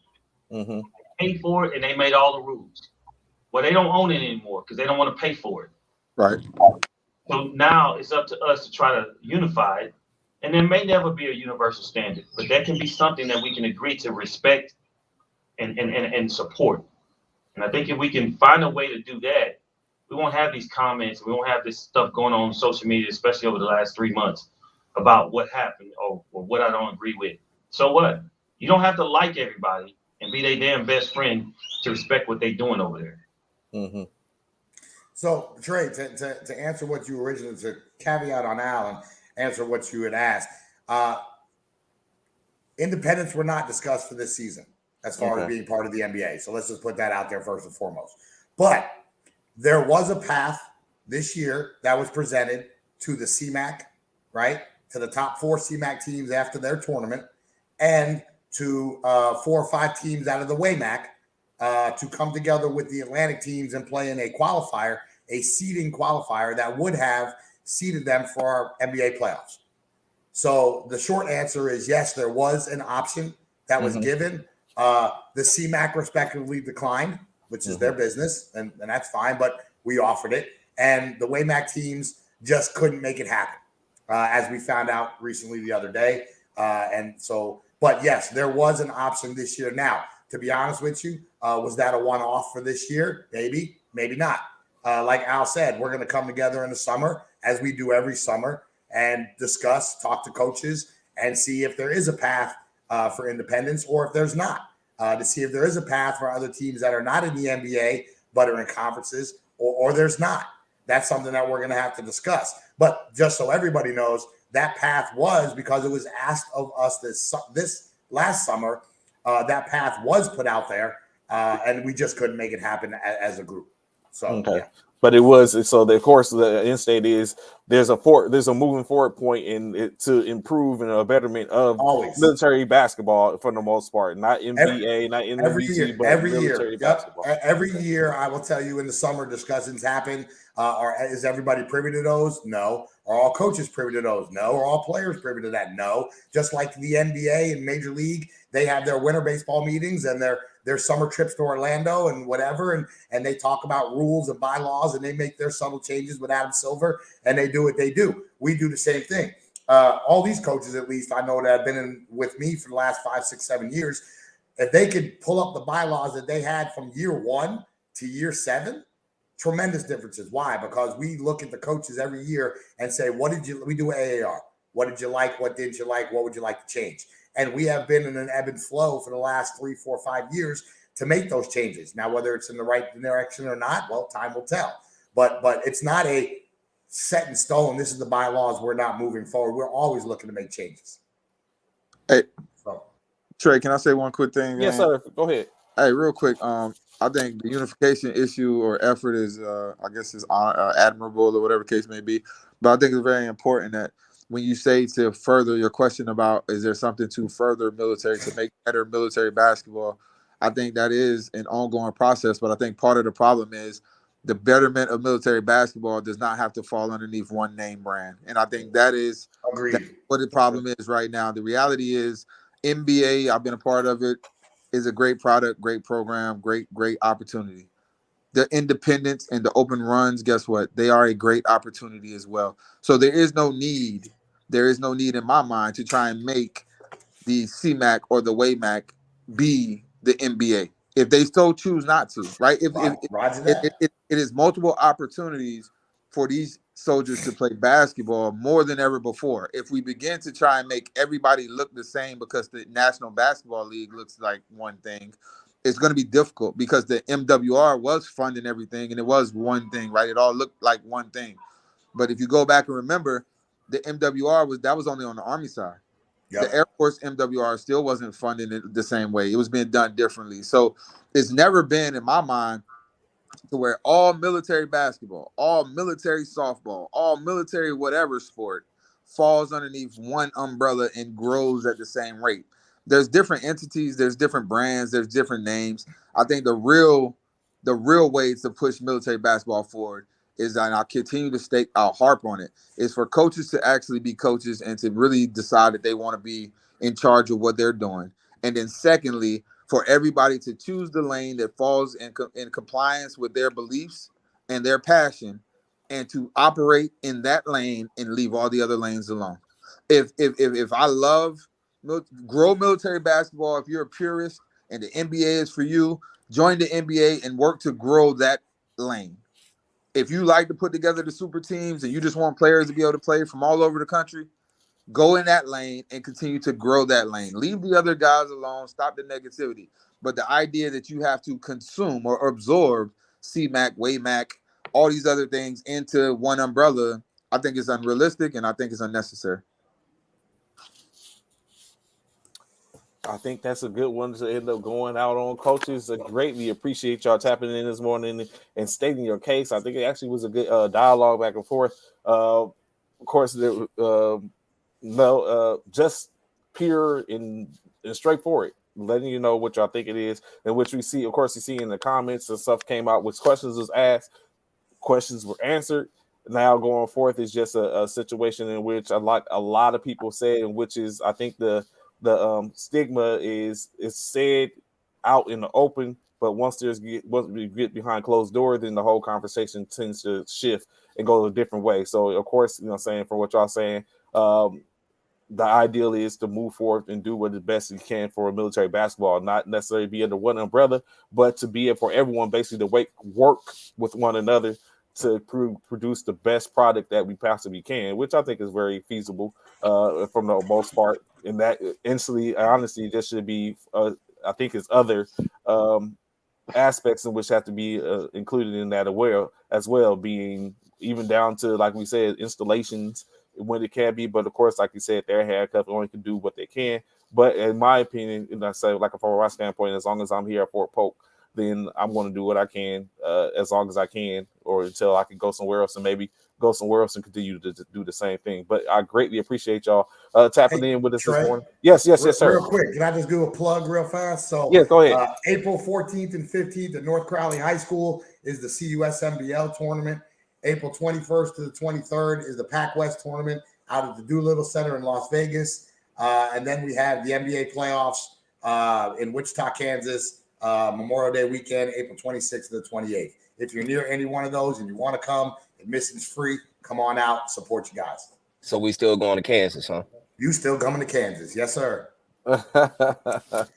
Mm-hmm. They paid for it and they made all the rules. Well, they don't own it anymore because they don't want to pay for it. Right. So now it's up to us to try to unify it. And there may never be a universal standard, but that can be something that we can agree to respect and support. And I think if we can find a way to do that, we won't have these comments. We won't have this stuff going on social media, especially over the last 3 months, about what happened or what I don't agree with. So what? You don't have to like everybody and be their damn best friend to respect what they're doing over there. Mm-hmm. So, Trey, to answer what you originally, to caveat on Alan, answer what you had asked, independents were not discussed for this season as far as being part of the NBA. So let's just put that out there first and foremost. But there was a path this year that was presented to the CMAC, right? To the top 4 CMAC teams after their tournament, and to 4 or 5 teams out of the WAMAC to come together with the Atlantic teams and play in a qualifier, a seeding qualifier that would have seeded them for our NBA playoffs. So the short answer is yes, there was an option that was given. The CMAC respectively declined, which is their business, and that's fine, but we offered it. And the WAMAC teams just couldn't make it happen, as we found out recently the other day. But yes, there was an option this year. Now, to be honest with you, was that a one-off for this year? Maybe, maybe not. Like Al said, we're going to come together in the summer, as we do every summer, and discuss, talk to coaches, and see if there is a path for independence or if there's not, to see if there is a path for other teams that are not in the NBA but are in conferences, or there's not. That's something that we're going to have to discuss. But just so everybody knows, that path was, because it was asked of us this last summer, that path was put out there, and we just couldn't make it happen as a group. So okay. yeah. But it was so. Of course, the end state is there's a moving forward point in it to improve and a betterment of Always. military basketball for the most part, not NBA, not Every NBT, year, but every military year, basketball. every year. I will tell you, in the summer, discussions happen. Is everybody privy to those? No. Are all coaches privy to those? No. Are all players privy to that? No. Just like the NBA and Major League, they have their winter baseball meetings and their summer trips to Orlando and whatever, and they talk about rules and bylaws, and they make their subtle changes with Adam Silver, and they do what they do. We do the same thing. All these coaches, at least I know that have been in with me for the last 5, 6, 7 years. If they could pull up the bylaws that they had from year 1 to year 7, tremendous differences. Why? Because we look at the coaches every year and say, we do AAR. What did you like? What didn't you like? What would you like to change? And we have been in an ebb and flow for the last 3, 4, 5 years to make those changes. Now, whether it's in the right direction or not, well, time will tell. But it's not a set in stone. This is the bylaws. We're not moving forward. We're always looking to make changes. Hey, so. Trey, can I say one quick thing? Yes, sir. Go ahead. Hey, real quick. I think the unification issue or effort is, I guess, is admirable or whatever case may be. But I think it's very important that when you say to further your question about is there something to further military to make better military basketball, I think that is an ongoing process. But I think part of the problem is the betterment of military basketball does not have to fall underneath one name brand. And I think that's what the problem is right now. The reality is NBA, I've been a part of it, is a great product, great program, great opportunity. The independence and the open runs, guess what? They are a great opportunity as well. So there is no need in my mind to try and make the CMAC or the WAMAC be the NBA if they so choose not to, right? It is multiple opportunities for these soldiers to play basketball more than ever before. If we begin to try and make everybody look the same because the National Basketball League looks like one thing, it's going to be difficult because the MWR was funding everything and it was one thing, right? It all looked like one thing. But if you go back and remember, the MWR was only on the Army side. Yep. The Air Force MWR still wasn't funding it the same way. It was being done differently. So it's never been, in my mind, to where all military basketball, all military softball, all military whatever sport falls underneath one umbrella and grows at the same rate. There's different entities, there's different brands, there's different names. I think the real way to push military basketball forward is, and I'll continue to I'll harp on it, is for coaches to actually be coaches and to really decide that they want to be in charge of what they're doing. And then secondly, for everybody to choose the lane that falls in compliance with their beliefs and their passion, and to operate in that lane and leave all the other lanes alone. If I love grow military basketball, if you're a purist and the NBA is for you, join the NBA and work to grow that lane. If you like to put together the super teams and you just want players to be able to play from all over the country, go in that lane and continue to grow that lane. Leave the other guys alone. Stop the negativity. But the idea that you have to consume or absorb CMAC, WAMAC, all these other things into one umbrella, I think is unrealistic and I think it's unnecessary. I think that's a good one to end up going out on. Coaches, I greatly appreciate y'all tapping in this morning and stating your case. I think it actually was a good dialogue back and forth. Of course, just pure and straightforward, letting you know what y'all think it is, and which we see, of course, you see in the comments and stuff came out, which questions was asked, questions were answered. Now going forth is just a situation in which a lot of people said, and which is, I think the stigma is said out in the open, but once we get behind closed doors, then the whole conversation tends to shift and go a different way. So of course, saying from what y'all saying, the ideal is to move forward and do what is best you can for military basketball, not necessarily be under one umbrella, but to be for everyone basically to work with one another to produce the best product that we possibly can, which I think is very feasible from the most part. And that instantly, honestly, just should be, I think, is other aspects in which have to be included in that as well, being even down to, like we said, installations when it can be. But of course, like you said, their haircut only can do what they can. But in my opinion, and I say, like from my standpoint, as long as I'm here at Fort Polk, then I'm going to do what I can as long as I can, or until I can go somewhere else and maybe go somewhere else and continue to do the same thing. But I greatly appreciate y'all tapping in with us Trey, this morning. Yes, sir. Real quick, can I just do a plug real fast? So, yeah, go ahead. April 14th and 15th at North Crowley High School is the CUSMBL tournament. April 21st to the 23rd is the Pac West tournament out at the Doolittle Center in Las Vegas. And then we have the NBA playoffs in Wichita, Kansas, Memorial Day weekend, April 26th to the 28th. If you're near any one of those and you want to come, admission's free. Come on out, support you guys. So we still going to Kansas, huh? You still coming to Kansas. Yes, sir.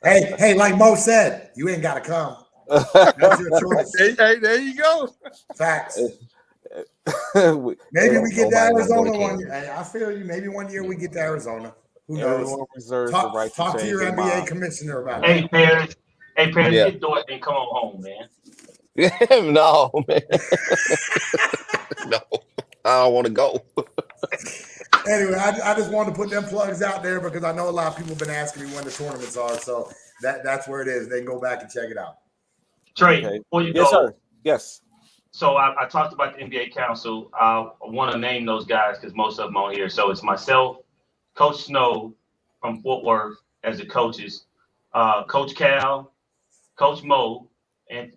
hey, like Mo said, you ain't got to come. That's your choice. Hey, there you go. Facts. Maybe we get to Arizona one year. Hey, I feel you. Maybe one year we get to Arizona. Who knows? Talk to your NBA commissioner about it. Hey, Paris, get Dort and come on home, man. No, man. No, I don't want to go. Anyway, I just wanted to put them plugs out there because I know a lot of people have been asking me when the tournaments are. So that's where it is. They can go back and check it out. Trey, before you go. Yes, sir. Yes. So I talked about the NBA Council. I want to name those guys because most of them on here. So it's myself, Coach Snow from Fort Worth as the coaches, Coach Cal, Coach Mo, and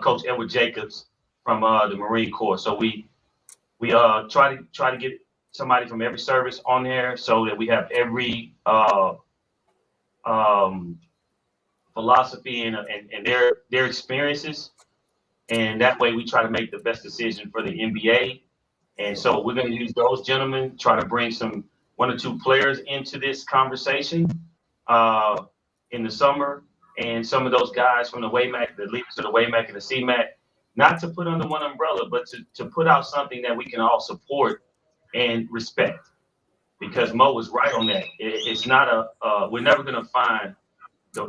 Coach Edward Jacobs from the Marine Corps. So we try to get somebody from every service on there so that we have every philosophy and their experiences. And that way we try to make the best decision for the NBA. And so we're going to use those gentlemen, try to bring one or two players into this conversation in the summer. And some of those guys from the WAMAC, the leaders of the WAMAC and the CMAC, not to put under one umbrella, but to put out something that we can all support and respect. Because Mo was right on that. It's not we're never going to find the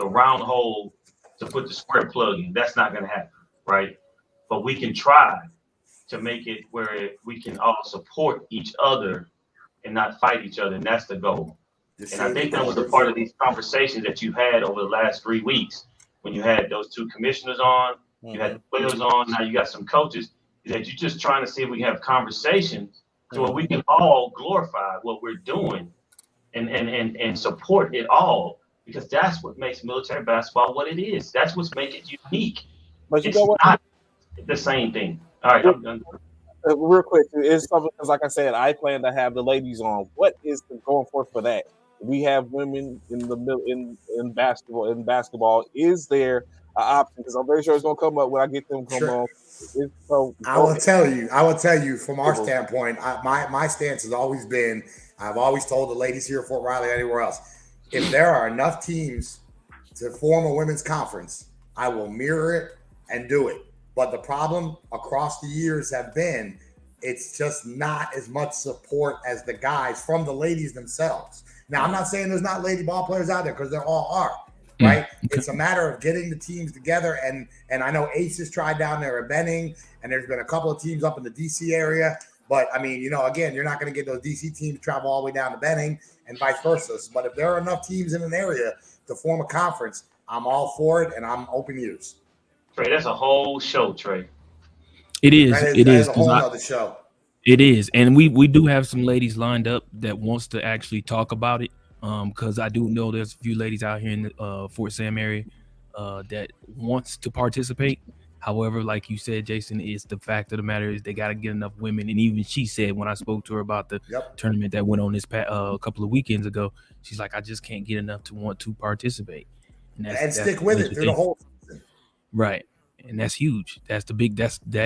round hole to put the square plug in. That's not going to happen, right? But we can try to make it where we can all support each other and not fight each other, and that's the goal. And I think that was a part of these conversations that you had over the last 3 weeks when you had those two commissioners on, you had the players on, now you got some coaches, is that you're just trying to see if we can have conversations so where we can all glorify what we're doing and support it all. Because that's what makes military basketball what it is. That's what's making it unique. But it's not the same thing. All right, I'm done. Real quick, it's something because, like I said, I plan to have the ladies on. What is the going forth for that? We have women in basketball. Is there an option? Because I'm very sure it's going to come up when I get them come on. So I will tell you from our standpoint. My stance has always been. I've always told the ladies here at Fort Riley, anywhere else. If there are enough teams to form a women's conference, I will mirror it and do it. But the problem across the years have been, it's just not as much support as the guys from the ladies themselves. Now, I'm not saying there's not lady ball players out there because there all are, right? It's a matter of getting the teams together. And I know Aces tried down there at Benning, and there's been a couple of teams up in the DC area. But, I mean, again, you're not going to get those DC teams to travel all the way down to Benning and vice versa. But if there are enough teams in an area to form a conference, I'm all for it, and I'm open ears. Trey, that's a whole show, Trey. It is. That is a whole other show. It is. And we do have some ladies lined up that wants to actually talk about it. Because I do know there's a few ladies out here in the Fort Sam area that wants to participate. However, like you said, Jason, is the fact of the matter is they got to get enough women. And even she said when I spoke to her about the tournament that went on this a couple of weekends ago, she's like, I just can't get enough to want to participate. And stick with it through the whole season. Right. And that's huge. That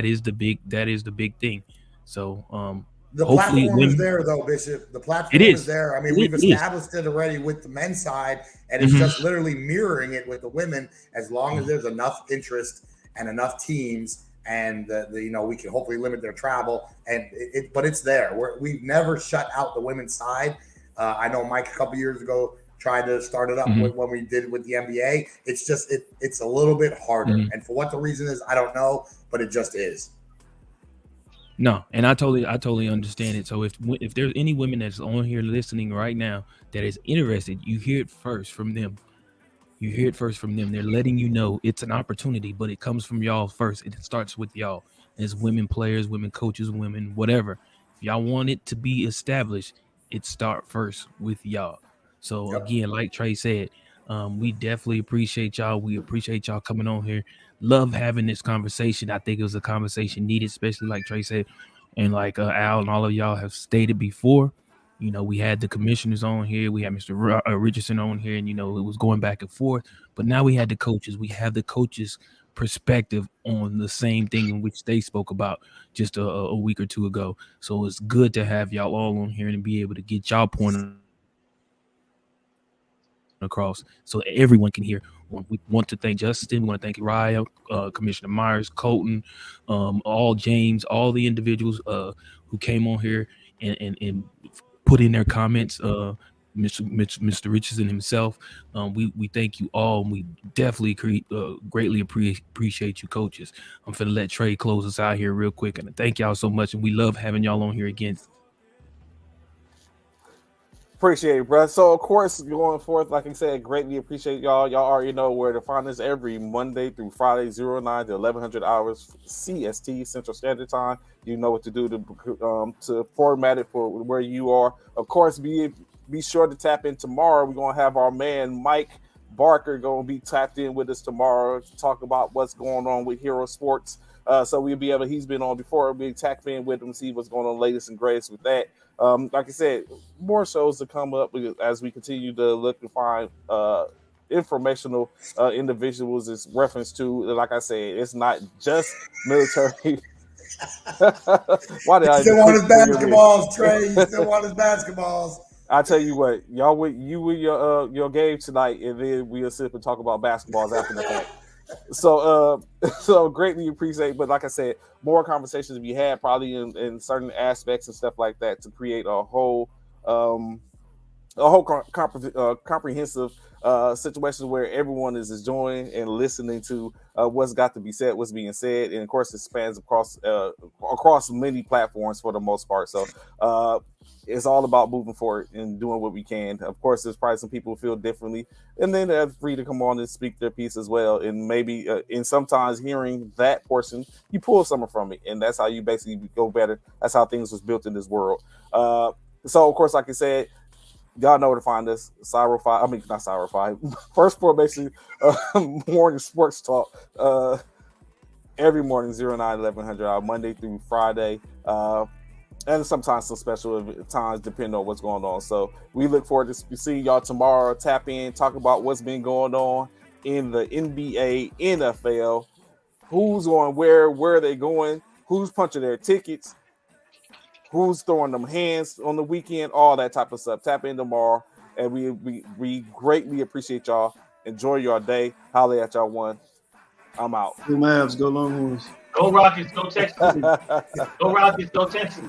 is the big thing. So the platform is there though, Bishop. The platform is there. I mean, we've established it already with the men's side, and it's just literally mirroring it with the women as long as there's enough interest and enough teams, and we can hopefully limit their travel. But it's there. We've never shut out the women's side. I know Mike a couple years ago tried to start it up when we did it with the NBA. It's just it's a little bit harder, and for what the reason is, I don't know, but it just is. No, and I totally understand it. So if there's any women that's on here listening right now that is interested, you hear it first from them. You hear it first from them. They're letting you know it's an opportunity, but it comes from y'all first. It starts with y'all as women players, women coaches, women, whatever. If y'all want it to be established, it start first with y'all. So again, like Trey said, we definitely appreciate y'all. We appreciate y'all coming on here. Love having this conversation. I think it was a conversation needed, especially like Trey said, and like Al and all of y'all have stated before. You know, we had the commissioners on here. We had Mr. Richardson on here, and, you know, it was going back and forth. But now we had the coaches. We have the coaches' perspective on the same thing in which they spoke about just a week or two ago. So it's good to have y'all all on here and be able to get y'all point across so everyone can hear. We want to thank Justin. We want to thank Raya, Commissioner Myers, Colton, all James, all the individuals who came on here and put in their comments. Mr. Richardson himself. We thank you all, and we definitely greatly appreciate you, coaches. I'm finna let Trey close us out here real quick, and thank y'all so much, and we love having y'all on here again. Appreciate it, bro. So, of course, going forth, like I said, greatly appreciate y'all. Y'all already know where to find us every Monday through Friday, 09 to 1100 hours CST, Central Standard Time. You know what to do to format it for where you are. Of course, be sure to tap in tomorrow. We're going to have our man Mike Barker going to be tapped in with us tomorrow to talk about what's going on with Hero Sports. So we'll be able, he's been on before, we'll tap in with him, see what's going on latest and greatest with that. Like I said, more shows to come up as we continue to look and find informational individuals. It's reference to, like I said, it's not just military. Why did I still want his basketballs, Trey? You still want his basketballs? I tell you what, y'all with your game tonight, and then we'll sit and talk about basketballs after the fact. So greatly appreciate, but like I said, more conversations to be had probably in certain aspects and stuff like that to create a whole comprehensive situation where everyone is enjoying and listening to what's got to be said, what's being said, and of course it spans across many platforms for the most part. So it's all about moving forward and doing what we can. Of course, there's probably some people who feel differently, and then they're free to come on and speak their piece as well. And maybe, and sometimes hearing that portion, you pull something from it, and that's how you basically go better. That's how things was built in this world. So, of course, like I said, y'all know where to find us. Not Cyro5. First Formation morning sports talk every morning, 09 1100, Monday through Friday. And sometimes some special times depending on what's going on. So we look forward to seeing y'all tomorrow. Tap in, talk about what's been going on in the NBA, NFL. Who's going where are they going? Who's punching their tickets? Who's throwing them hands on the weekend? All that type of stuff. Tap in tomorrow. And we greatly appreciate y'all. Enjoy your day. Holla at y'all one. I'm out. Go Mavs, go Longhorns. Go Rockets, go Texas. Go Rockets, go Texas.